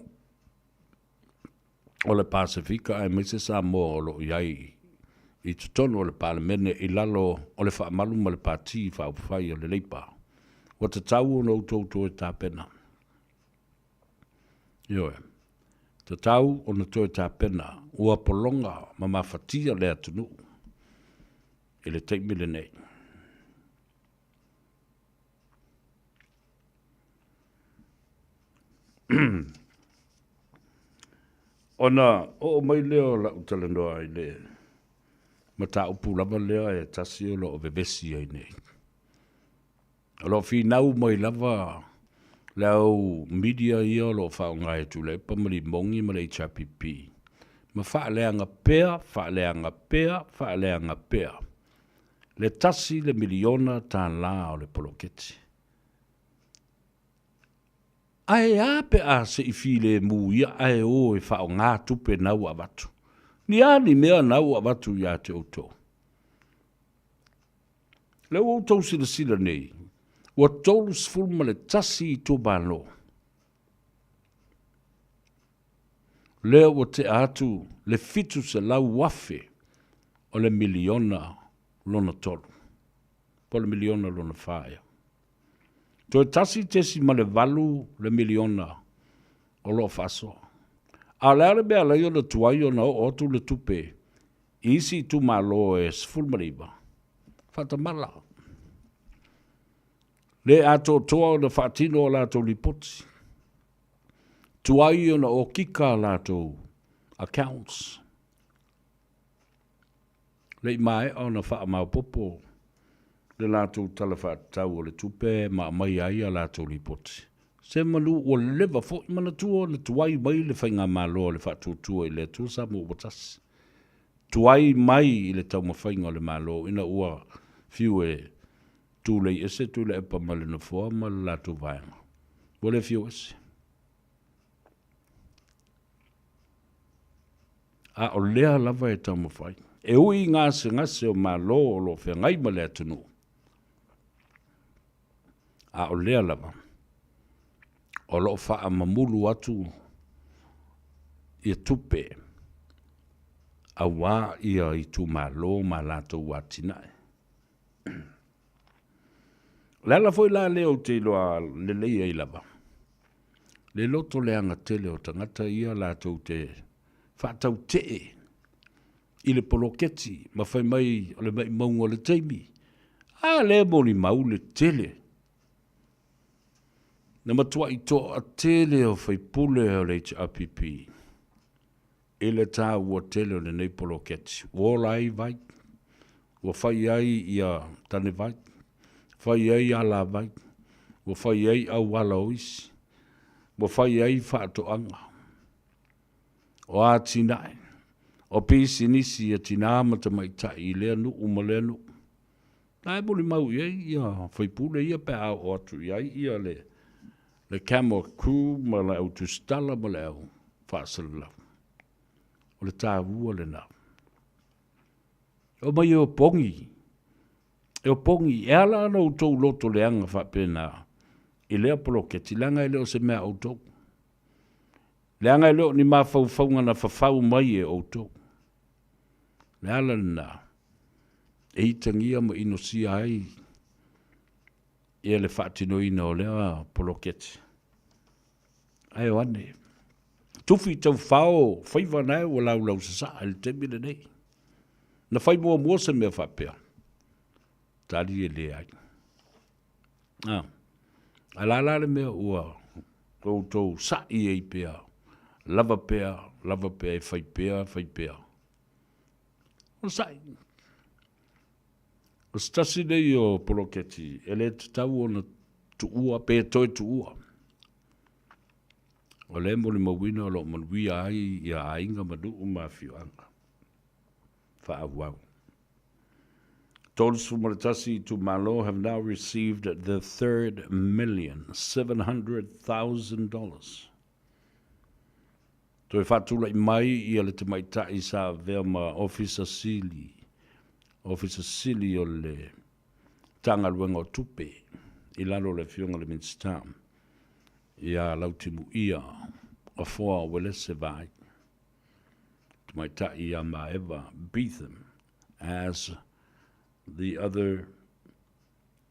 o le Pasifika, ai mai se Samoa o lo iai, I tutono o le palamene I lalo o le whaamalu ma le pāti whai o le leipa. Wa te tau o no tauto e tāpena. Ioe. Te tau o na toi tāpena, ua polonga ma mawhatia lea tunu. I le teimile nei. Ona, o mai leo la utalanoa I le. Ma ta upu lava lea e tasi o lo o vevesi ai nei. O lo finau mai lava lau media ia lo whao ngai tu le pamali mongi ma le HRPP. Ma whaaleanga pēa. Le tasi le miliona tā la o le poloketi. Ai a pe a se I file mu ia ai o e whao ngā tupe nau a watu. Ni ani mea na ua watu ia te auto. Leo auto sila nei. Ua tolu sfulma le tasi I tō balo. Leo ua te atu le fitu se lau wafe o le miliona lona tolu. Po le miliona lona whaia. Toi tasi tesi ma le valu le miliona o lo faso. A leare bea leo le tuai o na o otu le tupe. Isi tu malo e sfulmariba. Fata mala. Le ato toa o na fatino o lato lipoti. Tuai o na o kika lato accounts. Le mai o na faa mau popo. Le lato talafa tau o le tupe ma mai ai a lato lipoti. Se malu o leva fo I mana tua le tuai mai le whainga malo le fatu tua I le tua sa mo watas. Tuai mai I le tau mawhainga le malo ina ua fiu e tu le ese tu le epa male na fua ma le lato vaenga. Wale fiu ese. A o lea lava e tau mawhainga. E ui ngase o malo o lo whengai ma le atunu. A o lea lava. O lo faa mamulu atu I tupe a wā ia I tu malo ma lato watinae. Lala foi la leo te loa le leia I lava. Le loto le anga tele o tangata ia lato te whaatau te I le poloketi ma fai mai o le mai maungo le teimi. A le moni mau le tele. Na matua I to a tele o fai pule o le HRPP. E le tā ua tele o le nei poloketi. Wola ai vai. Ua fai ai ia tane vai. Fai ai ala vai. Ua fai ai au ala oisi. Ua fai ai whaato anga. O a tinae. O pisi nisi a tina mata mai ta I lea nu uma lea nu. Nai boli mau iai ia fai pule ia pe au o atu iai ia le camel crew ma le au tustala ma le au whaasala. O le tā ua le nā. O mai o pongi. E o pongi e ala ana o tau loto le anga whapena. I lea poloketi langa I leo se mea o tau. Le anga I leo ni maa whauwhaunga na whawhau mai e o tau. Le ala nā. E itangia ma ino si ai. E le whaatino ina o lea poloketi. Ai o ane. Tufi tau whao, Faiva nai o lau sasa, ele temi le nei. Na whai mua se mea whapea. Tari e le ai. A la le mea ua, tou sa I e pea. Lava pea e whai pea. O sai. O stasi nei o poloketi, ele te tau o na tuua, pe toi tuua. O le mo le mawina o lo manui ai ia ainga manu umawhiu anga. Whaawau. Those from Maritasi to Malo have now received the $3,700,000. Toi whatula I mai ia le te maitai sa vea ma Officer Sili o le tanga luenga o tupe I lalo le fionga le Minstown. Ia lautimu ia a foa wele se vai. To my ta ia maeva Beetham as the other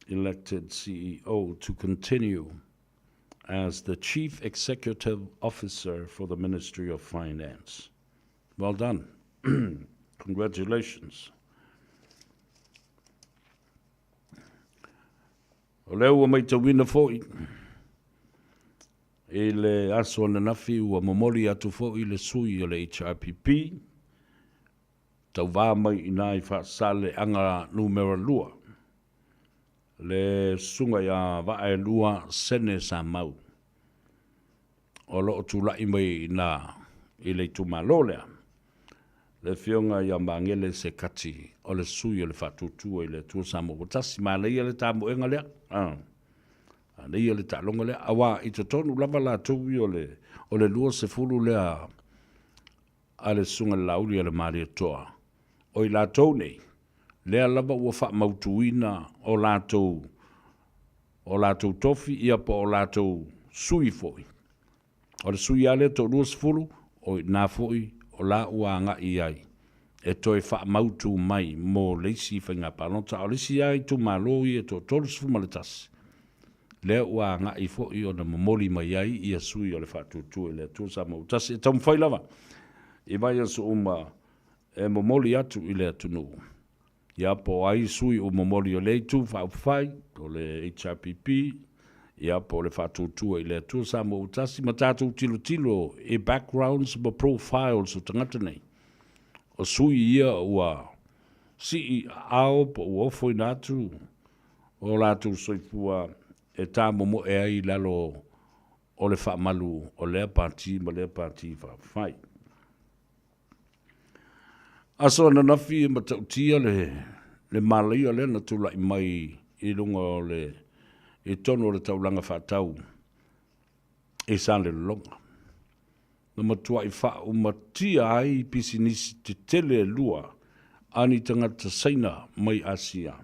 elected CEO to continue as the Chief Executive Officer for the Ministry of Finance. Well done. Congratulations. O leo ua mai tauina fo'i. E le aso na nafi ua momoli atu fo'i le sui o le HRPP. Tau vā mai ina I whaasale anga numero lua. Le sunga ia vae lua sene sa mau. O loo tu lai mai ina I le tumalolea. Le fionga ia mangele se kati o le sui o le whatutua I le tua Samoa. Tasi ma leia le tamu enga lea. Leia le talonga lea. Awa I te tonu lava la tuwi o le lua se fulu lea a le sunga lauri a le maria toa. O I lātou nei, lea lava ua wha mautuina o lātou tofi ia po o lātou sui foi. O le sui ale to ruas fulu, o nā foi o la ua nga I ai. E toi wha mautu mai mo leisi whainga panota, o leisi ai tu maloi e to tolus fumaletasi. Lea ua nga I foi o na mamoli mai ai ia sui o le whatutu e lea tu sa mautasi. E tamu whailawa, I vai asu e momoli atu I lea tunu. Ia po ai sui o momoli o leitu whauwhai, o le HRPP, ia po le whatutua I lea tu sa mautasi, ma tātou tilo e backgrounds ma profiles o tangata nei. O sui ia ua si ao po uofo I natu, o lātou soifua e tā momo e ai lalo o le whaamalu o lea pāti ma lea pāti whawhai. Aso na nafi e matautia le malaia le na tula I mai I runga o le e tono le taulanga whatau e sa le longa. Na matua I wha umatia ai pisinisi te tele lua ani tangata saina mai Asia.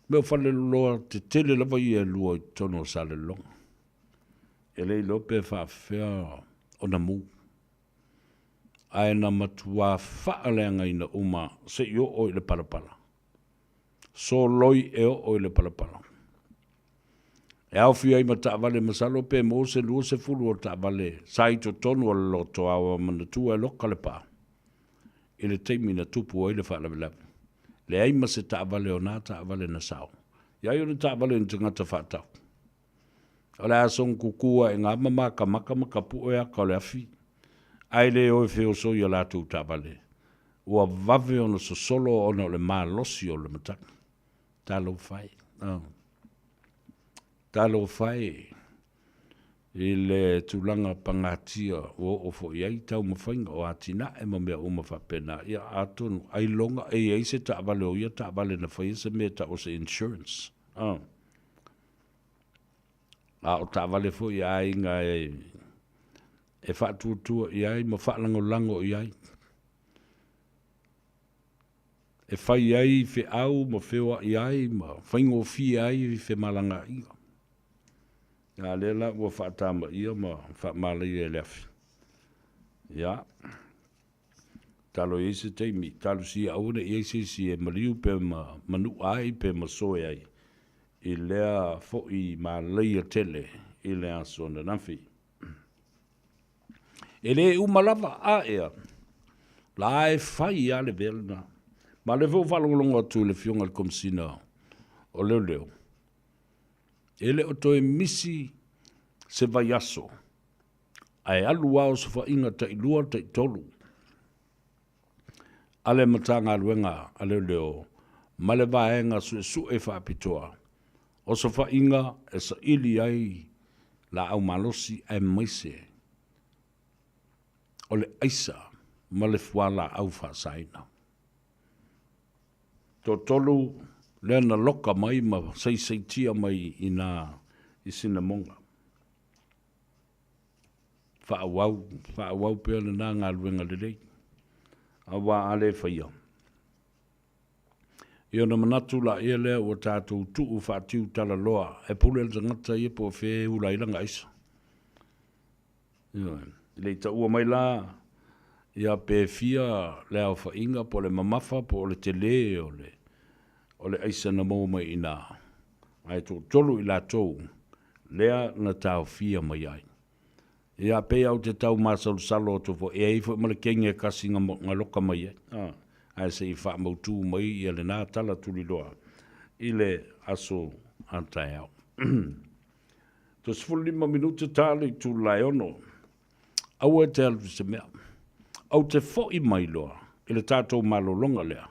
Meo whale loa te tele lava I e lua I tono sa le longa. E lei lope whawhea o na mu. Ai na matua whaalenga I na uma se I o le palapala. So loi e o le palapala. E au fia I ma taavale masalo pe mo se lua se fulu o taavale. Sai to tonu o loto awa manatua e loka le pa. I le teimi na tupu o I le whaalavelave. Le aima se taavale o nā taavale na sao. Iai o le taavale ni tangata whaatau. O le asong kukua e ngā mamaka maka pu e aka o le afi. Ai le o feo so I la tu taavale. Ua vave o na sosolo o na le maa losi o le mataki. Talo fai. Talo fai. I le tulanga pangatia o fo iai tau mawhainga o atina e ma mea uma whapena. Ia atonu ai longa e ei se taavale o ia taavale na whai se mea ta o se insurance. A o taavale fo iai nga e whaatutua iai ma whaalango iai. E whai ai fe au ma whewa iai ma whaingo fi ai fe malanga ia. Ngā lela ua whaatama ia ma whaamalai e leafi. Ia. Talo i se teimi, talo si aune i si e mariu pe ma manu ai pe ma soe ai. I lea fo I ma leia tele I lea sona nafi. E le umalava a ea. La e whai a le velna. Ma le fo whalongolonga tu le fionga le komsina o leo. Ele o toe misi se vai aso. Ai alu au se whainga ta ilua ta itolu. Ale matanga aluenga a leo. Ma le vaenga su e whaapitoa. O se whainga e sa ili ai la au malosi e maise. O le aisa ma le fuala au whaasaina. Tolu lena loka mai ma sei tia mai I sina monga. Whaawau pēr na ngā luenga lelei. Awa ale whaia. Io na manatu la ia lea o tātou tuu whaatiu tala loa. E pule le tangata ia po whē ula ilanga isa. Lei ta ua mai la. Ia pē fia lea o whainga po le mamafa po le tele o le aisa na mō mai ina. Ai tō tolu I la tōu, lea na tāo fia mai ai. Ia pē au te tau māsalu salo o tō e ai fo male kenge kasi ngā loka mai ai. Ai se I wha mautu mai I le nā tala tuli loa. I le aso antai au. Tō 15 minuta tāle I tū lai ono. Au e te alvi se mea. Au te fo I mai loa. I le tātou malolonga lea.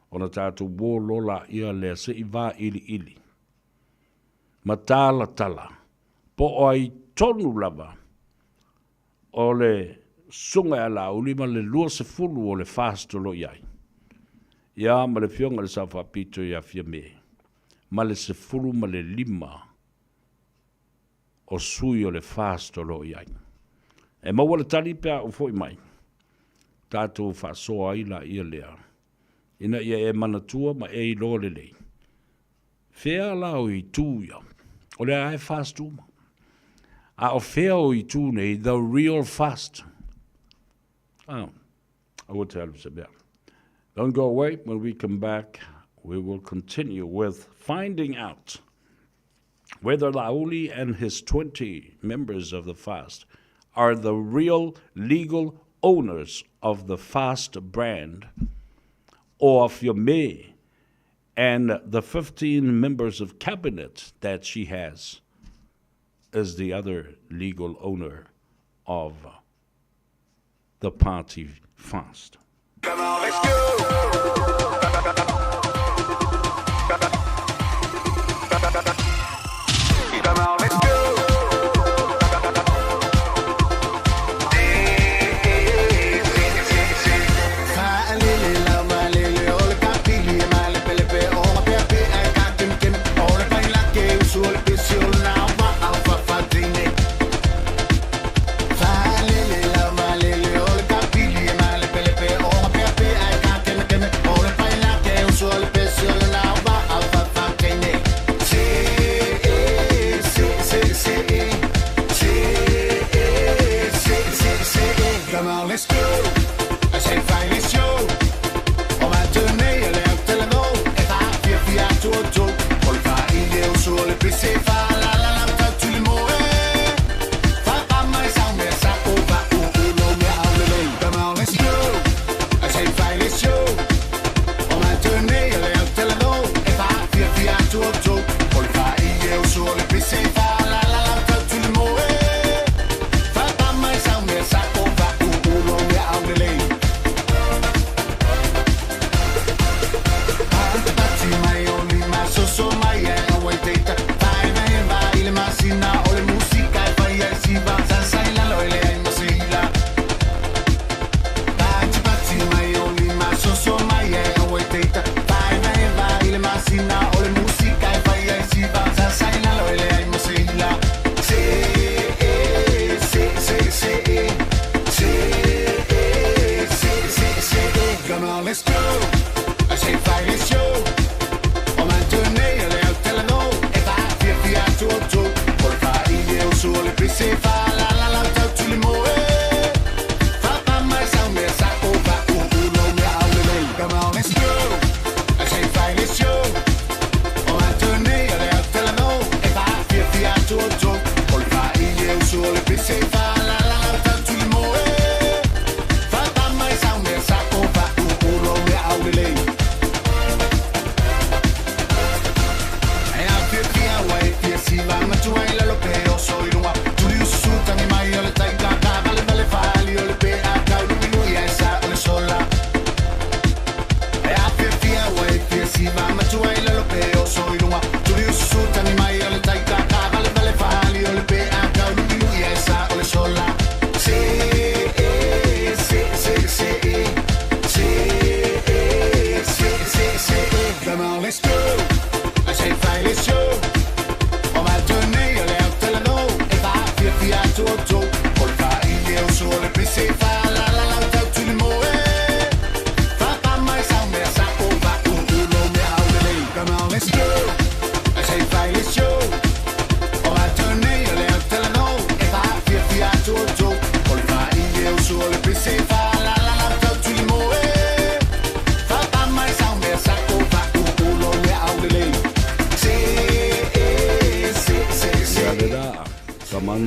O na tātou wō lola ia lea se I wā ili. Ma tāla tala. Po o ai tonu lava. O le sunga ala ulima le lua se fulu o le fasto lo iai. Ia ma le fionga le sa whapito ia fia me. Ma le se fulu ma le lima. O sui o le fasto lo iai. E maua le tali pia o foi mai. tātou whaasoa ai la ia lea. Ina ia e manatua ma e ilo le lei. Whea lao I tū ia. O lea ai fast uma. A o whea o I tū nei, the real fast. Oh, I will tell you about. Don't go away. When we come back, we will continue with finding out whether Lauli and his 20 members of the fast are the real legal owners of the fast brand, or if Yome and the 15 members of cabinet that she has is the other legal owner of the party fast. Come on, let's go! Come on, let's go!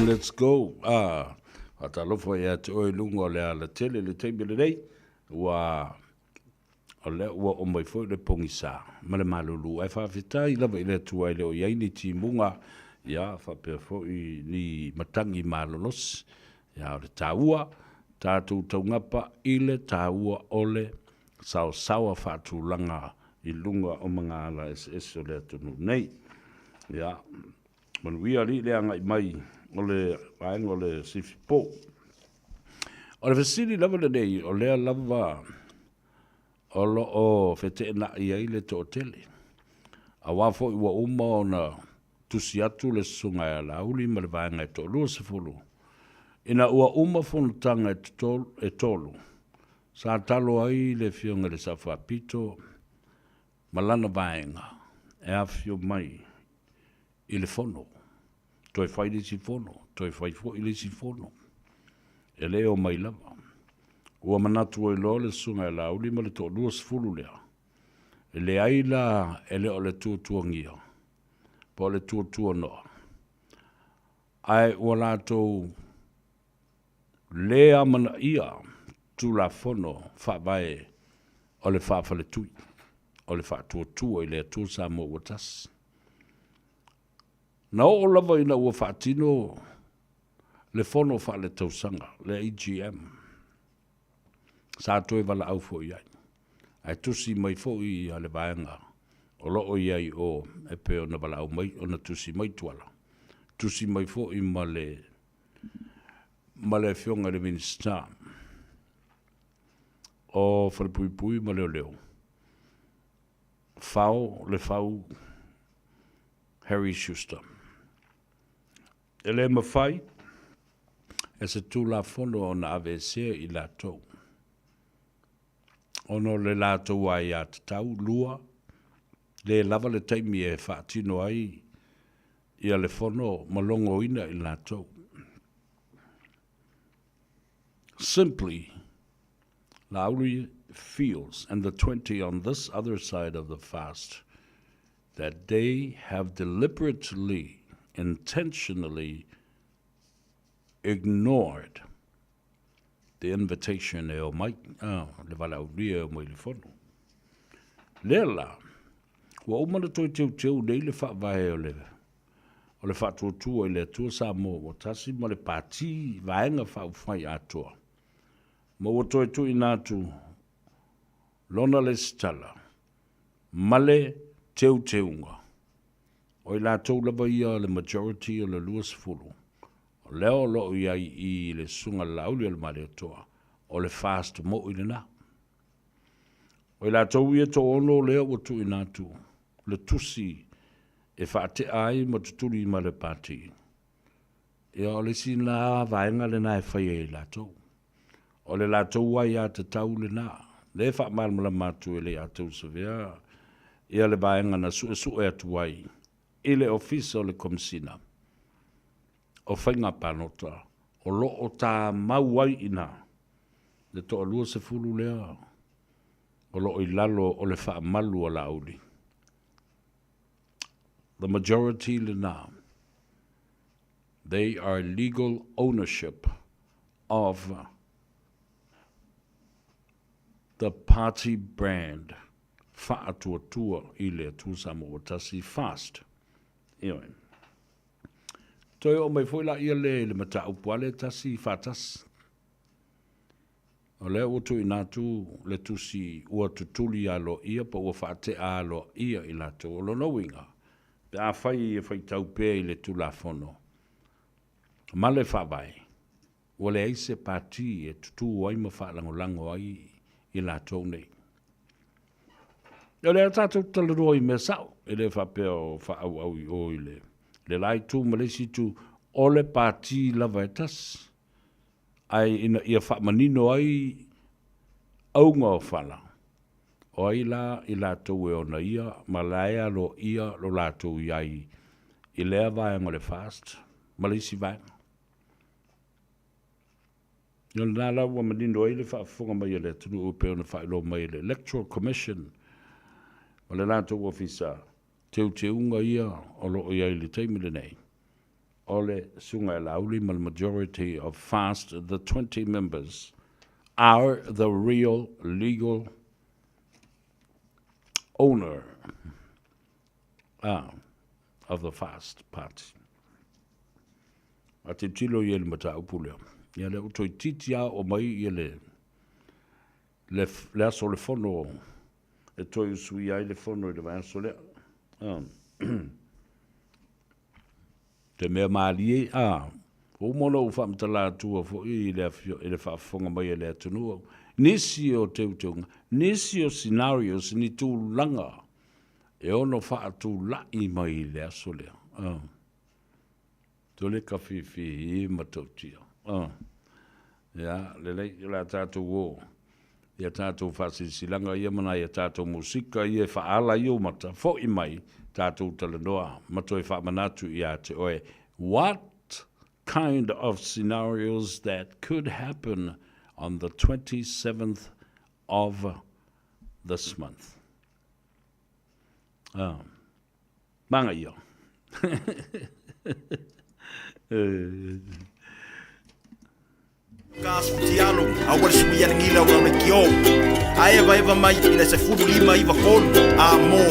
Let's go. Atalofo ia te oi lungo le ala tele le teimi le nei. Wa o mai foi le pongisa. Male malulu. E whawhita I lava I le tua I le o iaini ti munga. Ia whapea foi ni matangi malolos. Ia o le taua. Tātou taungapa I le taua ole. Sao sawa whaatulanga I lunga o mga ala o le atunu nei. Ia. Manuia li le anga I mai. O le vaenga o le sifipo. O le fesili lava le nei, o lea lava o lo o fete na ia I le to tele. A wafo I wa uma o na tusi atu le sunga ya lauli ma le vaenga to lua se fulu. Ina ua uma fonutanga e tolu. Sa talo ai le fionga le sa whapito, malana vaenga, e a fio mai, i le fono. Toi whai le si fono, toi whai fo i le si fono. E leo mai lava. Ua manatu e lo le sunga e la uli ma le to luas fulu lea. E le aila e le o le tuatuangia. Po le tuatua noa. Ai ua lato lea mana ia tu la fono whawae o le whawhale tui. O le whatuatua i le atua Samoa watas. Na o lava ina ua whaatino le fono wha le tausanga, le AGM. Sa toe wala au fo iai. Ai tusi mai fo i a le vaenga. O loo iai o e peo na wala au mai, o na tusi mai tuala. Tusi mai fo i ma le fionga le minister. O whalepui ma leo leo. Le fau Harry Schuster. E le mawhai, e se tū la fono o na AVC i la tau. Ono le la tau ai a tau lua, le lava le taimi e whaatino ai i a le fono malongo ina i la tau. Simply, Lauri feels, and the 20 on this other side of the fast, that they have deliberately, intentionally ignored the invitation e o mai, le walauria o mai le fono. Lela, ua umana toi teu nei le whaavahe o le whaatuatua i le atua Samoa o tasi ma le pāti vaenga whaufai atua. Ma ua toi tui nātu lona le stala, male teunga. O i lātou lava ia le majority o le luas fulu. O leo lo iai i le sunga lauli o le mare toa. O le fast mo i le na. O i lātou ia to ono leo o tu i nātu. Le tusi e whaate ai ma tuturi ma le pāti. E o le sina vaenga le na e whai e lātou. O le lātou wai a te tau le na. Le wha marmala mātu e le atou savea. Ia le vaenga na su e atu wai. I le ofisa o le komisina. O whainga panota. O lo o tā mauai ina. Le to alua se fulu lea. O lo i lalo o le wha malu o la auli. The majority le na. They are legal ownership of the party brand. Whaatuatua i le tu Samoa tasi fast. Ioi. Toi o mai foi la ia le mata upuale tasi fatas. O le o tu inatu le tusi ua tutuli alo ia pa ua whaate alo ia i la tu o lono winga. Pe a whai e whai taupe i le tu la fono. Ma le whawai. Ua le eise pati e tutu ai ma whaalango ai i la tu nei. O le tātou talarua i mea sau, e le whapeo whaau au i o i le. Le lai tū malesi tū o le pāti lava e tas. Ai ina ia whamanino ai aunga o whala. O ai la i lātou e ona ia, ma laea lo ia lo lātou iai. I lea vaenga le fast, malesi vaenga. Ia nā lau a manino ai le whaafunga mai le tunu upeo na whaelo mai le Electoral Commission. O le lātou ofisa, teunga ia o loo iai le teimile nei. O le sunga e lauli ma le majority of fast, the 20 members, are the real legal owner of the fast party. A te tilo i le mata upulea. Ia le utoi titia o mai i le aso le fono e toi usui ai le fono i le vai aso lea. Te mea maalie, o mono u whamtala atua fo i le whaafonga mai e le atunua. Nisi o teutunga, nisi o scenarios ni tū langa e ono whaatu lai mai le aso lea. Tole ka whiwhi i matautia. Ia, le lei la tātou o. ia tātou whasisilanga ia mana ia tātou musika ia whaala i o mata fo i mai tātou talanoa mato e whamanatu ia te oe what kind of scenarios that could happen on the 27th of this month. Manga ia. Kasu tialo, awal suya ngila wa mekio. Aya eva mai ina se fudu lima iva kolu. Amo,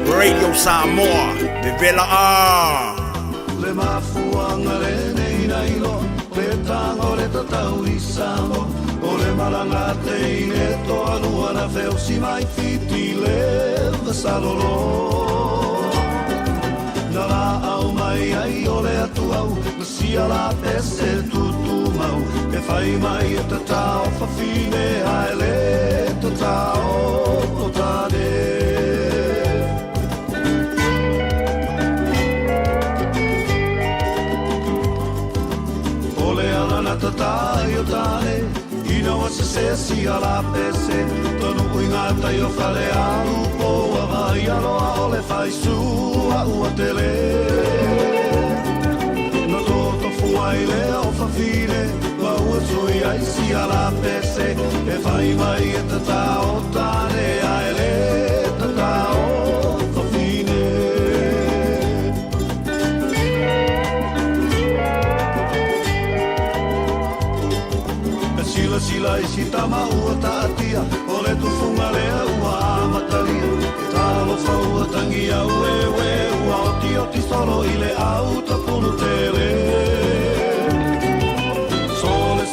Radio Samoa, Bevela a. Le mafuanga le nei nei lo, le tango le tatau i Samo. O le malanga te ine to alua na feo si mai fiti le vasalolo. Na la au mai ai o le atu au, na sia la pese tutu mau. E fai mai e tatao fa fine ai le tatao o tade. O le alana tatai o tane, ina wa se si ala pese, tonu uingata i o fale alu po a vai aloa o le fai su a ua tele. No toto fuai le o fa fine, wa ua sui ai si ala pese, e fai mai e tatao tane ai le tatao fa fine. Sila i si tama ua taatia, o le tufunga lea ua amatalia. E talo fa ua tangi au e we ua oti solo i le au tapunu tele. Sole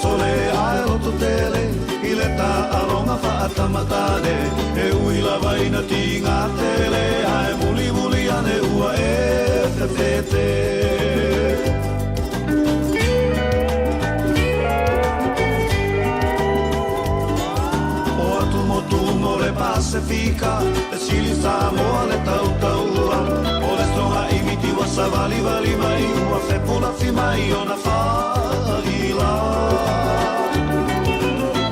ae loto tele, i le ta alonga fa atamatane. E ui la vaina tinga tele, ae muli ane ua e fefete. Pacifica, le sili Samoa le tautaua. O le stronga imiti wa savali vali mai, ua fepula fi mai ona whaila.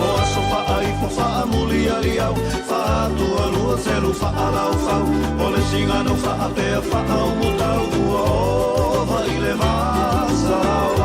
O aso whaai fo wha muli ali au, wha atua lua selu wha alau whau. O le singano wha apea wha au mutau, ua ova i le masa lau.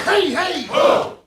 Hey, hey! Oh!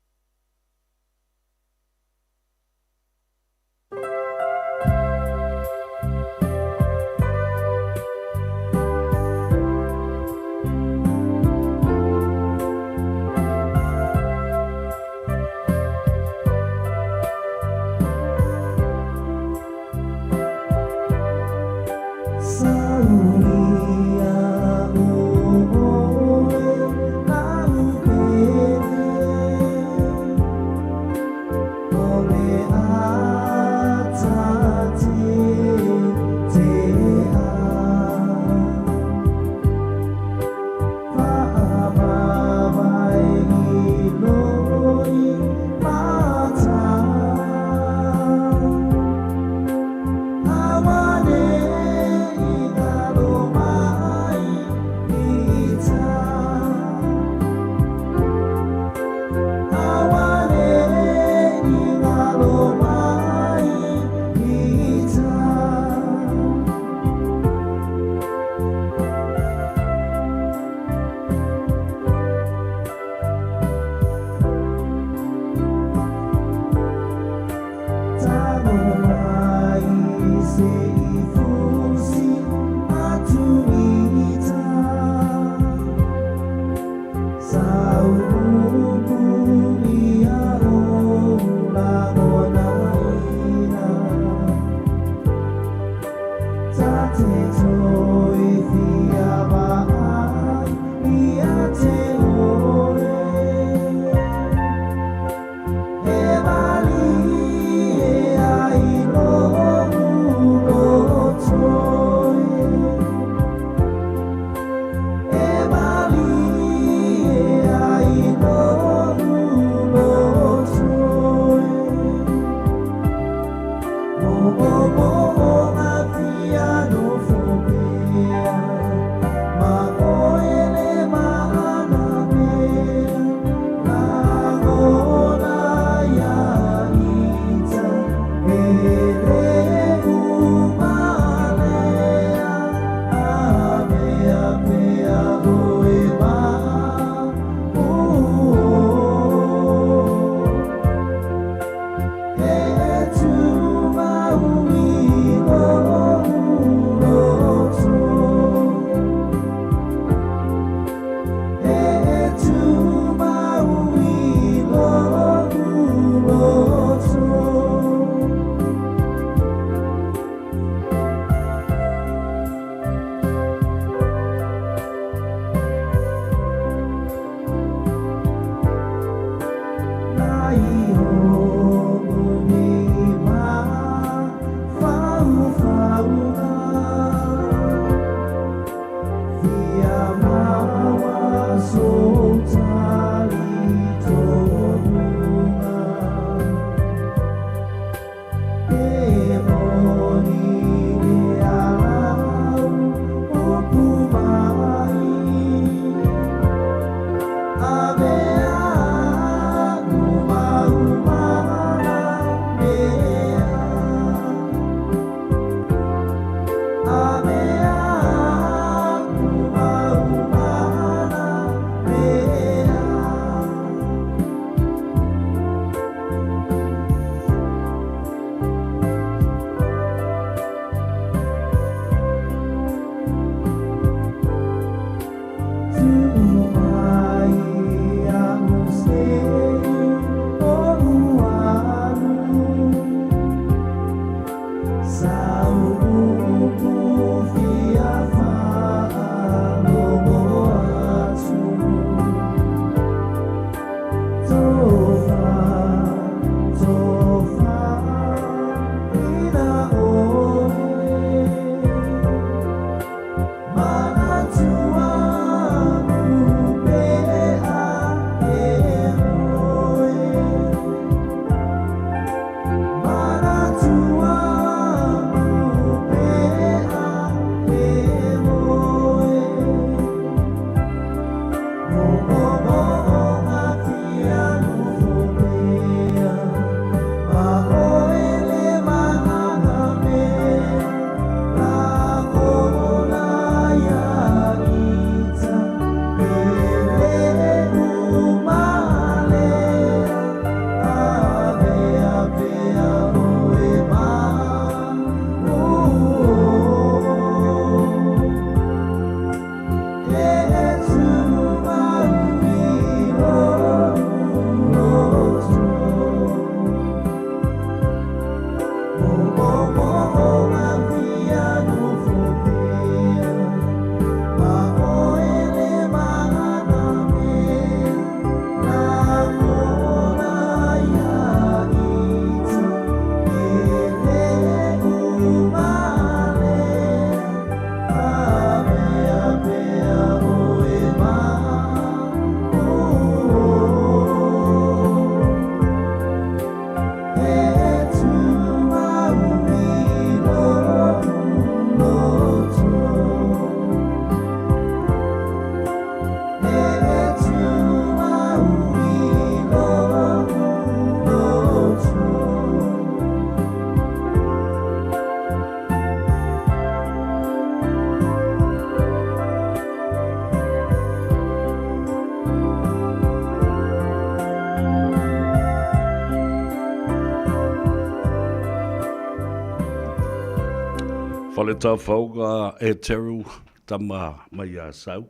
Fale tau whauga e teru tama mai a sau.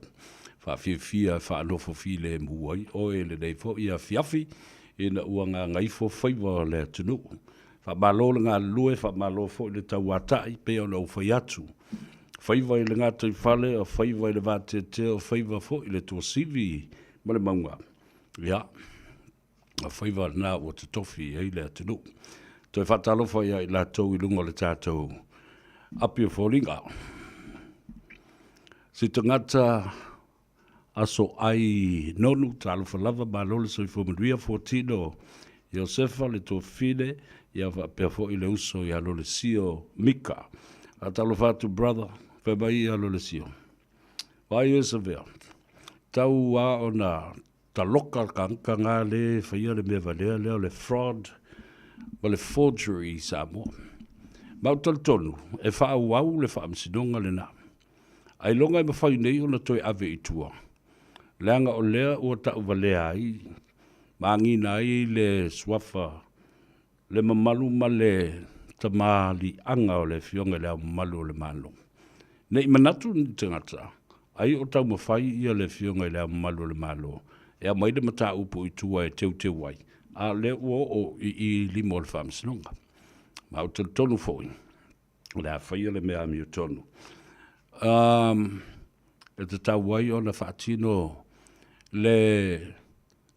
Wha fia wha anofo file muai. O e le nei fo ia fiafi ina uanga Gagaifo Faiva le tunu. Wha malo le ngā lue, wha malo fo le tau atai pe o lau whai atu. Faiva i le ngā tui whale, o Faiva i le vāte te, o Faiva fo i le tua sivi ma le maunga. Ia, a Faiva nā o te tofi e le tunu. Toi whatalofa ia i la tau i lunga le tātou. Api o fōringa. Si tangata aso ai nonu talofa lava malole so i fōmanuia fōtino Iosefa le tō fine ia pia fō i le uso i alo le sio Mika. A talofa tu brother, whemai i alo le sio. Vai e sa vea. Tau a o na taloka ka ngā le whaia le mea valea leo le fraud ma le forgery i Samoa. Mautal tonu, e wha au le wha amsinonga le nā. Ai longa i mawhai nei o na toi ave i tua. Leanga o lea o tau valea ai. Maangi nai le swafa, le mamalu ma le tamali anga o le fionga le au mamalu o le malo. Nei manatu ni tangata, ai o tau mawhai ia le fionga le au mamalu o le malo. E a maida mata upo i tua e teu te wai. A le o i limo o le wha amsinonga. Ma o te tonu fōi. Le a whaia le mea mi o tonu. E te tau wai o na whaatino le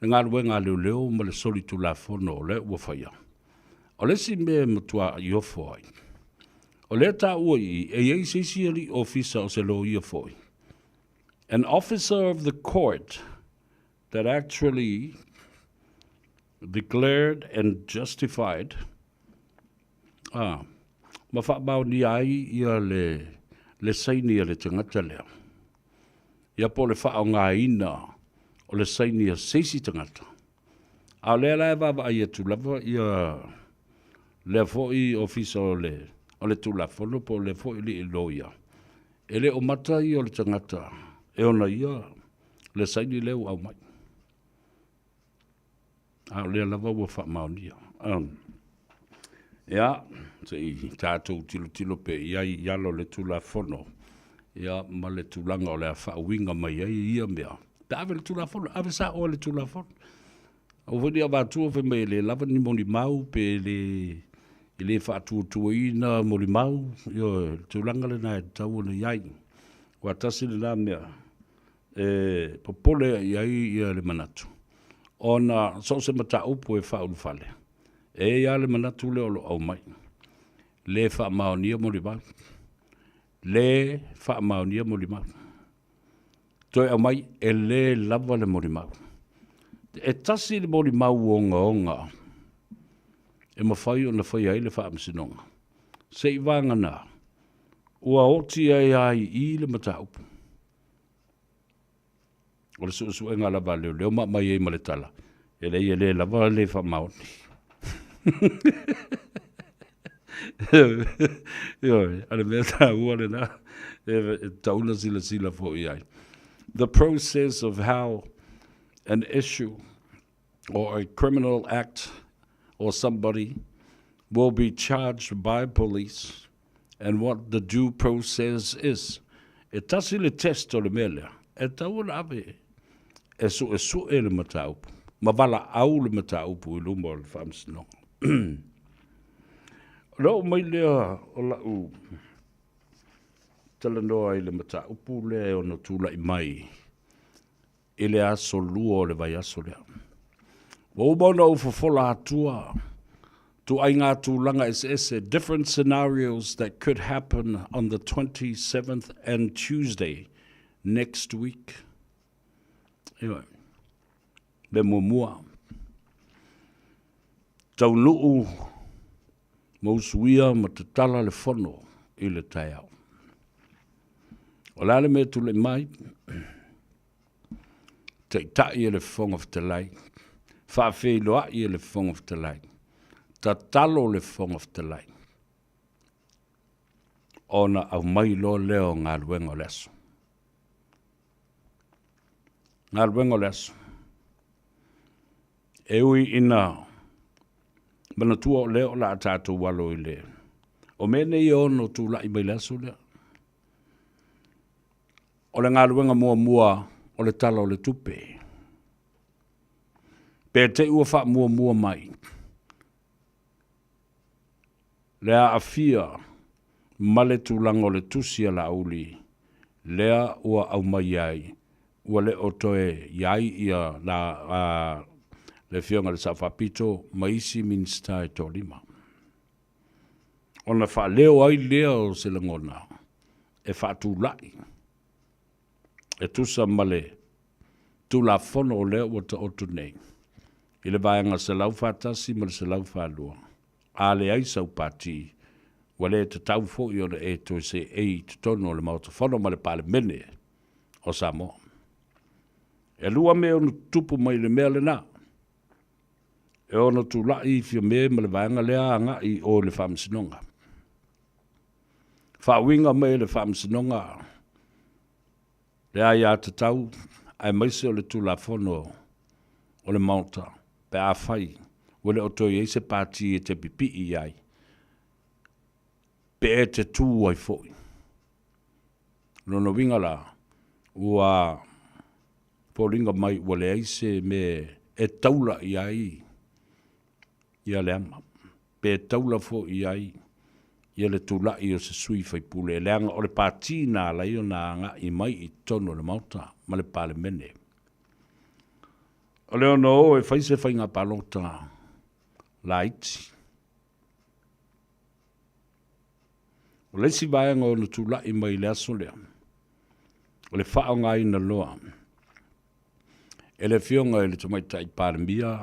ngā rue ngā leo ma le soli tu la whono le ua whaia. O le si mea matua i o fōi. O le ta ua i e ei seisiari officer o se lo i o fōi. An officer of the court that actually declared and justified ma whaabau ni ai ia le saini a le tangata lea. Ia po le whaao ngā ina o le saini a seisi tangata. A lea lai waba ai atu lava ia le foi ofisa o le tulafono po le foi li iloia. E le o mata i o le tangata e ona ia le saini leo au mai. A lea lava ua whaamaunia. Ia, te i tātou tilo pe iai ialo le tulafono. Ia, ma le tulanga o le a whaawinga mai ai ia mea. Tāwe le tulafono, ave sa o le tulafono. O wheni a wātua whi mai le lava ni moni mau pe le I le whaatuatuaina mo le mau, io tūlanga le nai tau na iai. Wa tasi le nā mea, popole iai ia le manatu. Ona so se mata upu e whaulu fale. Ia le manatu le olo au mai. Le wha maonia mo le mau. Le wha maonia mo le mau. Toi au mai e le lava le mo le mau. E tasi le mo le mau onga onga. E mawhai o na whai ai le wha amsinonga. Se i wanga nā. Ua oti ai i le mata upu. O le su e ngā lava leo ma mai e ma le tala. E le lava le wha maoni. Ale mea tā ua le nā. E tauna sila fo i ai. The process of how an issue or a criminal act or somebody will be charged by police and what the due process is. E tasi le test o le mele. E tau na ave. E su e le mataupu. Ma wala au le mataupu I lumo o le whamsinonga. Rau mai lea o la u. Tala noa I le mataupu le o no tula I mai. I le aso lua o le vai aso lea. Wa umana u fafola atua. Tu ai ngā tūlanga ese different scenarios that could happen on the 27th and Tuesday next week. Anyway, le mua. Tau nuu mausuia ma te tala le fono I le taiao. O lale me tu le mai, te tai le fong of te lai, whawhi loa I le fong of te lai. Ta talo le fong of te lai. Ona au mai lo leo ngā luengo leso. Ngā luengo leso. Eui ina mana tua o leo la tātou walo I le. O mene I ono tu lai mai leso leo. O le ngā luenga mua o le talo o le tupe. Pe te ua wha mua mai. Lea a fia male tūlanga o le tusia la uli. Lea ua au mai ai. Ua le otoe iai ia la le fionga le sawhapito maisi minsta E tōlima. Ona wha leo ai lea o se langona. E wha tūlai. E tusa male tūla fono o lea ua ta otu nei. I le vaenga se lau whatasi ma le se lau whalua. A le ai sau pati, wale te tau fo I ona e to se e te tono le mauta whono ma le pale mene o Samoa. E lua me onu tupu mai le mea le nā. E ono tu lai fia me ma le vaenga lea anga I o le whamsinonga. Whawinga me le whamsinonga. Lea ia te tau, ai maise o le tula whono o le mauta, pe a whai. Wale o toi e se pāti e te pipi I ai. Pe e te tū ai fōi. Nono winga la, ua pōringa mai wale eise me e taula I ai. Ia le ama. Pe e taula fō I ai. Ia le tūla I o se sui fai pule. Le anga o le pāti nā la I o nā anga I mai I tono le mauta. Ma le pāle mene. O le ono o e faise fai ngā pālota. La iti. O le si vaenga o na tula I mai le aso lea. O le whao ngā ina loa. E le fionga e le tumaita I pāremia.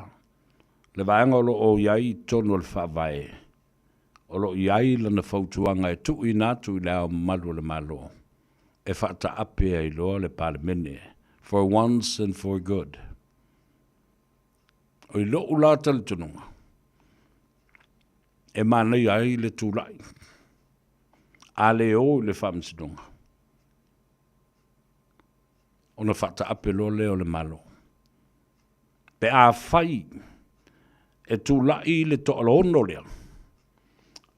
Le vaenga o lo o iai tono le whawai. O lo iai lana whautuanga e tu I nātu I leo malu le malo. E whata ape ai loa le pāremene. For once and for good. O I lo ulata le tununga. E manai ai le tūlai. A le o le whamsidonga. Ona whata ape lo leo le malo. Pe a whai e tūlai le to alono lea.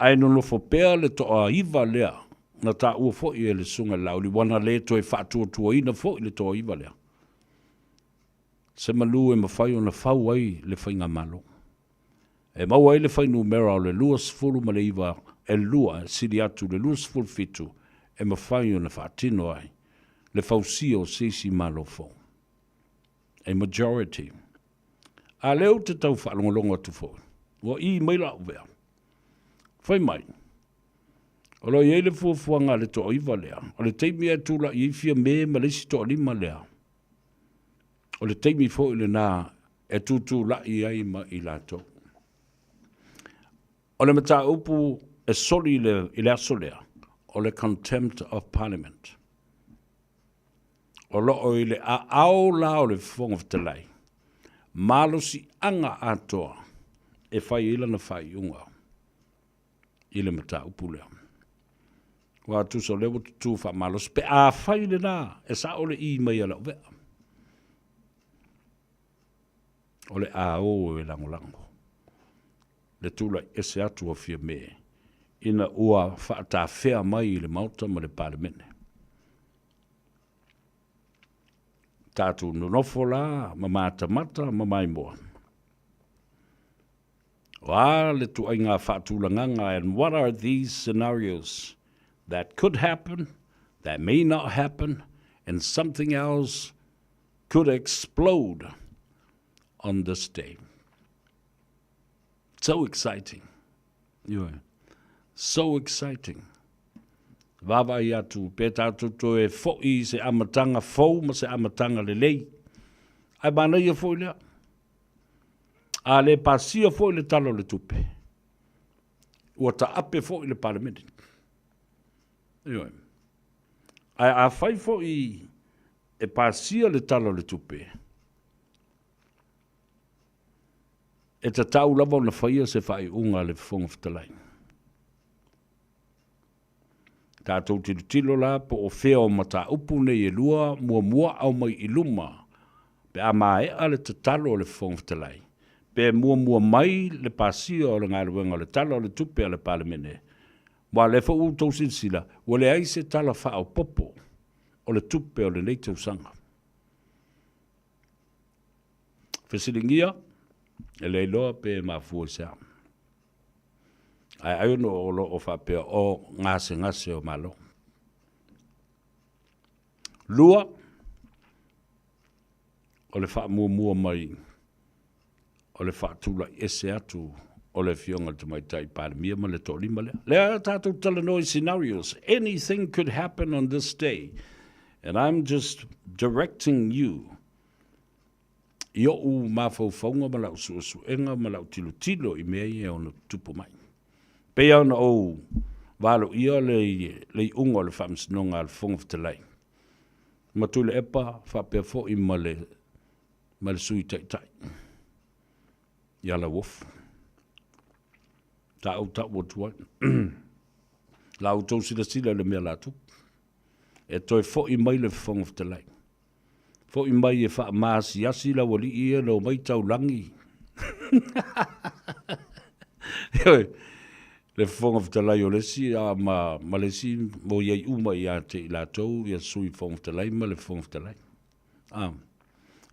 Ai no fopea le to a iwa lea. Na ta ua fo I le sunga lauli. Wana le to e whatua tua ina fo I le to a iwa lea. Se malu e mawhai o na whau ai le whainga malo. E maua ele whai numera o le luas fulu ma le iwa e lua siri atu le luas fulu fitu e ma whai o na whaatino ai le whausia o sisi malofo. A majority. A leo te tau whaalongolongo atu fo. Wa I maila uvea. Whai mai. O lo i ele fuafuanga le to iwa lea. O le teimi e tula I fia me ma lesi to lima lea. O le teimi fo ile na e tutu la I ai ma I lato. O le mata upu e soli ile aso lea. O le contempt of parliament. O lo o ile a au la o le fonga ftalai. Malosi anga atoa e whai ila na whai unga. Ile mata upu lea. Wa tu so lewo tu fa malos pe a whai le na e sa ole I mai ala uvea. Ole a o e lango lango. Le tula e se atu o fia me. Ina ua whaata whea mai le mauta ma le parlemene. Tātu nonofo la, ma mata mata, ma mai moa. Wa le tu ai ngā whaatulanganga, and what are these scenarios that could happen, that may not happen, and something else could explode on this day. So exciting. So exciting. Wawa I atu, pe tātou to e fo'i se amatanga fau ma se amatanga le lei. Ai mana ia fo'i lea. A le pasia fo'i le talo le tupe. Ua ta ape fo'i le parlamenti. Ai a fai fo'i e pasia le talo le tupe. E ta tau lava na whaia se whai unga le fonga fitalai. Tātou tilo la po o whea o mata upu nei e lua mua au mai I luma. Pe a mai ale te talo le fonga fitalai. Pe mua mai le pasia o le ngāruenga le talo le tupe le palemene. Wa le fa u tau sila, wa le aise tala wha au popo o le tupe o le neitau sanga. Whesilingia, e le loa pe mafua sea. Ai aiono o lo o whapea o ngase o malo. Lua, o le wha mua mai, o le wha tula ese atu, o le fionga te mai tai pāre mia ma le tō lima lea. Lea tātou talanoi scenarios. Anything could happen on this day. And I'm just directing you. Io u mafau faunga malau suenga malau tilo I mea I ona tupu mai. Pea ona o walo ia le unga o le whamsinonga al fonga fitalai. Matule epa whapea fo I ma le sui tai. Iala wof. Ta au ta wotua. La au tau sila le mea latu. E toi fo I mai le fonga fitalai. Fo I mai e wha maasi asi la wali ia lo mai tau langi. Le fonga fitalai o lesi a ma lesi mo iai uma I a te I la tau ia sui fonga fitalai ma le fonga fitalai.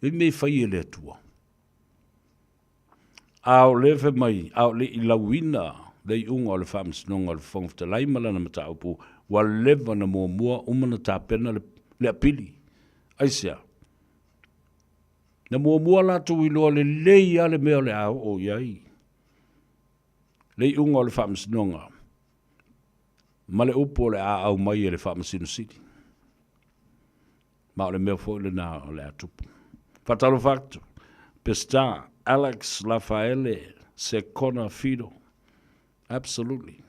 E me whai e le atua. Ao lewe mai, ao le I lawina le unga o le whamsinonga o le fonga fitalai ma lana mata upu wa lewa na mua umana tāpena le apili. Aisea. Na mua la tu I loa le lei ale mea le au o iai. Le unga o le whamsinonga. Ma le upo le a au mai e le whamsino siti. Ma o le mea fo le na o le atupu. Fatalo facto. Pesta Alex Rafaele Secona Fido. Absolutely.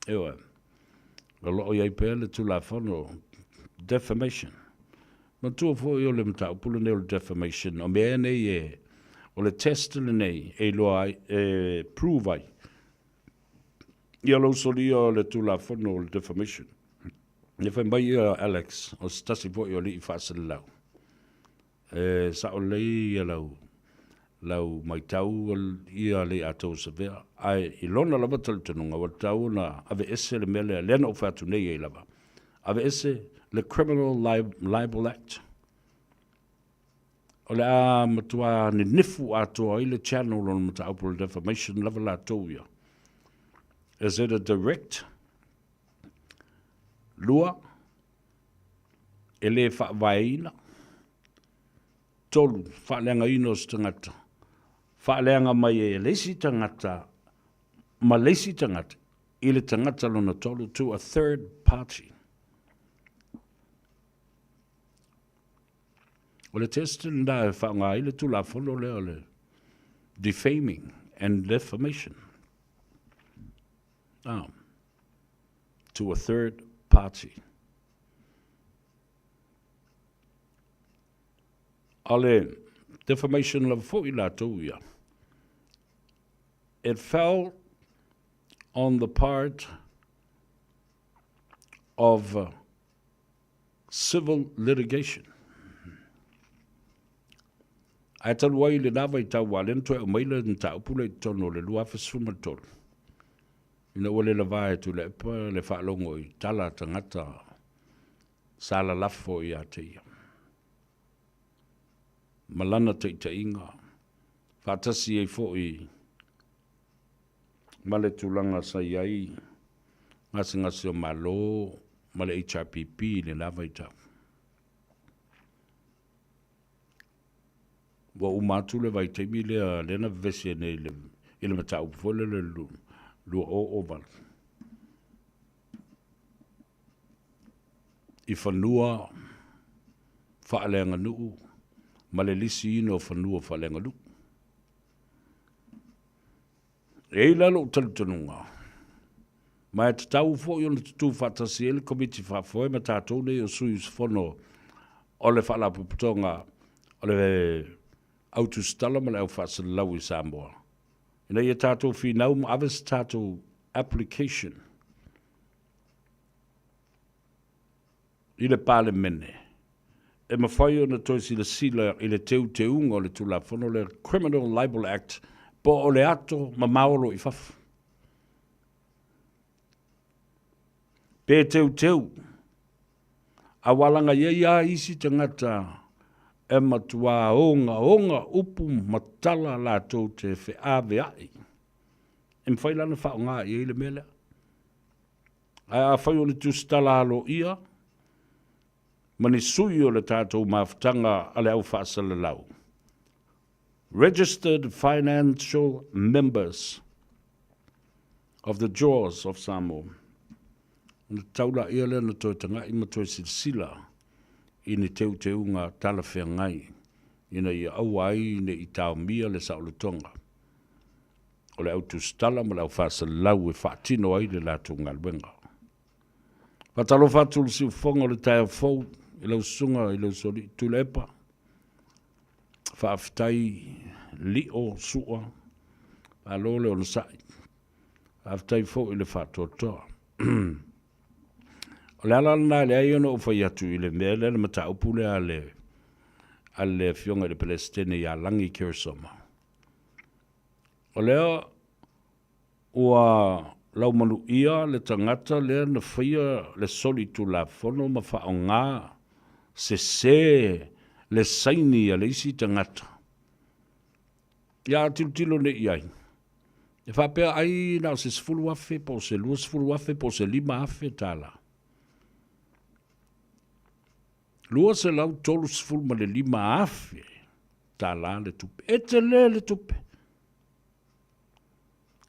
Ewa. Lo iai pe le tu la fono defamation. Ma tua fo I o le mta upule ne o le defamation. O mea nei e o le testile nei e loa e prove ai. Ia lo soli o le tu la fono o le defamation. Ne fai mai Alex o stasi fo I o li I whaasele lau. Sa o lei ia lau mai tau ia le atou sa vea. Ai I lona lava talitanunga wa tau na ave ese le mele lena o whatu nei e lava. Ave ese le Criminal Libel Act. O le a matua ni nifu atoa i le channel on mataupu le defamation level atou ia. Is it a direct lua e le whaawaina tolu whaaleanga ino si tangata whaaleanga mai e leisi tangata ma leisi tangata i le tangata lona tolu to a third party. O le testin da e whaanga i le tula whono leo le defaming and defamation. To a third party. Ale defamation of fo'ilatoia. It fell on the part of civil litigation. Ai talu ai le nawa I tau walen toi o maila n tau pule I tono le lua fesuma tolu. Ina wale la vae tu le pa le whaalongo I tala tangata sala lafo I ateia. Malana te inga. Whatasi e fo I male tulanga sa iai. Ngasi o malo, male HRPP le lava I tau. Wa umatu le vai te mi le na vese ne le matau fole le lu o oval. I whanua whaalenga nuu, ma le lisi ino whanua whaalenga nuu. E lalo talutanunga. Ma e tatau fo yon tu fatasi ele komiti whafoe ma tātou ne o sui whono o le whaalapuputonga o le autustala ma le au whaasalau I Samoa. Ina ia tātou whinau ma awas tātou application I le pāle mene. E mawhai o na toisi le sila I le teunga o le tula whono le Criminal Libel Act po o le ato ma maolo I whafu. Pe teu. A walanga ia isi tangata e matua onga upu matala la tau te whi awe ai. E mwhai lana whao ngā I le mele. A whai o le tūstala alo ia. Mani sui o le tātou mawhtanga ale au whaasala lau. Registered financial members of the Jaws of Samoa. Na taula ia le na toi tanga I matoi sila. I ni teunga tala whea ngai. Ina I au ai ne I tau mia le sauletonga. O le au tūstala ma le au whasalau e whaatino ai le lātou ngalwenga. Whatalo whatul si ufonga le tae fau I lau sunga I lau soli tulepa. Whaafitai li o sua. Alole o le sai. Whaafitai fau I le whaatotoa. O le ala na le ai ono ufai atu I le mea le mata upule ale fionga le Palestine I a langi Kirisoma. O lea ua lau manu ia le tangata lea na whaia le soli tu la fono ma wha o ngā se le saini a le isi tangata. Ia tilo ne iai. E whapea ai nao se sfulu afe po se lua sfulu afe po se lima afe tala. Lua se lau tolu sfulu ma le lima afe tala le tupe. E te le tupe.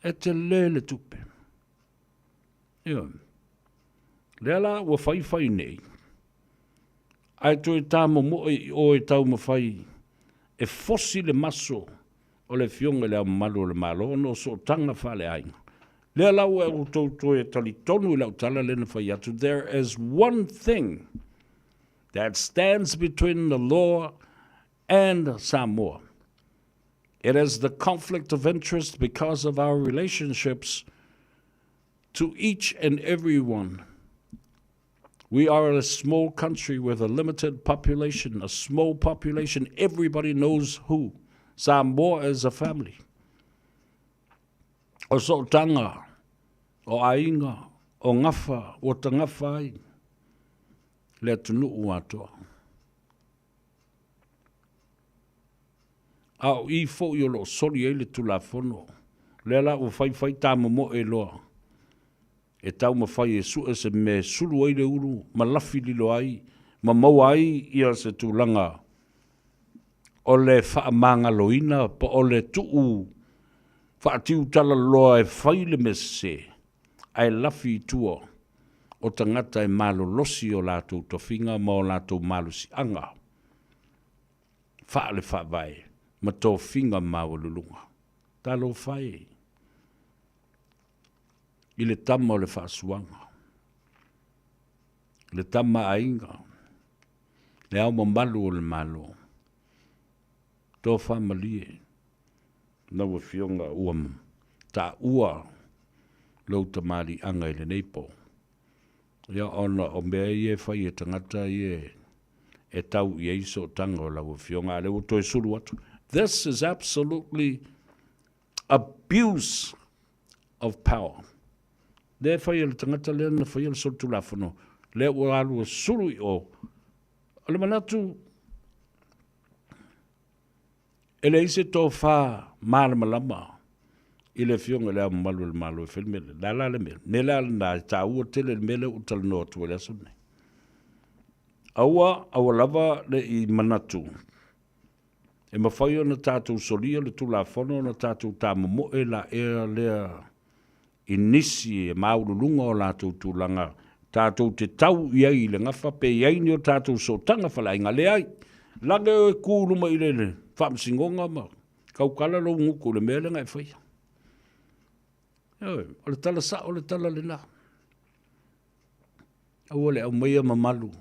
E te le tupe. Ia. Leala ua whai nei. Ai to e tā mo o e tau mawhai. E fosi le maso o le fionga le amalu le malo no so tanga whale ainga. Leala ua e to e tali tonu I lau tala le na whai atu. There is one thing that stands between the law and Samoa. It is the conflict of interest because of our relationships to each and every one. We are a small country with a limited population, a small population. Everybody knows who. Samoa is a family. O so tanga, o ainga, o ngafa, o tangawhai. Le tunu ua toa. Au I fo I o lo soli e le tulafono. Le la o fai tamo mo e loa. E tau ma fai e su e se me sulu ai le uru, ma lafi lilo ai, ma mau ai ia se tūlanga. O le wha manga loina, pa o le tuu, wha tiu tala loa e fai le me se, ai lafi tua, o tangata e malo losi o lātou tofinga, ma o lātou malo si anga. Wha le wha vai, ma tō finga maua lulunga. Talo fai. I le tama o le wha suanga. Le tama ainga. Le au mamalu o le malo. Tō whamalie. Nau e fionga uam. Ta ua. Lau tamari anga i le neipo. Ia ona o mea i e whai e tangata i e tau i eiso tanga o lau e fionga. Le uto e suru atu. This is absolutely abuse of power. Le whai le tangata le na whai le sotu lafono. Le ua alu suru i o. Ale manatu. Ele ise tō whā mārama lama. I le fionga le malu le malu e whenmele. La le mele. Me la na ta ua tele le mele utala noa tua le asone. Aua lava le I manatu. E mawhai o na tātou solia le tū lafono na tātou tā momo e la ea lea inisi e maurulunga o lātou tūlanga, tātou te tau iai le ngafa, pe iai ni o tātou so tanga whala inga le ai. Lange o e kūruma I le whamsingonga ma, kaukala lo nguku le mele ngai whaia. O le tala sa, o le tala le la. Au le au meia mamalu,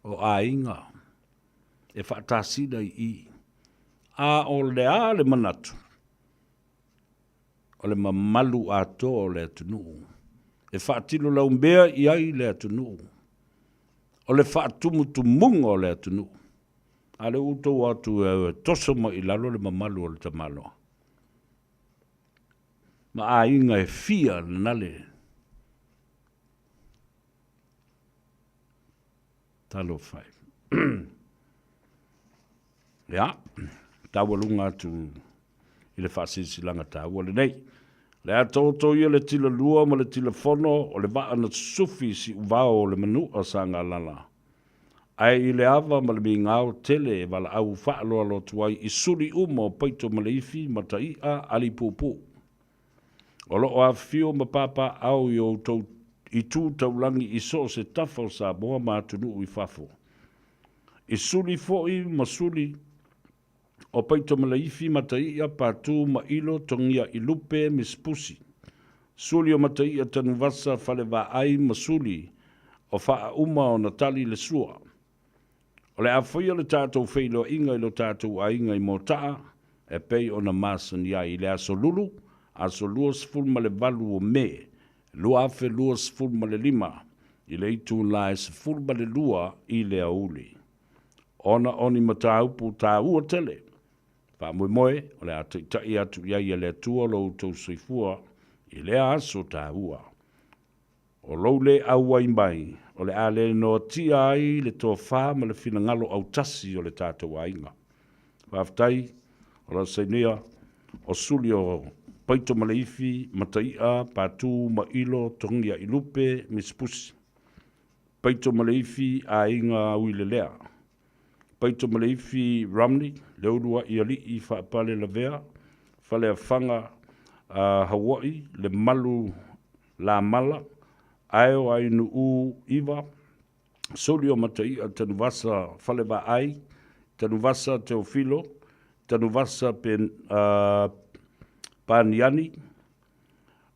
o a inga, e whaatasida I. A o le a le manatu. O le mamalu ato o le atunuu. E whaatilo lau mbea I ai le atunuu. O le whaatumutumunga o le atunuu. A le uto atu e tosoma I lalo le mamalu o le tamaloa. Ma a inga e fia le nale. Talo fai. Ya, tawalunga atu I le whaasisilanga tāua le nei. Le atoto ia le tila lua ma le tila fono o le waa na sufi si uvao o le manu a sa ngā lala. Ai I le ava ma le mi ngāo tele e wala au whaaloa lo tuai I suri uma o peito ma le ifi ma ta ia ali pupu. O lo o a fio ma papa au I tū taulangi I so se tafa o Samoa ma atunu I fafo. I suri foi ma suri o peito malaifi matai a patu ma ilo tongia I lupe mispusi. Suli o matai a tanu vasa fale va ai masuli o faa uma o natali le sua. O le awhia le tātou feilo inga I lo tātou a inga I motaa e pei o na masan ia I le aso lulu, aso lua sful ma le valu o me, lua afe lua sful ma le lima, I le itu la e sful ma le lua I le auli. Ona oni mataupu tā ua tele. Pa moe, o le atu tai atu ia le atua lo tau soifua, I le aso tā ua. O lo le aua I mai, o le ale no tia ai le toa wha ma le fina ngalo au tasi o le tātou ainga. Whaftai, o la seinia, o suli o paito ma le ifi, mataia, pātū ma ilo, tongia I lupe, mispusi. Paito ma le ifi a inga ui le lea. Paito Maleifi Romney, leurua I ali I whaapale la vea, whale a whanga Hawaii, le malu la mala, aeo ai nu u iwa, soli o matai a tanu vasa whale wa ai, tanu vasa Teofilo, tanu vasa Paniani,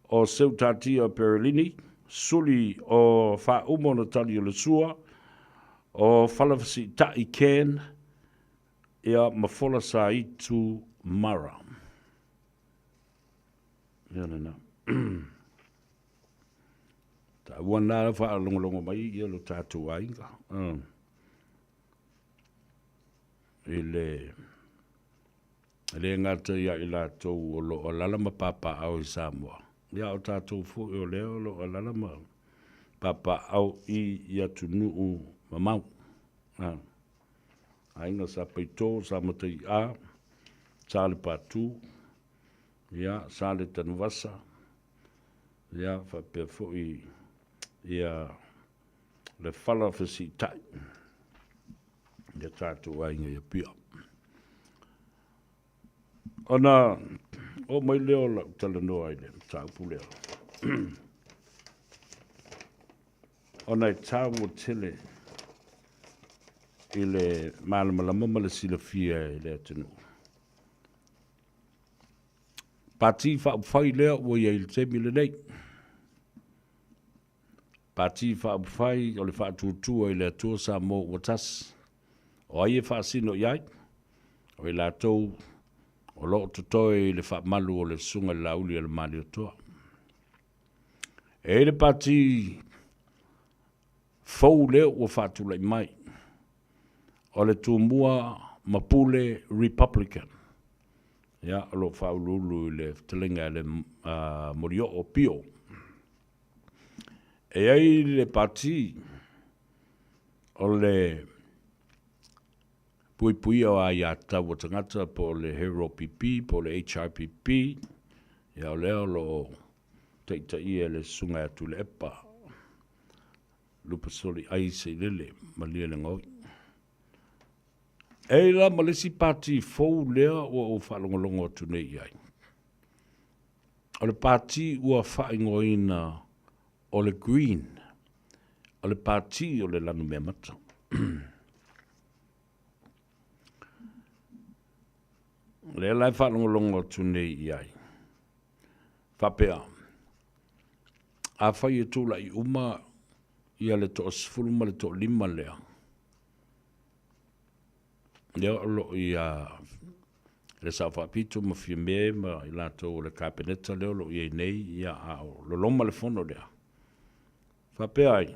o Seutatia Perelini, soli o wha umona tali o le sua, o falafasi ta I ken ia mafola sa I tu mara. Ia na. Ta wana fa longo mai ia lo tatu ainga. Ele ngata ia ila to o lo lalama papa au I Samoa. Ia o tatu fu o leo lo lalama papa au I ia tunu mamau. Ainga sa peito sa matai a sale patu. Ia, sale tanuvasa. Ia, whapea fōi ia le whala whasi tai. Ia tātou ainga ia pia. Ona, o mai leo la tala noa i le, tāupu leo. Ona i tāu o tele i le malamalama ma le silafia i le atinu. Pati whaupwhai lea o ia il temi le nei. Pati whaupwhai o le whaatutua i le atua Samoa o tas. O aie whaasino iai. O i la tau o loo tutoi le whaamalu o le sunga lauli le mali o toa. E le pati fau leo o whaatulai mai. O le tuamua Mapule Republican. Ia, o lo whaululu i le telinga le morio o pio. E ai le pati o le pui o ai a tau tangata po le Hero PP, po le HRPP, ia o leo lo teita ia le sunga atu le epa. Lupa soli ai se lele, malia le ngoi. E la malesi pati fau lea o whalongolongo atu nei iai. O le pati ua whaingoina o le green, o le pati o le lanu mea mata. Le lai whalongolongo atu nei iai. Whapea. A whai e tūla i uma ia le to asfuluma le to lima lea. Leo alo i le sa whapitu ma fia mea ma i lato le kapeneta leo lo i nei ia ao. Lo loma le fono lea. Whapea ai.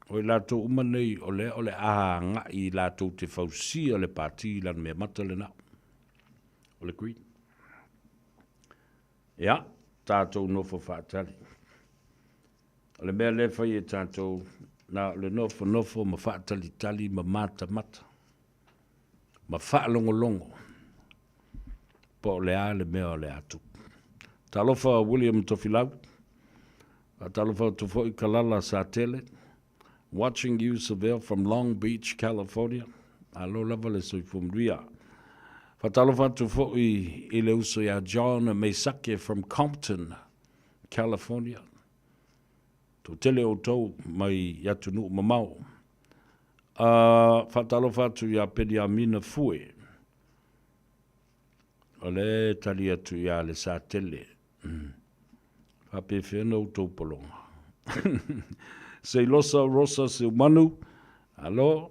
O i lato uma nei o le aha nga i lato te fausia le pati lan mea mata le nao. O le green. Ia, tātou nofo whaatali. O le mea le whai e tātou na le nofo ma whaatali tali ma mata mata. Ma whaalongolongo. Po le a le mea o le atu. Talofa William Tofilau. Talofa Tufoi Kalala sa tele. Watching you, Seville, from Long Beach, California. Alo lava le soifumria. Fatalofa Tufoi i le uso ya John Mesake from Compton, California. To tele o tau mai yatunu mamau. Fatalofa tu ya Pediamina Fue. Ole tali atu ya le sa tele. Fape whenau tau polonga. Se losa rosa se manu. Alo,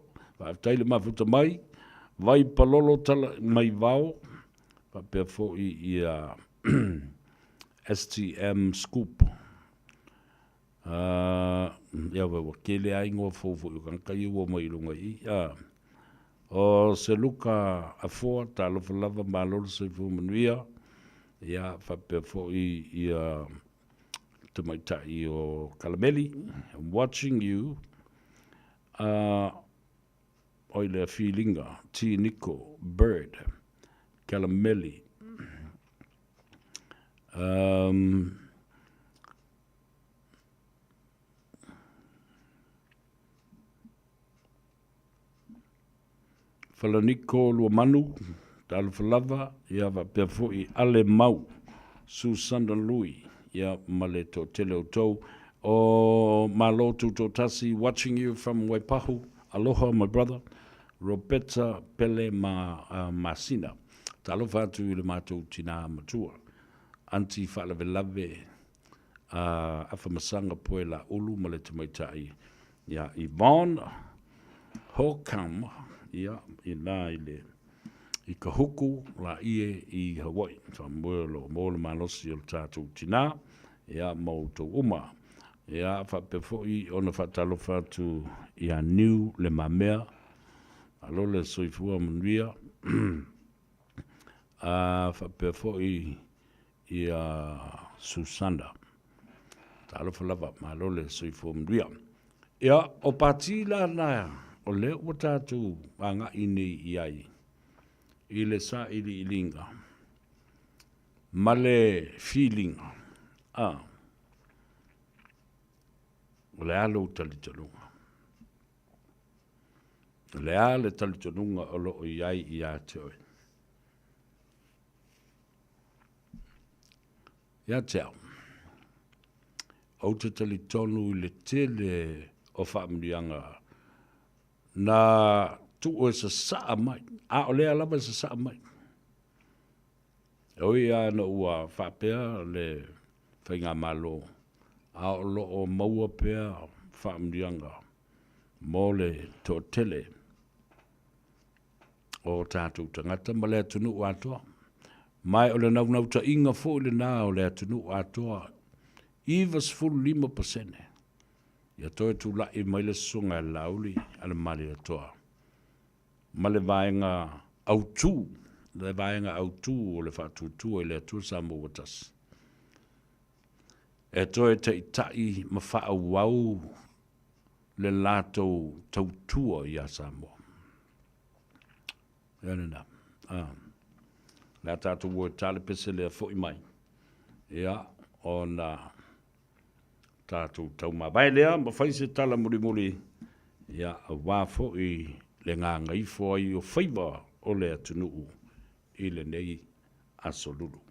taile mafuta mai. Vai palolo tala mai vau. Fape fo i STM scoop. Ia wa kele ai ngō fōfu i kankai ua mai runga i. O se luka a fōa ta lofa lava malolo se fu manuia. Ia fape fo i te maitai o Kalameli. I'm watching you. Oile Feelinga, T. Nico, Bird, Kalameli. Falaniko Luamanu, Talfalava, Yava Perfui, Ale Mau, Susanda Lui, Ya Maleto Teleoto, O Malotu Totasi, watching you from Waipahu. Aloha, my brother. Roberta Pele Masina. Talofa tu le matou tina matua. Anti Falavelave. Afamasanga Puela Ulu Maletumaitai. Ya Yvonne Hokam. Ya ina ile. I Kahuku la ie I Hawaii. Sa muelo mole malosi o tatu tina. Ya mauto uma. Ya fapefo I ona fatalofa tu ia new le mamea. Alo le soifua manuia. Fapefo ia Susanda. Talofa lava malo le soifua manuia. Ia o pati la na o le o tatu anga ini iai. i le sa ili ilinga. Ma le feelinga. O le alo talitonunga. Le ale talitonunga o lo o iai i a te oe. Ia te au. Au te talitonu i le tele o whaamrianga na tu o sa saa mai. A o lea lava sa saa mai. O ia na ua whapea le whainga malo. A o lo o maua pea whaamrianga. Mo le to tele. O tātou tangata ma lea tunu o atoa. Mai o le nau ta inga fo le nā o lea tunu o atoa. Ivas full 5%. Ia toi tu la i mai le sunga lauli ala mali atoa. Ma le vaenga au tū. Le vaenga au tū o le whātūtū i le atu Samoa tas. E toi te itai ma whaawau le lātou tautua i a Samoa. Iana na. La tātou ua tale pese lea fo i mai. Ia, o na tātou tau mawai lea, ma whaise tala muri muri. Ia, a wāfo i le ngā Gagaifo ai o Faiva o lea tunuu i le nei asolulu.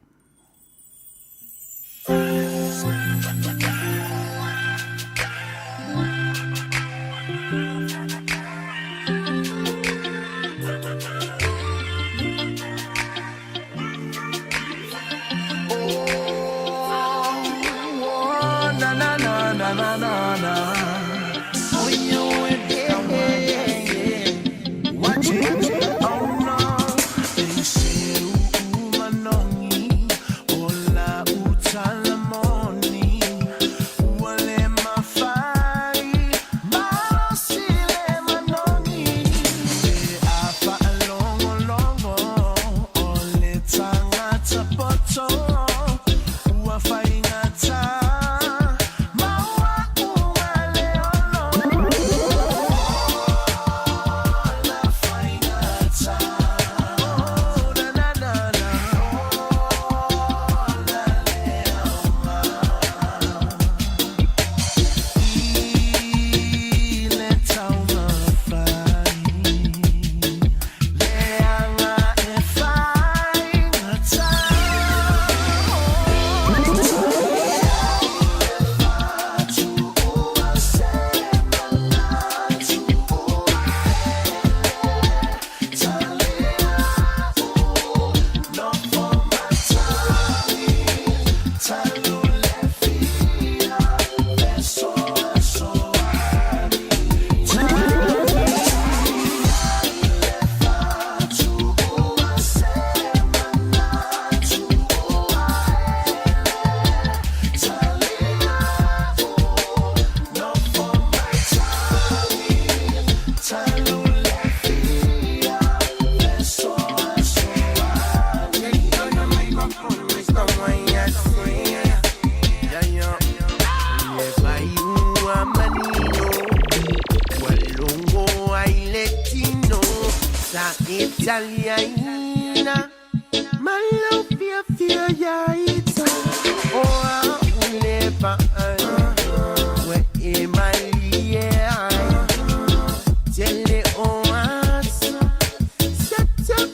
Italiana, my love, fear, yaita. Oh, I never, where am I? Tell it, oh, shut up,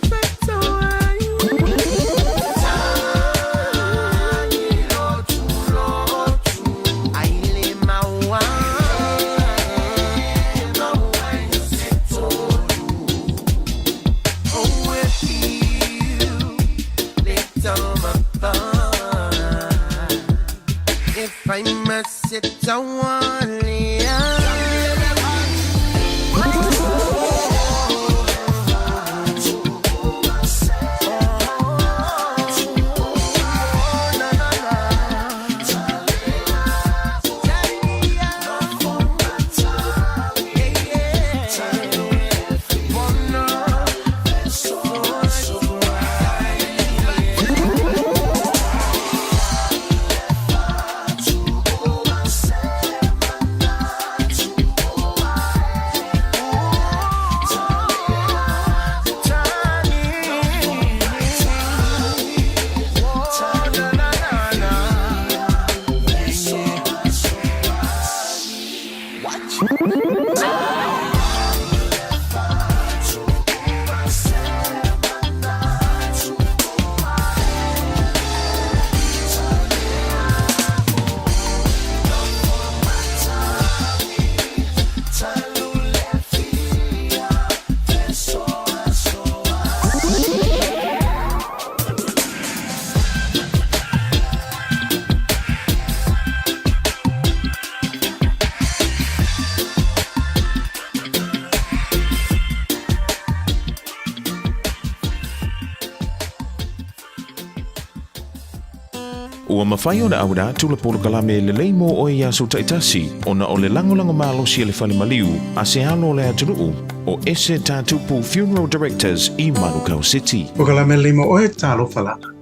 Ua mawhai o na aura tula polo kalame le leimo o e aso taitasi o na o le langolango malosi e le whale maliu a se halo le atunuu o ese tātupu Funeral Directors i Manukau City. O kalame leimo o e talo falana.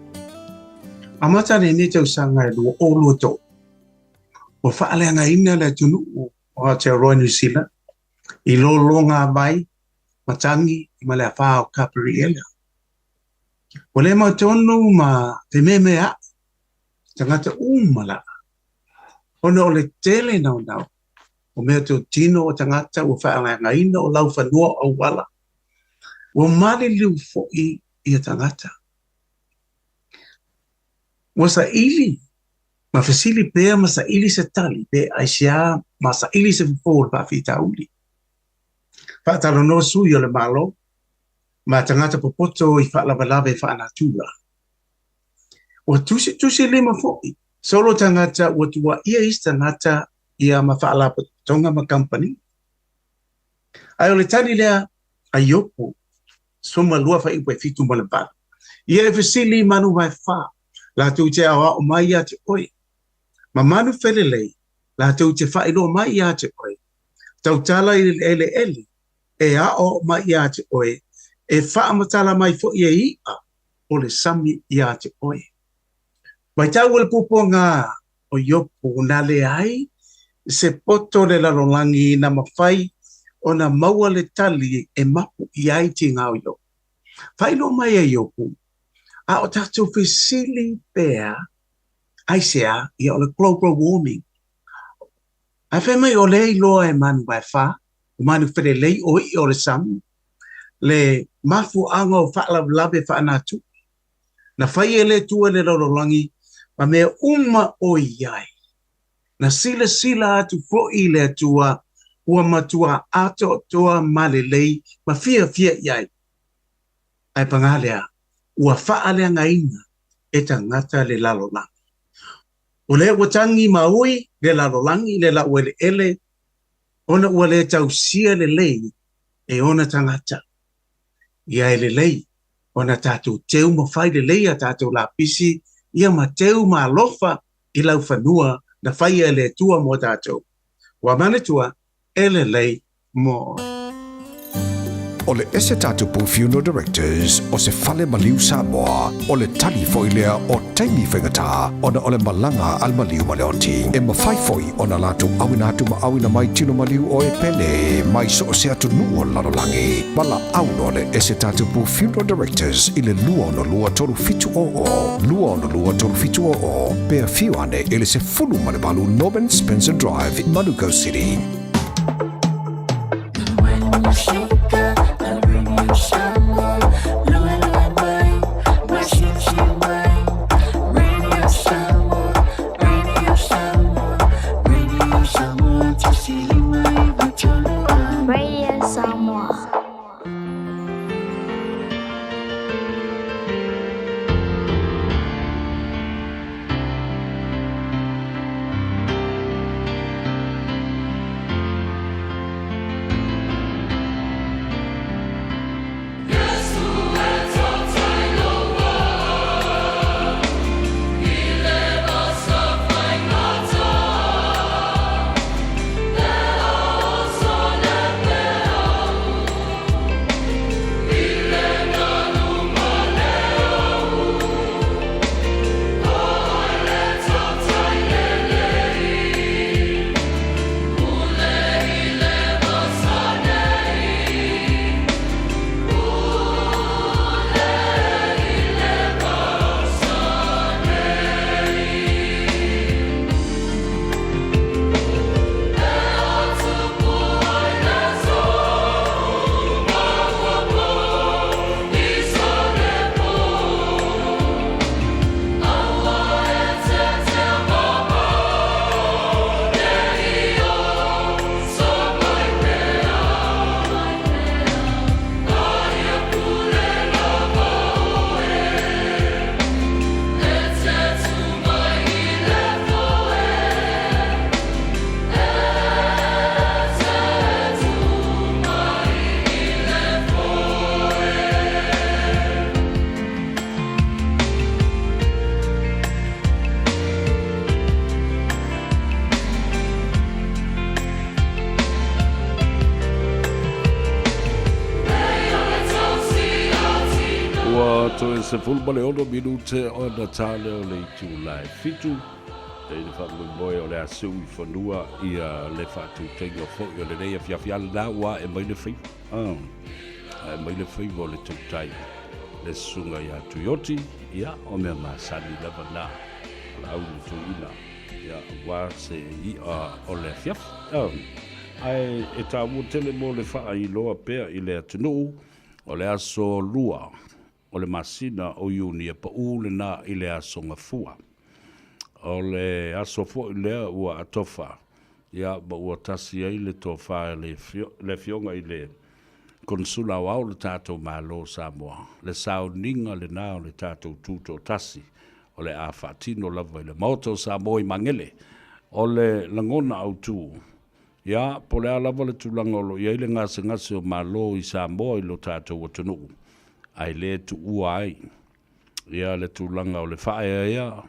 Amata ni tau sanga e lua o lua tō. O whaalea ina le atunuu o Aotearoa New Zealand i lo ngā vai matangi i ma le a whao kapiri ela. O le mautonu ma te memea tangata umala. Ona o le tele nau nau. O mea te o tino o tangata ua whaanga ina o lau whanua au wala. Ua mali liu fo'i i a tangata. Ua sa ili. Ma fasili pea ma sa ili se tali. Pe aisia ma sa ili se fōr pa whita uli. Whaataro no sui o le malo. Ma tangata popoto i whaalawalawe whaanatura. Ua tusi lima fo'i. Solo tangata ua tua ia is tangata ia ma whaalapa tonga ma company. Ai o le tani lea a iopo. Soma lua whaiwe fitu ma le bala. Ia e fasili manu mai wha. La tu te awa o mai ia te oi. Ma manu whelelei. La tu te whailo mai ia te oi. Tau tala i ele. E a o mai ia te oi. E wha matala mai fo ia ia. O le sami ia te oi. Mai tau le pupo ngā o iopo na le ai, se poto le lalolangi na mawhai o na maua le tali e mapu i ai ti ngā o iopo. Whailo mai e iopo, a o tātou whisili pēr, ai sea i o le global warming. A whai mai o le iloa e manu mai wha, o manu where lei o i o le samu, le mafu anga o whaala labe whaanatu. Na whai e le tua le lalolangi, ma mea uma o iai. Na sila atu fo'i le atua, ua matua ato toa malelei, ma fia iai. Ai pangalea, ua whaalea ngaina e tangata le lalolangi. O le watangi maui le lalolangi le la uele ele, ona ua le tausia le lei e ona tangata. Ia ele lei, ona tātou teu mawhai le lei a tātou la pisi, ia mateu ma lofa i lau whanua na whaia le tua mo tātou. Wa manatua, ele lei mo. O le ese tātupu Funeral Directors o se whale maliu Samoa o le tali foilea o taimi whengata o na o le malanga al maliu maleoti. E mawhai foi o na latu awina atu ma awina mai tino maliu o e pele mai so o se atu nuo lalolangi. Mala auno le ese tātupu Funeral Directors i le lua no lua toru fitu o. Lua no lua toru fitu o. Pea fiu ane ele se fulu malebalu Norman Spencer Drive in Manukau City. to e se fulmale ono minute o na tale o le tu lai fitu. E le whamui o le asu I whanua I le whatu tengo fo I o le rei a fiafiala na ua e mai le whaiva. E mai le whaiva o le tutai. Le sunga ia tuioti, ia o mea masani lava na. La au le tuina. Ia wa se ia o le fiaf. Ai e tā mua tele mo le wha I loa pea I le atunu o le aso lua. O le masina o iuni e pa ule na I le aso ngafua. O le aso fo I lea ua atofa. Ia ba ua tasi ai le tofa le fionga I le konsula wau le tātou malo Samoa. Le sauninga le nao le tātou tuto tasi. O le a whaatino lava I le moto Samoa I mangele. O le langona au tū. Ia, po le alava le tulangolo. Ia ile ngase o malo I Samoa I lo tātou atunu. Ai le tu ua ai. Ia le tulanga o le whaea ia.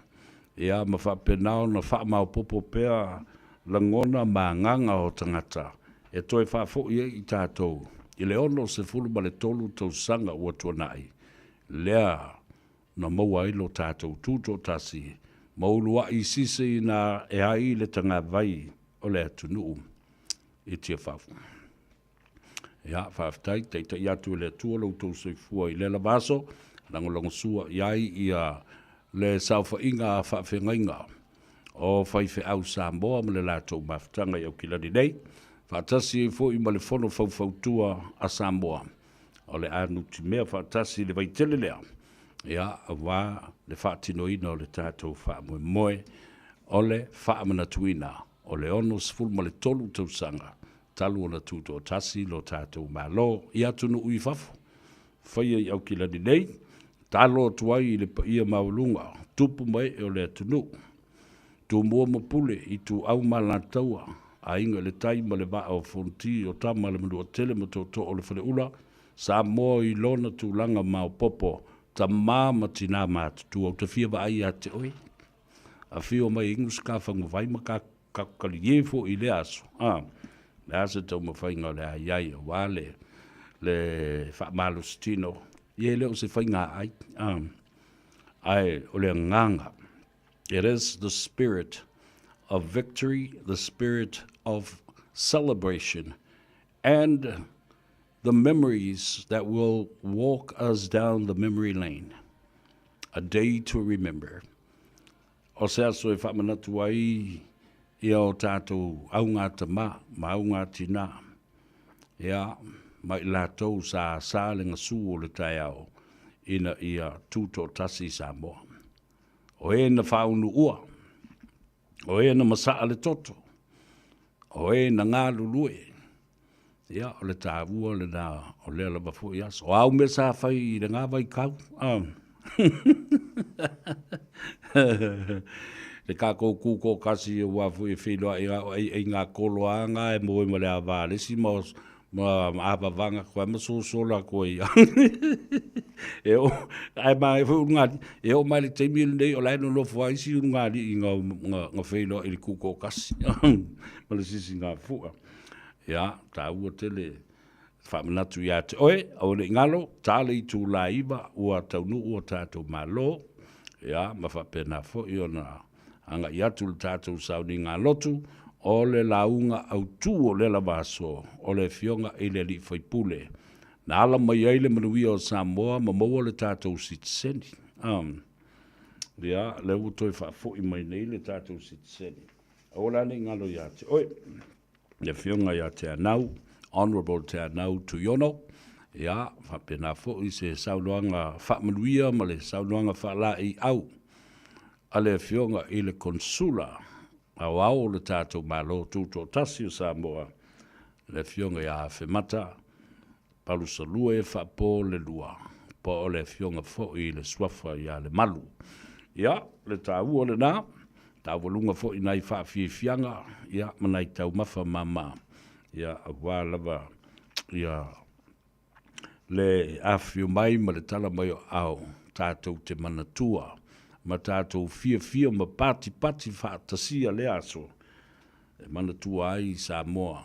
Ia ma whapenao na wha mau popo pea langona ma nganga o tangata. E toi whafo ia I tātou. I le ono se fulu ma le tolu tau sanga ua tuanai. Lea na maua ilo tātou tūto tasi. Maulua I sise na e ai le tanga vai o le atunu. I tia whafu. Ia, whaftai, teita I atu le atua lau tau soifua I le lavaso. Langolongo sua iai I le saufa inga a whawhengainga. O whaife au Samoa ma le lātou maftanga I au kilani nei. Whaatasi fo I ma le fono fautua a Samoa. O le anu ti mea whaatasi le vaitele lea. Ia, a wā le whaatino ina o le tātou whaamoe moe. O le whaamana tuina. O le ono sifuru ma le tolu tausanga. Talu o na tuto tasi lo tātou malo. Ia tunu ui fafu. Whaia I au kilani nei. Talo tuai I le paia maulunga. Tupu mai o le tunu. Tu mua mapule I tu au malataua. A inga le tai ma le vaa o fonti o tama le manu o tele ma to o le whale ula. Samoa I lona tu langa ma o popo. Ta mama tina mat tu au te fia va ai a te oi. A fia mai ingus ka whangu vai ma ka Gagaifo I le aso. Le aso tau ma whainga le aiai o wale. Le whaamalo stino. Ie leo se whainga ai. Ai o le nganga. It is the spirit of victory, the spirit of celebration, and the memories that will walk us down the memory lane. A day to remember. O se aso e whamanatu ai I o tātou aunga tama, ma aunga tina. Ia, mai lātou sa lenga su o le tai au ina ia tūto tasi Samoa. O e na whaunu ua. O e na masaa le toto. O e na ngā lulue. Ia, o le tāvua le nā o le lava fu ias. O au me sa whai I le ngā vai kau. Le kako kuko kasi e wafu e whiloa e ngā koloanga e moe ma le awa. Le si ma ava vanga koe ma sola koe ia. E o, ai ma e fu ngāti. E o mai le teimi nei o lai no lo fuai si ngāti I ngā whiloa I le kuko kasi. Ma le sisi ngā fua. Ia, tā ua tele whamanatu ia te oe. Au le ngalo, tāle I tū la iwa ua taunu ua tātou malo. Ia, ma whapena fo I ona anga I atu le tātou sauni ngā lotu. O le launga au tū o le lavaso. O le fionga I le li whaipule. Na ala mai ai le manuia o Samoa ma maua le tātou sitseni. Ia, le utoi whaafo I mai nei le tātou sitseni. Ola ne ngalo ia te oe. Le fionga ia te anau. Honorable te anau tu yono. Ia, whapena fo I se saunoanga whaamanuia ma le saunoanga whaala I au. A le fionga I le konsula. Au le tātou malo tūto tasi o Samoa. Le fionga ia whemata. Palu salua e whapo le lua. Po o le fionga fo I le swafa ia le malu. Ia, le tāua le nā. Tāwalunga fo I nei whawhiwhianga. Ia, manai tau mafa mama. Ia, a wālava. Ia, le awhiu mai ma le tala mai o au. Tātou te manatua. Ma tātou fia ma pati whaatasia le aso. E manatua ai Samoa.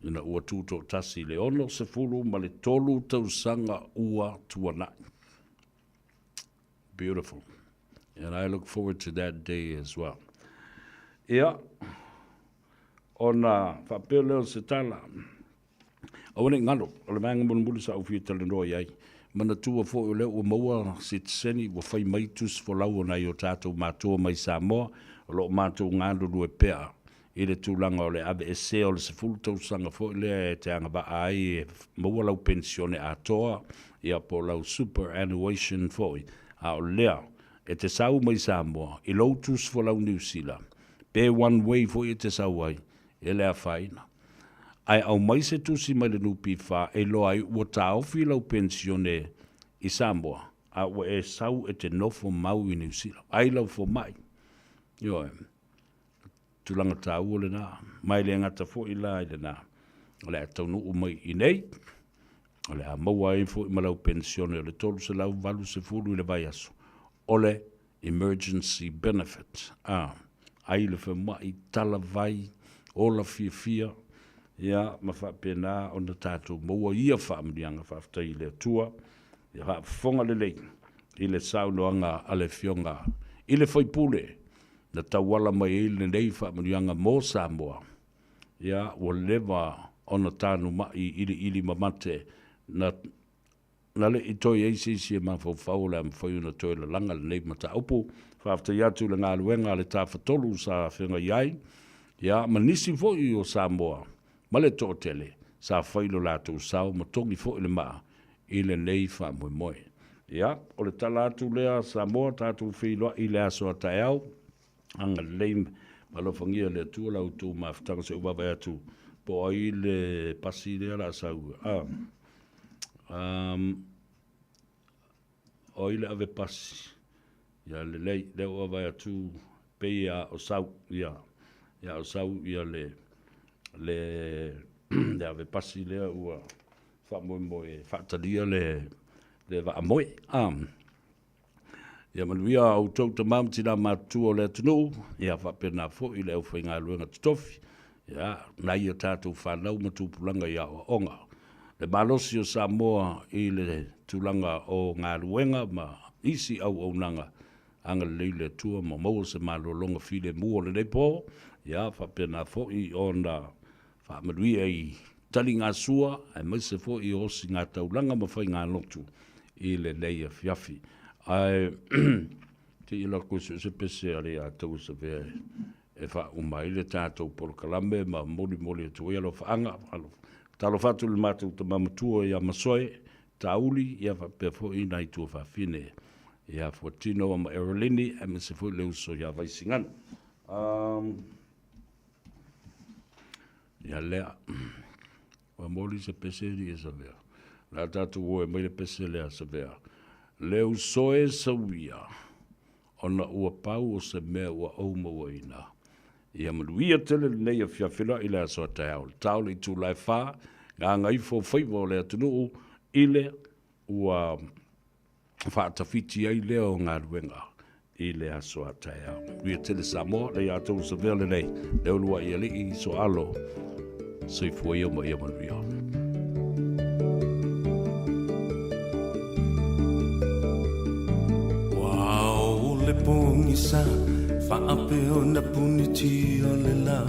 Ina ua tūto tasi le ono se fulu ma le tolu tausanga ua tuanai. Beautiful. And I look forward to that day as well. Ia, ona whapeo leo se tala. Awane ngalo, o le maanga mulu sa uwhia tala noa iai. Mana tua fo o leo o maua sit seni wa whai mai tus fo lau o nei o tātou mātua mai Samoa, o lo mātou ngāndo lue pea. I le tūlanga o le ave e se o le se fultau sanga fo i lea e te anga ba ai e maua lau pensione a toa, ia po lau superannuation fo i, a o lea e te sau mai Samoa, i lau tus fo lau New Zealand. Pe one way fo i te sau ai, e lea whaina. Ai au mai se tusi mai le nupi wha e loa ai ua tā ofi lau pensione i Samoa, a ua e sau e te nofo mau i New Zealand. Ai lau fo mai. Yo, tulanga tā ua le nā, mai le ngata fo i la i le nā. O le a taunu u mai i nei, o le a maua e fo i malau pensione, o le tolu se lau valu se fulu i le vai aso. O le emergency benefit. Ai le wha mai tala vai, o la fia, ia ma fa pena on the tattoo mo ia fa mdianga fa ftai le tua ia fa fonga le lei ile sauno anga ale fionga ile foi pule na tawala mai ile nei fa mdianga mo Samoa ia o leva on tanu mai ili mamate na le itoi ACC ma fo faula ma foi una toila langa le nei mata upu fa ftai atu le ngaluenga le ta fatolu sa fenga iai ia manisi fo i o Samoa Male to tele, sa whailo lātou sau, ma tongi fo ile maa, ile nei wha moe moe. Ia, o le talātou lea Samoa, tātou whiloa i lea soa tai au, anga leim, malofangia lea tua lau tū mawhtanga se uwawa atu, po ai le pasi lea la sau. O ile ave pasi, ia le lei, lea uwawa atu, pei a o sau, ia o sau, ia le ave pasi lea ua fa moe fatalia le va moe ia manuia au tau tamam tina matu o le tunu ia fa pena fo i le au whainga luenga tutofi ia nai o tātou whanau matu pulanga ia o onga le malosi o Samoa i le tūlanga o ngā luenga ma isi au nanga anga leile tua ma maua se malolonga file mua le nepo ia fa pena fo i ona fa madui ai tali ngā sua ai mai se fo i osi ngā taulanga ma whai ngā lotu i le leia fiafi ai te ila kusu se pese ale a tau se vea e fa umai le tātou polo kalame ma moli tu ia lo whaanga talo fatu le mātou ta mamatua ia masoe tauli ia fa pe fo i nai tua fa fine ia fo tino ma erolini e me se fo i leuso ia vai singana ia lea wa moli se pese ri e savea la tatu woe mai le pese lea savea leu soe sawia ona ua pau o se mea ua au mawaina ia maluia tele nei a fiafila i lea soa tau taule i tu lai wha ngā Gagaifo Faiva o lea tunu ile ua whaatawhiti ai lea o ngā ruenga i le aso atai au. Ria tele Samoa, le atou sa vele nei, le ulua i ali i so alo, so i fua ia ma ia manuia. Wow, le pungisa, whaapeo na puniti o le la.